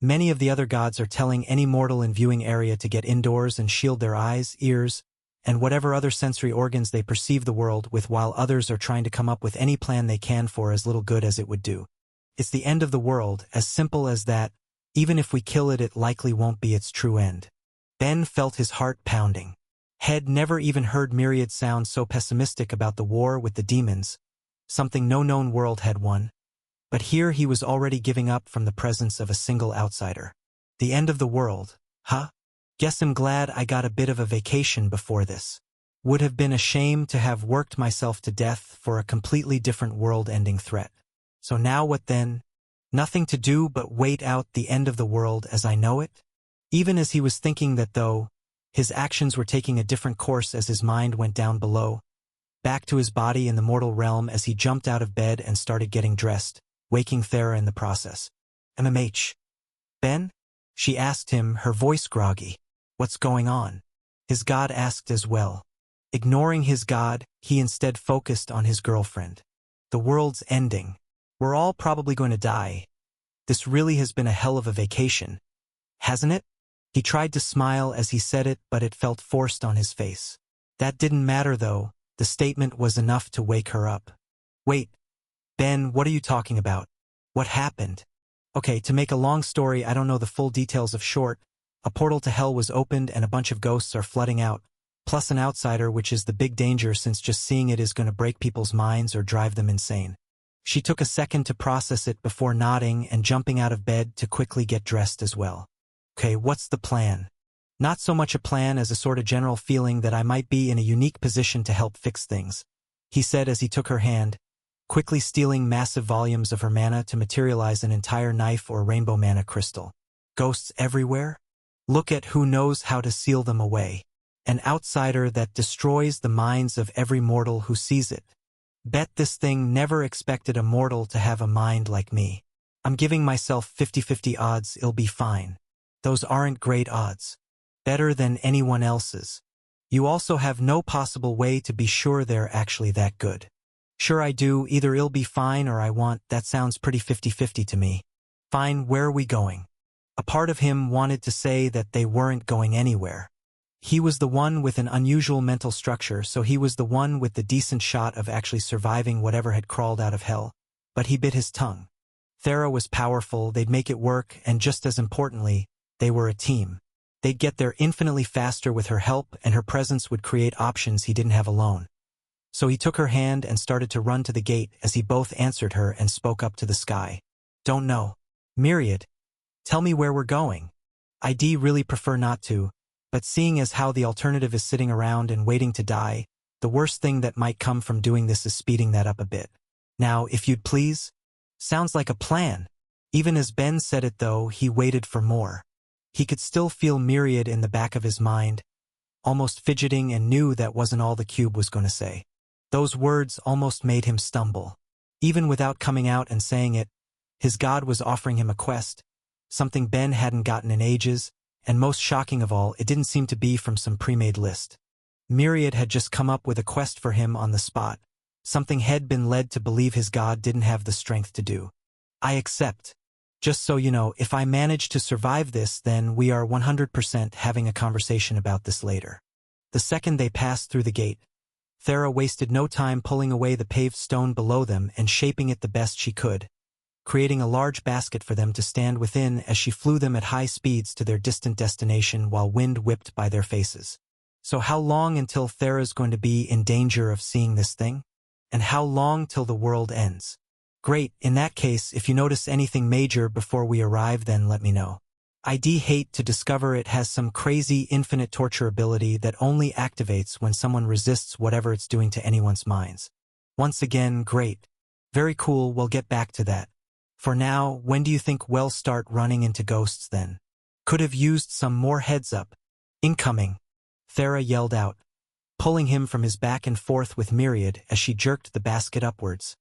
Many of the other gods are telling any mortal in viewing area to get indoors and shield their eyes, ears, and whatever other sensory organs they perceive the world with, while others are trying to come up with any plan they can for as little good as it would do. It's the end of the world, as simple as that. Even if we kill it, it likely won't be its true end. Ben felt his heart pounding. Had never even heard Myriad sound so pessimistic about the war with the demons, something no known world had won. But here he was already giving up from the presence of a single outsider. The end of the world, huh? Guess I'm glad I got a bit of a vacation before this. Would have been a shame to have worked myself to death for a completely different world-ending threat. So now what then? Nothing to do but wait out the end of the world as I know it? Even as he was thinking that, though, his actions were taking a different course as his mind went down below, back to his body in the mortal realm, as he jumped out of bed and started getting dressed, waking Thera in the process. MMH. Ben? She asked him, her voice groggy. What's going on? His god asked as well. Ignoring his god, he instead focused on his girlfriend. The world's ending. We're all probably going to die. This really has been a hell of a vacation, hasn't it? He tried to smile as he said it, but it felt forced on his face. That didn't matter though, the statement was enough to wake her up. Wait, Ben, what are you talking about? What happened? Okay, to make a long story, I don't know the full details of short. A portal to hell was opened and a bunch of ghosts are flooding out, plus an outsider, which is the big danger since just seeing it is going to break people's minds or drive them insane. She took a second to process it before nodding and jumping out of bed to quickly get dressed as well. Okay, what's the plan? Not so much a plan as a sort of general feeling that I might be in a unique position to help fix things, he said as he took her hand, quickly stealing massive volumes of her mana to materialize an entire knife or rainbow mana crystal. Ghosts everywhere? Look at who knows how to seal them away. An outsider that destroys the minds of every mortal who sees it. Bet this thing never expected a mortal to have a mind like me. I'm giving myself 50-50 odds it'll be fine. Those aren't great odds. Better than anyone else's. You also have no possible way to be sure they're actually that good. Sure I do, either it'll be fine or I won't. That sounds pretty 50-50 to me. Fine, where are we going? A part of him wanted to say that they weren't going anywhere. He was the one with an unusual mental structure, so he was the one with the decent shot of actually surviving whatever had crawled out of hell. But he bit his tongue. Thera was powerful, they'd make it work, and just as importantly, they were a team. They'd get there infinitely faster with her help, and her presence would create options he didn't have alone. So he took her hand and started to run to the gate as he both answered her and spoke up to the sky. Don't know. Myriad. Tell me where we're going. I'd really prefer not to, but seeing as how the alternative is sitting around and waiting to die, the worst thing that might come from doing this is speeding that up a bit. Now, if you'd please? Sounds like a plan. Even as Ben said it though, he waited for more. He could still feel Myriad in the back of his mind, almost fidgeting, and knew that wasn't all the cube was going to say. Those words almost made him stumble. Even without coming out and saying it, his god was offering him a quest, something Ben hadn't gotten in ages, and most shocking of all, it didn't seem to be from some pre-made list. Myriad had just come up with a quest for him on the spot, something he'd been led to believe his god didn't have the strength to do. I accept. Just so you know, if I manage to survive this, then we are 100% having a conversation about this later. The second they passed through the gate, Thera wasted no time pulling away the paved stone below them and shaping it the best she could, creating a large basket for them to stand within as she flew them at high speeds to their distant destination while wind whipped by their faces. So how long until Thera's going to be in danger of seeing this thing? And how long till the world ends? Great, in that case, if you notice anything major before we arrive, then let me know. I'd hate to discover it has some crazy infinite torture ability that only activates when someone resists whatever it's doing to anyone's minds. Once again, great. Very cool, we'll get back to that. For now, when do you think we'll start running into ghosts then? Could have used some more heads up. Incoming. Thera yelled out, pulling him from his back and forth with Myriad as she jerked the basket upwards,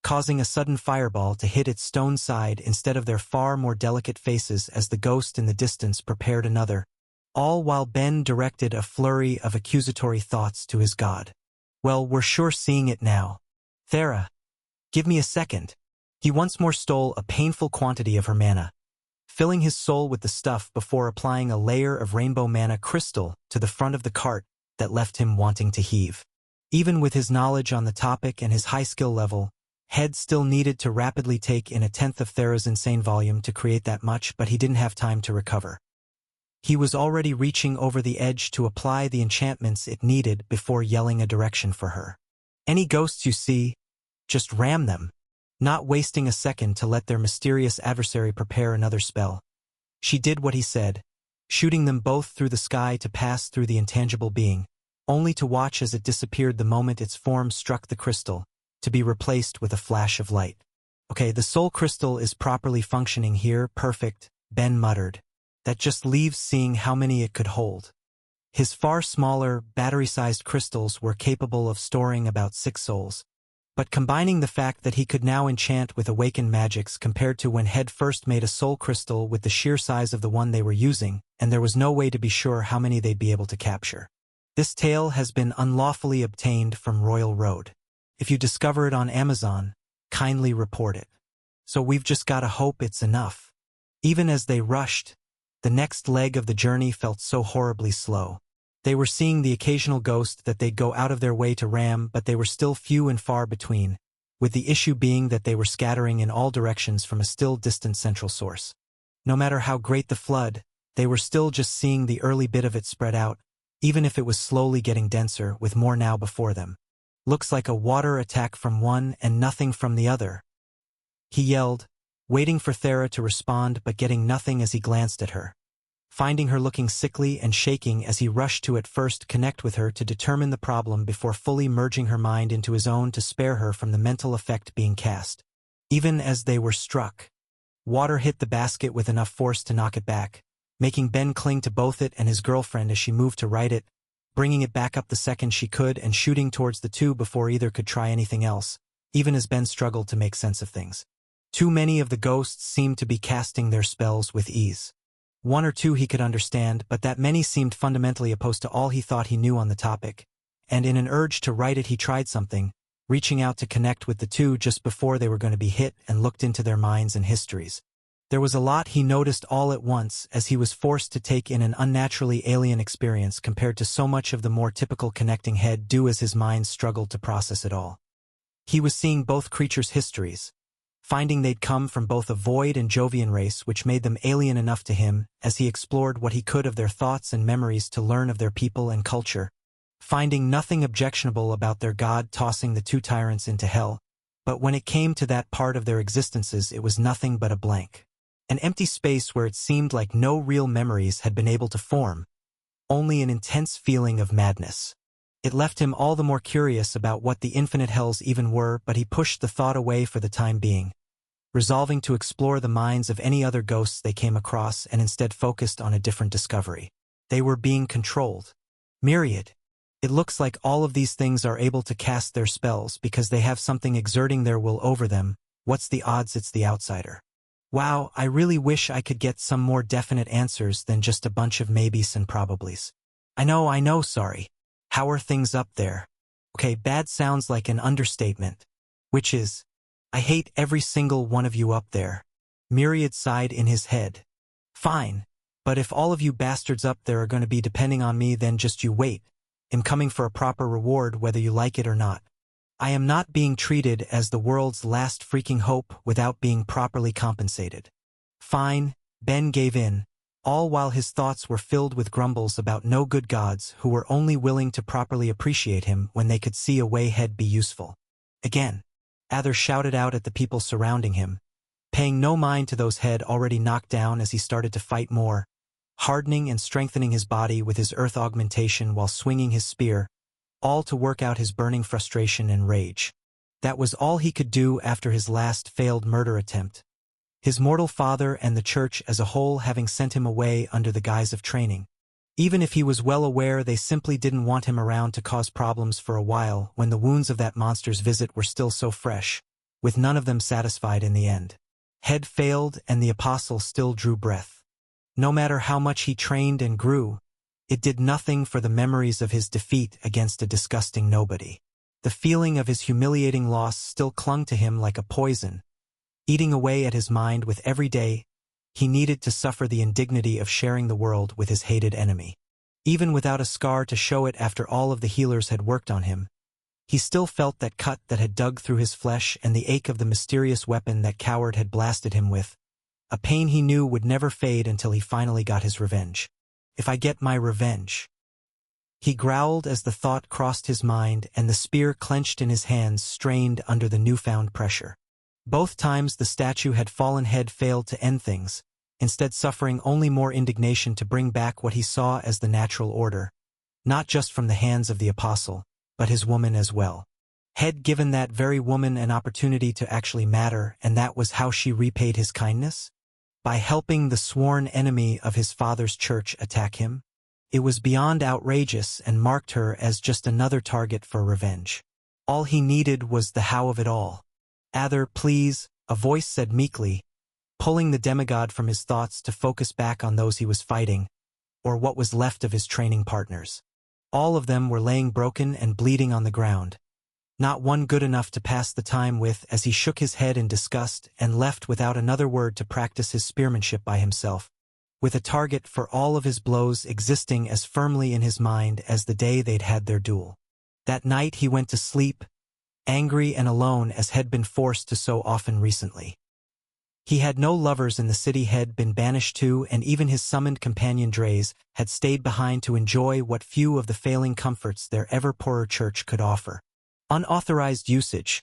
causing a sudden fireball to hit its stone side instead of their far more delicate faces as the ghost in the distance prepared another, all while Ben directed a flurry of accusatory thoughts to his god. Well, we're sure seeing it now. Thera, give me a second. He once more stole a painful quantity of her mana, filling his soul with the stuff before applying a layer of rainbow mana crystal to the front of the cart that left him wanting to heave. Even with his knowledge on the topic and his high skill level, Head still needed to rapidly take in a tenth of Thera's insane volume to create that much, but he didn't have time to recover. He was already reaching over the edge to apply the enchantments it needed before yelling a direction for her. Any ghosts you see, just ram them, not wasting a second to let their mysterious adversary prepare another spell. She did what he said, shooting them both through the sky to pass through the intangible being, only to watch as it disappeared the moment its form struck the crystal, to be replaced with a flash of light. Okay, the soul crystal is properly functioning here, perfect, Ben muttered. That just leaves seeing how many it could hold. His far smaller, battery-sized crystals were capable of storing about 6 souls. But combining the fact that he could now enchant with awakened magics compared to when Head first made a soul crystal with the sheer size of the one they were using, and there was no way to be sure how many they'd be able to capture. This tale has been unlawfully obtained from Royal Road. If you discover it on Amazon, kindly report it. So we've just gotta hope it's enough. Even as they rushed, the next leg of the journey felt so horribly slow. They were seeing the occasional ghost that they'd go out of their way to ram, but they were still few and far between, with the issue being that they were scattering in all directions from a still distant central source. No matter how great the flood, they were still just seeing the early bit of it spread out, even if it was slowly getting denser, with more now before them. Looks like a water attack from one and nothing from the other, he yelled, waiting for Thera to respond but getting nothing as he glanced at her. Finding her looking sickly and shaking as he rushed to at first connect with her to determine the problem before fully merging her mind into his own to spare her from the mental effect being cast. Even as they were struck, water hit the basket with enough force to knock it back, making Ben cling to both it and his girlfriend as she moved to right it, bringing it back up the second she could and shooting towards the two before either could try anything else, even as Ben struggled to make sense of things. Too many of the ghosts seemed to be casting their spells with ease. One or two he could understand, but that many seemed fundamentally opposed to all he thought he knew on the topic, and in an urge to right it he tried something, reaching out to connect with the two just before they were going to be hit and looked into their minds and histories. There was a lot he noticed all at once as he was forced to take in an unnaturally alien experience compared to so much of the more typical connecting head do as his mind struggled to process it all. He was seeing both creatures' histories, finding they'd come from both a Void and Jovian race which made them alien enough to him as he explored what he could of their thoughts and memories to learn of their people and culture, finding nothing objectionable about their god tossing the two tyrants into hell, but when it came to that part of their existences it was nothing but a blank. An empty space where it seemed like no real memories had been able to form, only an intense feeling of madness. It left him all the more curious about what the infinite hells even were, but he pushed the thought away for the time being, resolving to explore the minds of any other ghosts they came across and instead focused on a different discovery. They were being controlled. Myriad. It looks like all of these things are able to cast their spells because they have something exerting their will over them. What's the odds it's the outsider? Wow, I really wish I could get some more definite answers than just a bunch of maybes and probablys. I know, sorry. How are things up there? Okay, bad sounds like an understatement. Which is, I hate every single one of you up there. Myriad sighed in his head. Fine, but if all of you bastards up there are going to be depending on me, then just you wait. I'm coming for a proper reward whether you like it or not. I am not being treated as the world's last freaking hope without being properly compensated. Fine, Ben gave in, all while his thoughts were filled with grumbles about no good gods who were only willing to properly appreciate him when they could see a way he'd be useful. Again, Ather shouted out at the people surrounding him, paying no mind to those head already knocked down as he started to fight more, hardening and strengthening his body with his earth augmentation while swinging his spear, all to work out his burning frustration and rage. That was all he could do after his last failed murder attempt, his mortal father and the church as a whole having sent him away under the guise of training. Even if he was well aware they simply didn't want him around to cause problems for a while when the wounds of that monster's visit were still so fresh, with none of them satisfied in the end. Head failed and the apostle still drew breath. No matter how much he trained and grew, it did nothing for the memories of his defeat against a disgusting nobody. The feeling of his humiliating loss still clung to him like a poison, eating away at his mind with every day he needed to suffer the indignity of sharing the world with his hated enemy. Even without a scar to show it after all of the healers had worked on him, he still felt that cut that had dug through his flesh and the ache of the mysterious weapon that Coward had blasted him with, a pain he knew would never fade until he finally got his revenge. If I get my revenge, he growled as the thought crossed his mind and the spear clenched in his hands strained under the newfound pressure. Both times the statue had fallen head failed to end things, instead suffering only more indignation to bring back what he saw as the natural order, not just from the hands of the apostle, but his woman as well. Had given that very woman an opportunity to actually matter, and that was how she repaid his kindness? By helping the sworn enemy of his father's church attack him? It was beyond outrageous and marked her as just another target for revenge. All he needed was the how of it all. Ather, please, a voice said meekly, pulling the demigod from his thoughts to focus back on those he was fighting, or what was left of his training partners. All of them were laying broken and bleeding on the ground. not one good enough to pass the time with, as he shook his head in disgust and left without another word to practice his spearmanship by himself, with a target for all of his blows existing as firmly in his mind as the day they'd had their duel. That night he went to sleep, angry and alone as had been forced to so often recently. He had no lovers in the city had been banished to, and even his summoned companion Drays had stayed behind to enjoy what few of the failing comforts their ever-poorer church could offer. Unauthorized usage.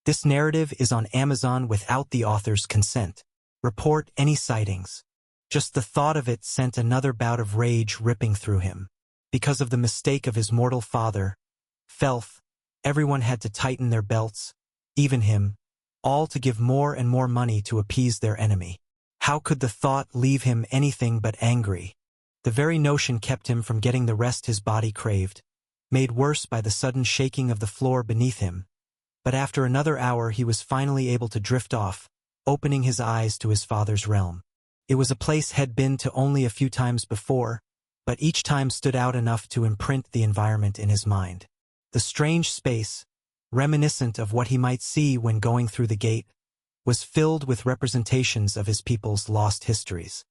This narrative is on Amazon without the author's consent. Report any sightings. Just the thought of it sent another bout of rage ripping through him. Because of the mistake of his mortal father, Felth, everyone had to tighten their belts, even him, all to give more and more money to appease their enemy. How could the thought leave him anything but angry? The very notion kept him from getting the rest his body craved, made worse by the sudden shaking of the floor beneath him. But after another hour he was finally able to drift off, opening his eyes to his father's realm. It was a place he'd been to only a few times before, but each time stood out enough to imprint the environment in his mind. The strange space, reminiscent of what he might see when going through the gate, was filled with representations of his people's lost histories.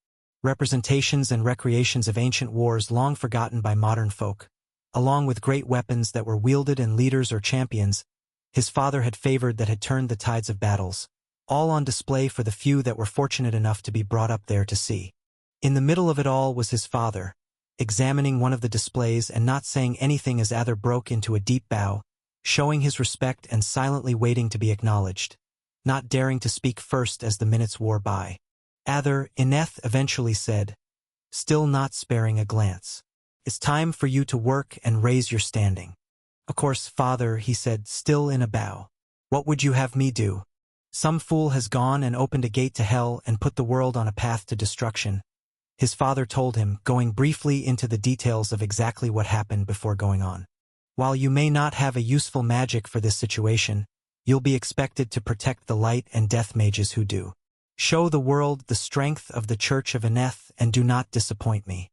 Representations and recreations of ancient wars long forgotten by modern folk, along with great weapons that were wielded and leaders or champions his father had favored that had turned the tides of battles, all on display for the few that were fortunate enough to be brought up there to see. In the middle of it all was his father, examining one of the displays and not saying anything as Ather broke into a deep bow, showing his respect and silently waiting to be acknowledged, not daring to speak first as the minutes wore by. Ather, Ineth eventually said, still not sparing a glance, "It's time for you to work and raise your standing." "Of course, father," he said, still in a bow. "What would you have me do? Some fool has gone and opened a gate to hell and put the world on a path to destruction," his father told him, going briefly into the details of exactly what happened before going on. "While you may not have a useful magic for this situation, you'll be expected to protect the light and death mages who do. Show the world the strength of the Church of Ineth and do not disappoint me.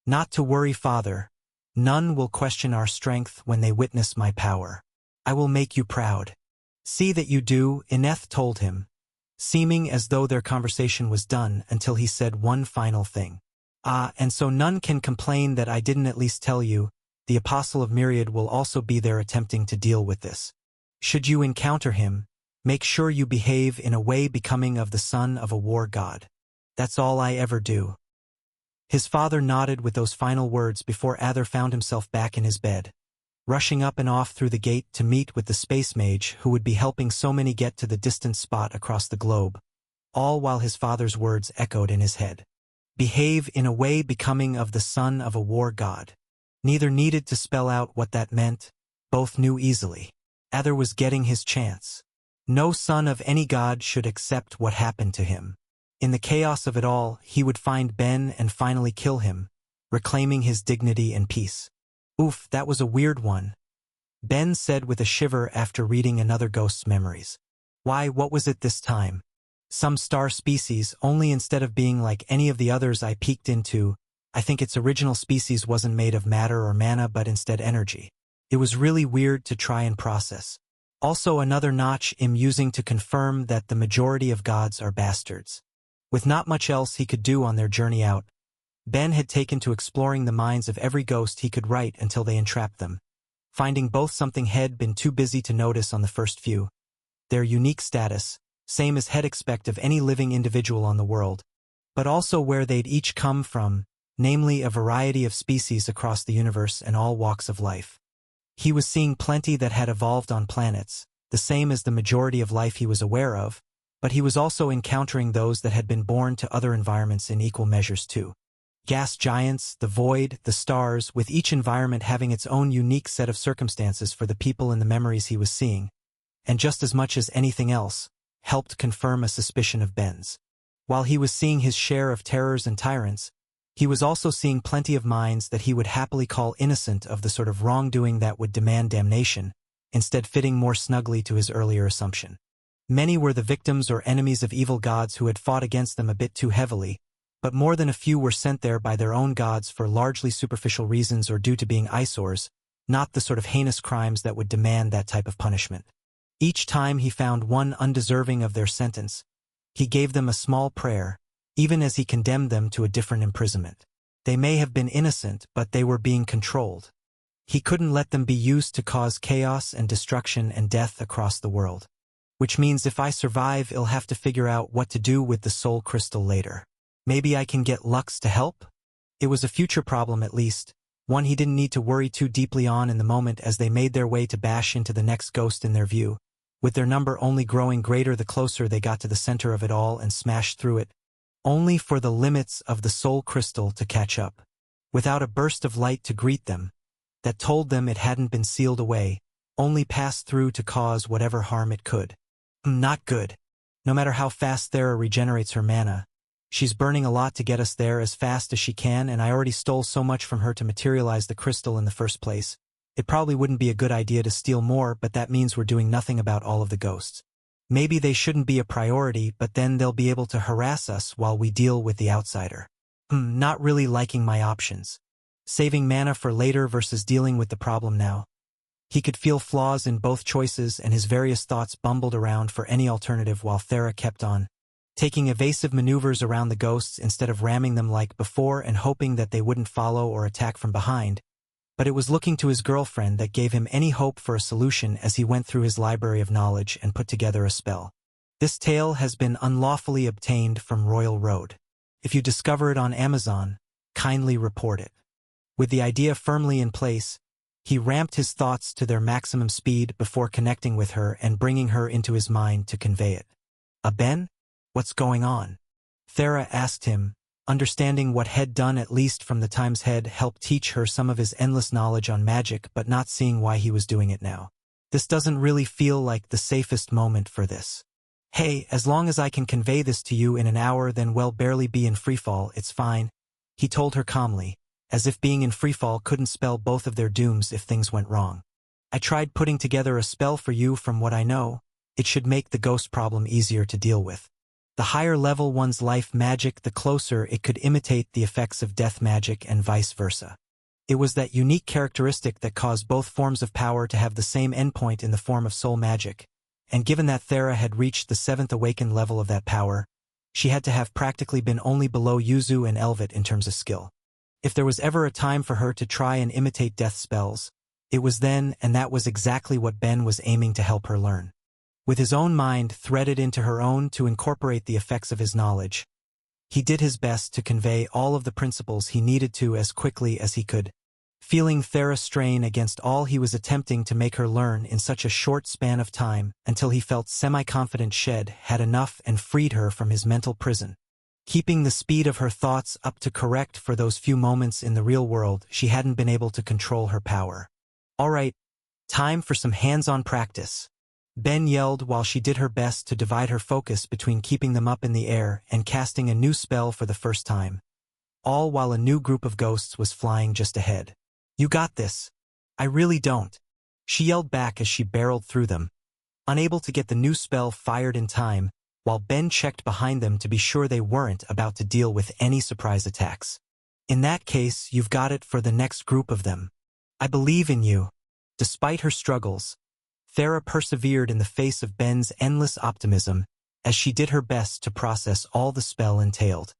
Not to worry, father. None will question our strength when they witness my power. I will make you proud. See that you do," Ineth told him, seeming as though their conversation was done until he said one final thing. "Ah, and so none can complain that I didn't at least tell you, the Apostle of Myriad will also be there attempting to deal with this. Should you encounter him, make sure you behave in a way becoming of the son of a war god. That's all I ever do." His father nodded with those final words before Ather found himself back in his bed, rushing up and off through the gate to meet with the space mage who would be helping so many get to the distant spot across the globe, all while his father's words echoed in his head. Behave in a way becoming of the son of a war god. Neither needed to spell out what that meant, both knew easily. Ather was getting his chance. No son of any god should accept what happened to him. In the chaos of it all, he would find Ben and finally kill him, reclaiming his dignity and peace. "Oof, that was a weird one," Ben said with a shiver after reading another ghost's memories. "Why, what was it this time? Some star species, only instead of being like any of the others I peeked into, I think its original species wasn't made of matter or mana but instead energy. It was really weird to try and process. Also another notch I'm using to confirm that the majority of gods are bastards." With not much else he could do on their journey out, Ben had taken to exploring the minds of every ghost he could write until they entrapped them, finding both something he'd been too busy to notice on the first few, their unique status, same as he'd expect of any living individual on the world, but also where they'd each come from, namely a variety of species across the universe and all walks of life. He was seeing plenty that had evolved on planets, the same as the majority of life he was aware of, but he was also encountering those that had been born to other environments in equal measures too. Gas giants, the void, the stars, with each environment having its own unique set of circumstances for the people and the memories he was seeing, and just as much as anything else, helped confirm a suspicion of Ben's. While he was seeing his share of terrors and tyrants, he was also seeing plenty of minds that he would happily call innocent of the sort of wrongdoing that would demand damnation, instead fitting more snugly to his earlier assumption. Many were the victims or enemies of evil gods who had fought against them a bit too heavily, but more than a few were sent there by their own gods for largely superficial reasons or due to being eyesores, not the sort of heinous crimes that would demand that type of punishment. Each time he found one undeserving of their sentence, he gave them a small prayer, even as he condemned them to a different imprisonment. They may have been innocent, but they were being controlled. He couldn't let them be used to cause chaos and destruction and death across the world. Which means if I survive, I'll have to figure out what to do with the soul crystal later. Maybe I can get Lux to help? It was a future problem at least, one he didn't need to worry too deeply on in the moment as they made their way to bash into the next ghost in their view, with their number only growing greater the closer they got to the center of it all and smashed through it, only for the limits of the soul crystal to catch up. Without a burst of light to greet them, that told them it hadn't been sealed away, only passed through to cause whatever harm it could. Not good. No matter how fast Thera regenerates her mana, she's burning a lot to get us there as fast as she can, and I already stole so much from her to materialize the crystal in the first place. It probably wouldn't be a good idea to steal more, but that means we're doing nothing about all of the ghosts. Maybe they shouldn't be a priority, but then they'll be able to harass us while we deal with the outsider. Not really liking my options. Saving mana for later versus dealing with the problem now. He could feel flaws in both choices, and his various thoughts bumbled around for any alternative while Thera kept on, taking evasive maneuvers around the ghosts instead of ramming them like before and hoping that they wouldn't follow or attack from behind. But it was looking to his girlfriend that gave him any hope for a solution as he went through his library of knowledge and put together a spell. This tale has been unlawfully obtained from Royal Road. If you discover it on Amazon, kindly report it. With the idea firmly in place, he ramped his thoughts to their maximum speed before connecting with her and bringing her into his mind to convey it. Ben? What's going on? Thera asked him, understanding what Head done at least from the times Head helped teach her some of his endless knowledge on magic, but not seeing why he was doing it now. This doesn't really feel like the safest moment for this. Hey, as long as I can convey this to you in an hour, then we'll barely be in freefall, it's fine, he told her calmly, as if being in freefall couldn't spell both of their dooms if things went wrong. I tried putting together a spell for you. From what I know, it should make the ghost problem easier to deal with. The higher level one's life magic, the closer it could imitate the effects of death magic and vice versa. It was that unique characteristic that caused both forms of power to have the same endpoint in the form of soul magic, and given that Thera had reached the 7th awakened level of that power, she had to have practically been only below Yuzu and Elvit in terms of skill. If there was ever a time for her to try and imitate death spells, it was then, and that was exactly what Ben was aiming to help her learn. With his own mind threaded into her own to incorporate the effects of his knowledge, he did his best to convey all of the principles he needed to as quickly as he could, feeling Thera strain against all he was attempting to make her learn in such a short span of time until he felt semi-confident Shed had enough and freed her from his mental prison. Keeping the speed of her thoughts up to correct for those few moments in the real world she hadn't been able to control her power. All right, time for some hands-on practice, Ben yelled while she did her best to divide her focus between keeping them up in the air and casting a new spell for the first time, all while a new group of ghosts was flying just ahead. You got this. I really don't, she yelled back as she barreled through them, unable to get the new spell fired in time, while Ben checked behind them to be sure they weren't about to deal with any surprise attacks. In that case, you've got it for the next group of them. I believe in you. Despite her struggles, Thera persevered in the face of Ben's endless optimism as she did her best to process all the spell entailed.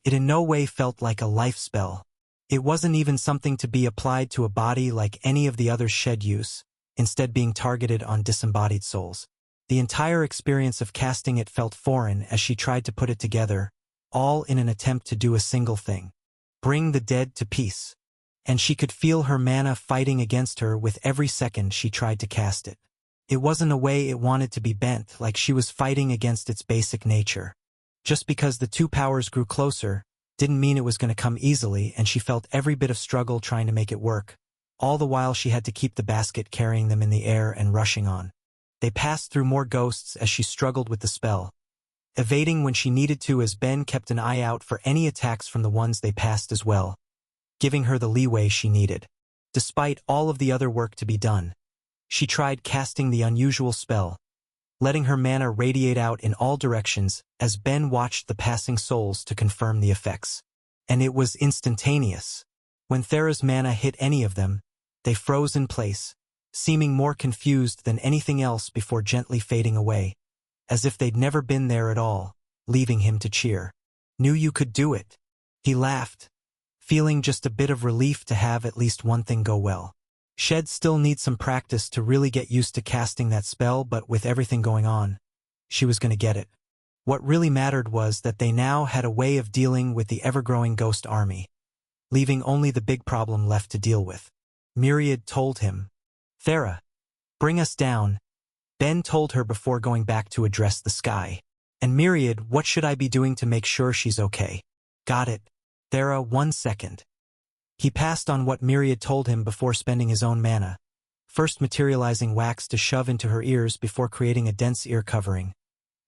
It in no way felt like a life spell. It wasn't even something to be applied to a body like any of the others Shed use, instead being targeted on disembodied souls. The entire experience of casting it felt foreign as she tried to put it together, all in an attempt to do a single thing: bring the dead to peace. And she could feel her mana fighting against her with every second she tried to cast it. It wasn't a way it wanted to be bent, like she was fighting against its basic nature. Just because the two powers grew closer didn't mean it was going to come easily, and she felt every bit of struggle trying to make it work. All the while she had to keep the basket carrying them in the air and rushing on. They passed through more ghosts as she struggled with the spell, evading when she needed to as Ben kept an eye out for any attacks from the ones they passed as well, giving her the leeway she needed. Despite all of the other work to be done, she tried casting the unusual spell, letting her mana radiate out in all directions as Ben watched the passing souls to confirm the effects. And it was instantaneous. When Thera's mana hit any of them, They froze in place, seeming more confused than anything else before gently fading away, as if they'd never been there at all, leaving him to cheer. Knew you could do it. He laughed, feeling just a bit of relief to have at least one thing go well. She'd still need some practice to really get used to casting that spell, but with everything going on, she was going to get it. What really mattered was that they now had a way of dealing with the ever-growing ghost army, leaving only the big problem left to deal with. Myriad told him, "Thera, bring us down," Ben told her before going back to address the sky. "And Myriad, what should I be doing to make sure she's okay?" "Got it. Thera, 1 second. He passed on what Myriad told him before spending his own mana, first materializing wax to shove into her ears before creating a dense ear covering,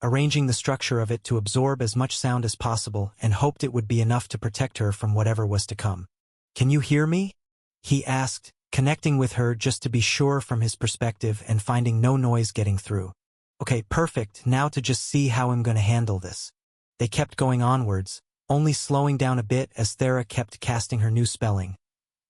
arranging the structure of it to absorb as much sound as possible, and hoped it would be enough to protect her from whatever was to come. "Can you hear me?" he asked, connecting with her just to be sure from his perspective and finding no noise getting through. "Okay, perfect, now to just see how I'm going to handle this." They kept going onwards, only slowing down a bit as Thera kept casting her new spelling,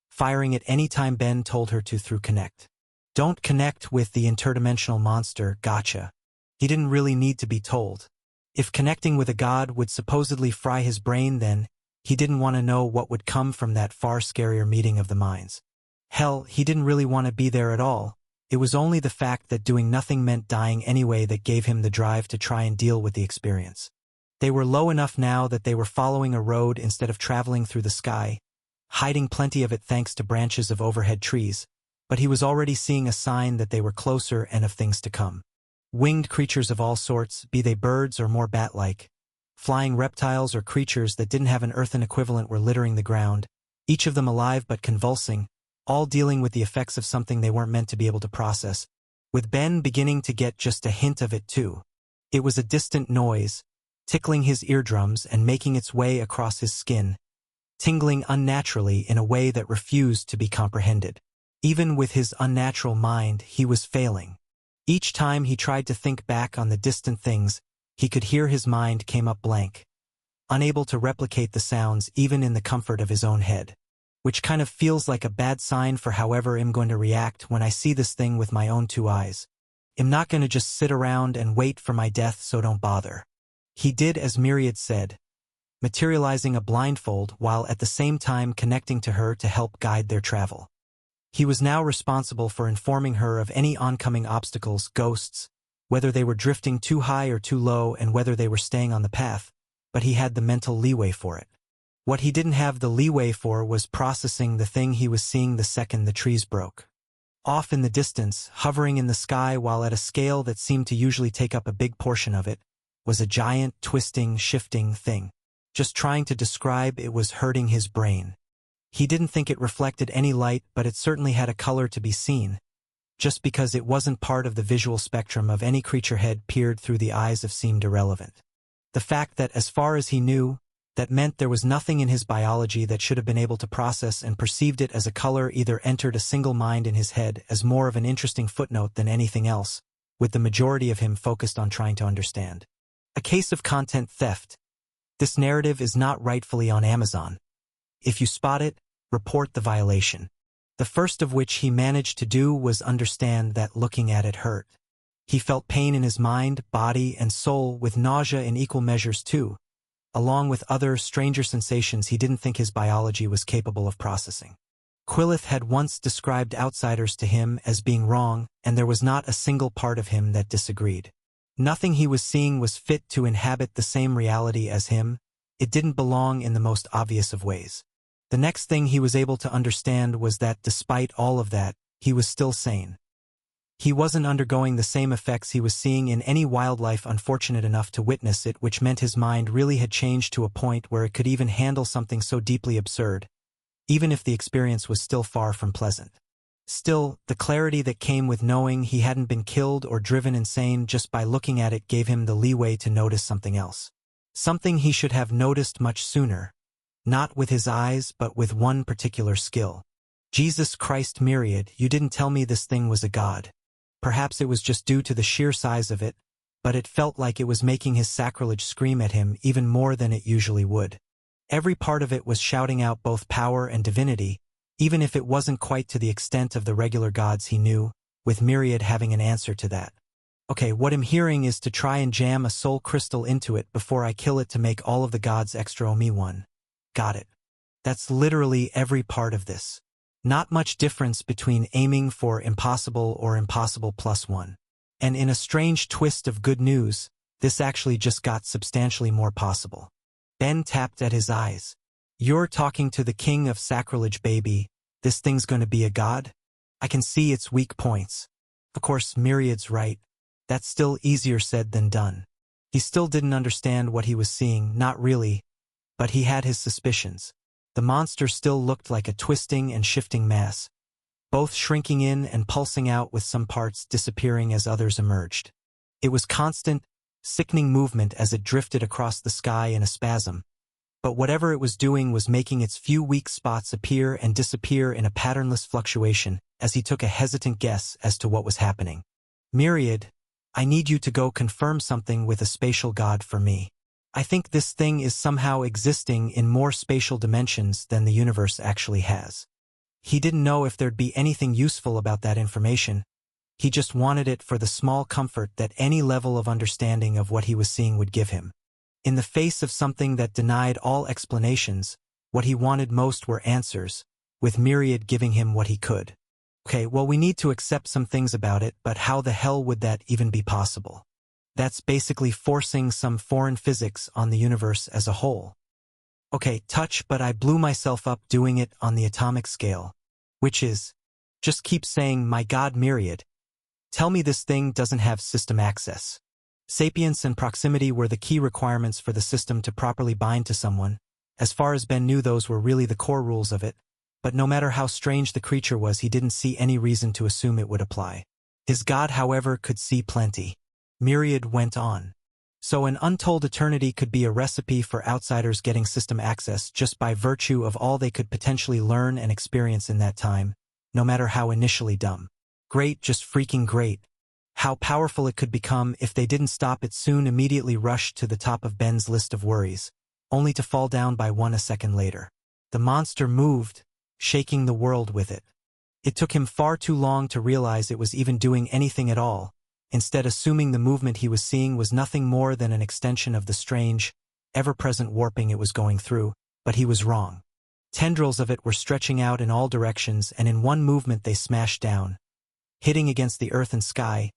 firing at any time Ben told her to through connect. Don't connect with the interdimensional monster, gotcha. He didn't really need to be told. If connecting with a god would supposedly fry his brain, then he didn't want to know what would come from that far scarier meeting of the minds. Hell, he didn't really want to be there at all. It was only the fact that doing nothing meant dying anyway that gave him the drive to try and deal with the experience. They were low enough now that they were following a road instead of traveling through the sky, hiding plenty of it thanks to branches of overhead trees, but he was already seeing a sign that they were closer and of things to come. Winged creatures of all sorts, be they birds or more bat-like, flying reptiles or creatures that didn't have an earthen equivalent were littering the ground, each of them alive but convulsing, all dealing with the effects of something they weren't meant to be able to process, with Ben beginning to get just a hint of it too. It was a distant noise, tickling his eardrums and making its way across his skin, tingling unnaturally in a way that refused to be comprehended. Even with his unnatural mind, he was failing. Each time he tried to think back on the distant things, he could hear his mind came up blank, unable to replicate the sounds even in the comfort of his own head. Which kind of feels like a bad sign for however I'm going to react when I see this thing with my own 2 eyes. I'm not going to just sit around and wait for my death, so don't bother. He did as Myriad said, materializing a blindfold while at the same time connecting to her to help guide their travel. He was now responsible for informing her of any oncoming obstacles, ghosts, whether they were drifting too high or too low and whether they were staying on the path, but he had the mental leeway for it. What he didn't have the leeway for was processing the thing he was seeing the second the trees broke. Off in the distance, hovering in the sky while at a scale that seemed to usually take up a big portion of it, was a giant, twisting, shifting thing. Just trying to describe it was hurting his brain. He didn't think it reflected any light, but it certainly had a color to be seen, just because it wasn't part of the visual spectrum of any creature head peered through the eyes of seemed irrelevant. The fact that, as far as he knew, that meant there was nothing in his biology that should have been able to process and perceived it as a color either entered a single mind in his head as more of an interesting footnote than anything else, with the majority of him focused on trying to understand. A case of content theft. This narrative is not rightfully on Amazon. If you spot it, report the violation. The first of which he managed to do was understand that looking at it hurt. He felt pain in his mind, body, and soul, with nausea in equal measures too, along with other, stranger sensations he didn't think his biology was capable of processing. Quillith had once described outsiders to him as being wrong, and there was not a single part of him that disagreed. Nothing he was seeing was fit to inhabit the same reality as him. It didn't belong in the most obvious of ways. The next thing he was able to understand was that, despite all of that, he was still sane. He wasn't undergoing the same effects he was seeing in any wildlife unfortunate enough to witness it, which meant his mind really had changed to a point where it could even handle something so deeply absurd, even if the experience was still far from pleasant. Still, the clarity that came with knowing he hadn't been killed or driven insane just by looking at it gave him the leeway to notice something else. Something he should have noticed much sooner. Not with his eyes, but with one particular skill. Jesus Christ, Myriad, you didn't tell me this thing was a god. Perhaps it was just due to the sheer size of it, but it felt like it was making his sacrilege scream at him even more than it usually would. Every part of it was shouting out both power and divinity, Even if it wasn't quite to the extent of the regular gods he knew, with Myriad having an answer to that. Okay, what I'm hearing is to try and jam a soul crystal into it before I kill it to make all of the gods extra Omi one. Got it. That's literally every part of this. Not much difference between aiming for impossible or impossible plus one. And in a strange twist of good news, this actually just got substantially more possible. Ben tapped at his eyes. You're talking to the king of sacrilege, baby. This thing's gonna be a god? I can see its weak points. Of course, Myriad's right. That's still easier said than done. He still didn't understand what he was seeing, not really, but he had his suspicions. The monster still looked like a twisting and shifting mass, both shrinking in and pulsing out with some parts disappearing as others emerged. It was constant, sickening movement as it drifted across the sky in a spasm, but whatever it was doing was making its few weak spots appear and disappear in a patternless fluctuation as he took a hesitant guess as to what was happening. Myriad, I need you to go confirm something with a spatial god for me. I think this thing is somehow existing in more spatial dimensions than the universe actually has. He didn't know if there'd be anything useful about that information. He just wanted it for the small comfort that any level of understanding of what he was seeing would give him. In the face of something that denied all explanations, what he wanted most were answers, with Myriad giving him what he could. Okay, well, we need to accept some things about it, but how the hell would that even be possible? That's basically forcing some foreign physics on the universe as a whole. Okay, touch, but I blew myself up doing it on the atomic scale. Which is, just keep saying, my God, Myriad. Tell me this thing doesn't have system access. Sapience and proximity were the key requirements for the system to properly bind to someone. As far as Ben knew, those were really the core rules of it. But no matter how strange the creature was, he didn't see any reason to assume it would apply. His God, however, could see plenty. Myriad went on. So an untold eternity could be a recipe for outsiders getting system access just by virtue of all they could potentially learn and experience in that time, no matter how initially dumb. Great, just freaking great. How powerful it could become if they didn't stop it soon immediately rushed to the top of Ben's list of worries, only to fall down by one a second later. The monster moved, shaking the world with it. It took him far too long to realize it was even doing anything at all, instead assuming the movement he was seeing was nothing more than an extension of the strange, ever-present warping it was going through, but he was wrong. Tendrils of it were stretching out in all directions, and in one movement they smashed down, hitting against the earth and sky,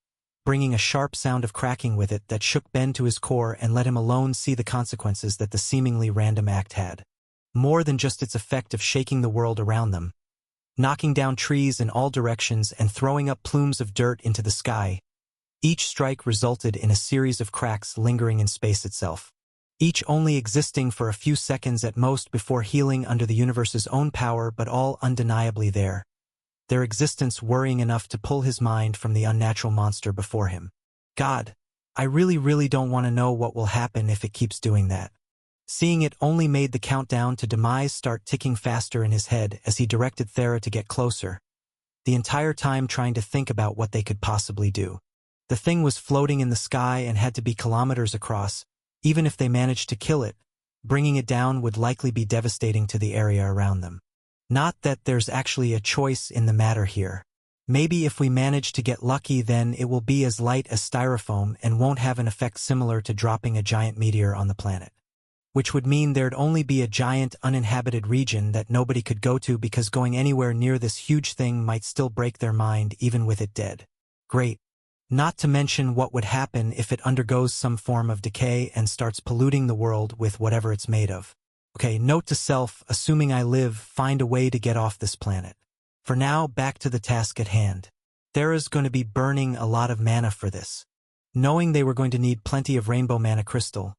bringing a sharp sound of cracking with it that shook Ben to his core and let him alone see the consequences that the seemingly random act had. More than just its effect of shaking the world around them, knocking down trees in all directions and throwing up plumes of dirt into the sky. Each strike resulted in a series of cracks lingering in space itself, each only existing for a few seconds at most before healing under the universe's own power, but all undeniably there, their existence worrying enough to pull his mind from the unnatural monster before him. God, I really don't want to know what will happen if it keeps doing that. Seeing it only made the countdown to demise start ticking faster in his head as he directed Thera to get closer, the entire time trying to think about what they could possibly do. The thing was floating in the sky and had to be kilometers across. Even if they managed to kill it, bringing it down would likely be devastating to the area around them. Not that there's actually a choice in the matter here. Maybe if we manage to get lucky, then it will be as light as styrofoam and won't have an effect similar to dropping a giant meteor on the planet. Which would mean there'd only be a giant uninhabited region that nobody could go to, because going anywhere near this huge thing might still break their mind even with it dead. Great. Not to mention what would happen if it undergoes some form of decay and starts polluting the world with whatever it's made of. Okay, note to self, assuming I live, find a way to get off this planet. For now, back to the task at hand. Thera's going to be burning a lot of mana for this. Knowing they were going to need plenty of rainbow mana crystal,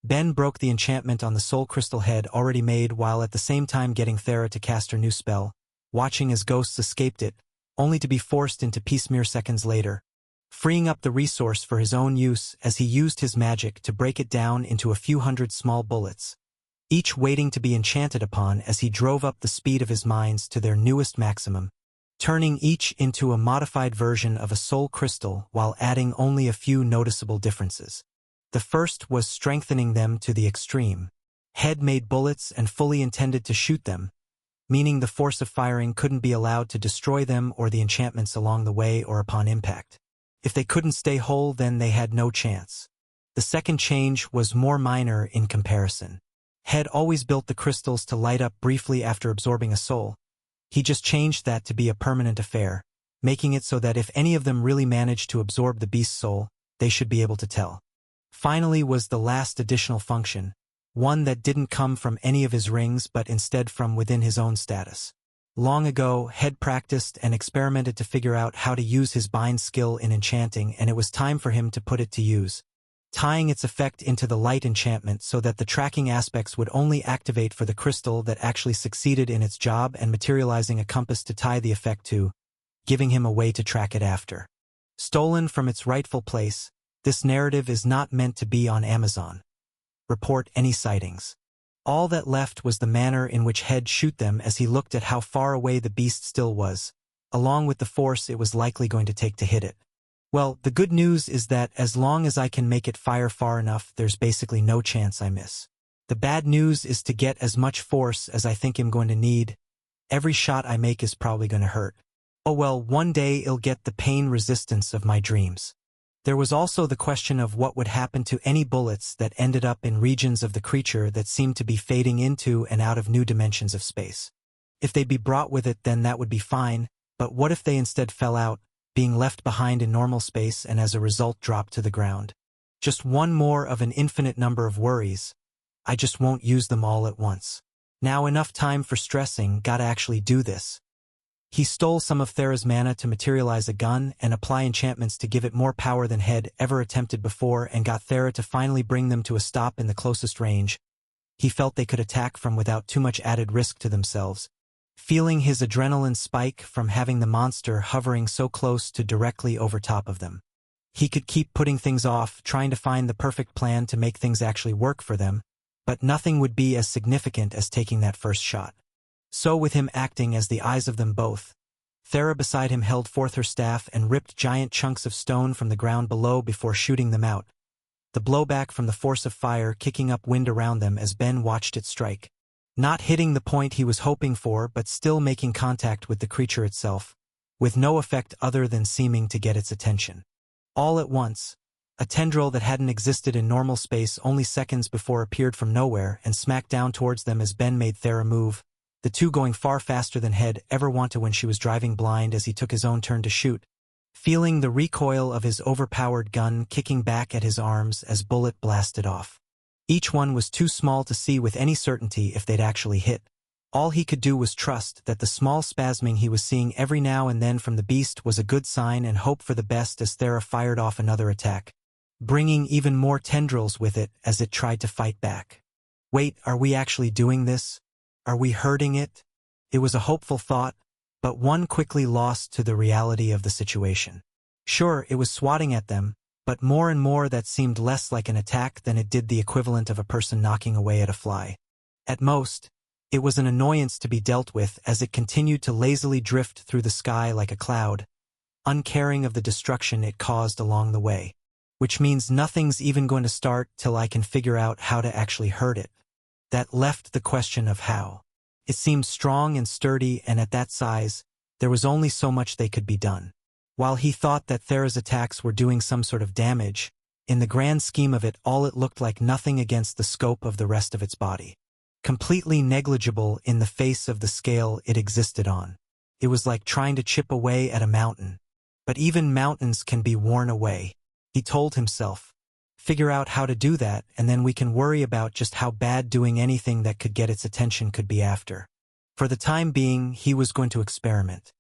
Ben broke the enchantment on the soul crystal head already made, while at the same time getting Thera to cast her new spell, watching as ghosts escaped it, only to be forced into peace mere seconds later, freeing up the resource for his own use as he used his magic to break it down into a few hundred small bullets, each waiting to be enchanted upon as he drove up the speed of his mines to their newest maximum, turning each into a modified version of a soul crystal while adding only a few noticeable differences. The first was strengthening them to the extreme. Head-made bullets and fully intended to shoot them, meaning the force of firing couldn't be allowed to destroy them or the enchantments along the way or upon impact. If they couldn't stay whole, then they had no chance. The second change was more minor in comparison. Head always built the crystals to light up briefly after absorbing a soul. He just changed that to be a permanent affair, making it so that if any of them really managed to absorb the beast's soul, they should be able to tell. Finally was the last additional function, one that didn't come from any of his rings but instead from within his own status. Long ago, Head practiced and experimented to figure out how to use his bind skill in enchanting, and it was time for him to put it to use, tying its effect into the light enchantment so that the tracking aspects would only activate for the crystal that actually succeeded in its job, and materializing a compass to tie the effect to, giving him a way to track it after. Stolen from its rightful place, this narrative is not meant to be on Amazon. Report any sightings. All that left was the manner in which Head shoot them as he looked at how far away the beast still was, along with the force it was likely going to take to hit it. Well, the good news is that as long as I can make it fire far enough, there's basically no chance I miss. The bad news is to get as much force as I think I'm going to need. Every shot I make is probably going to hurt. Oh well, one day it'll get the pain resistance of my dreams. There was also the question of what would happen to any bullets that ended up in regions of the creature that seemed to be fading into and out of new dimensions of space. If they'd be brought with it, then that would be fine, but what if they instead fell out, being left behind in normal space and as a result dropped to the ground? Just one more of an infinite number of worries. I just won't use them all at once. Now enough time for stressing, gotta actually do this. He stole some of Thera's mana to materialize a gun and apply enchantments to give it more power than Head ever attempted before, and got Thera to finally bring them to a stop in the closest range. He felt they could attack from without too much added risk to themselves, feeling his adrenaline spike from having the monster hovering so close to directly over top of them. He could keep putting things off, trying to find the perfect plan to make things actually work for them, but nothing would be as significant as taking that first shot. So with him acting as the eyes of them both, Thera beside him held forth her staff and ripped giant chunks of stone from the ground below before shooting them out, the blowback from the force of fire kicking up wind around them as Ben watched it strike, not hitting the point he was hoping for but still making contact with the creature itself, with no effect other than seeming to get its attention. All at once, a tendril that hadn't existed in normal space only seconds before appeared from nowhere and smacked down towards them as Ben made Thera move, the two going far faster than Head ever wanted when she was driving blind as he took his own turn to shoot, feeling the recoil of his overpowered gun kicking back at his arms as bullet blasted off. Each one was too small to see with any certainty if they'd actually hit. All he could do was trust that the small spasming he was seeing every now and then from the beast was a good sign and hope for the best as Thera fired off another attack, bringing even more tendrils with it as it tried to fight back. Wait, are we actually doing this? Are we hurting it? It was a hopeful thought, but one quickly lost to the reality of the situation. Sure, it was swatting at them, but more and more that seemed less like an attack than it did the equivalent of a person knocking away at a fly. At most, it was an annoyance to be dealt with as it continued to lazily drift through the sky like a cloud, uncaring of the destruction it caused along the way. Which means nothing's even going to start till I can figure out how to actually hurt it. That left the question of how. It seemed strong and sturdy, and at that size, there was only so much they could be done. While he thought that Thera's attacks were doing some sort of damage, in the grand scheme of it all it looked like nothing against the scope of the rest of its body. Completely negligible in the face of the scale it existed on. It was like trying to chip away at a mountain. But even mountains can be worn away, he told himself. Figure out how to do that, and then we can worry about just how bad doing anything that could get its attention could be after. For the time being, he was going to experiment.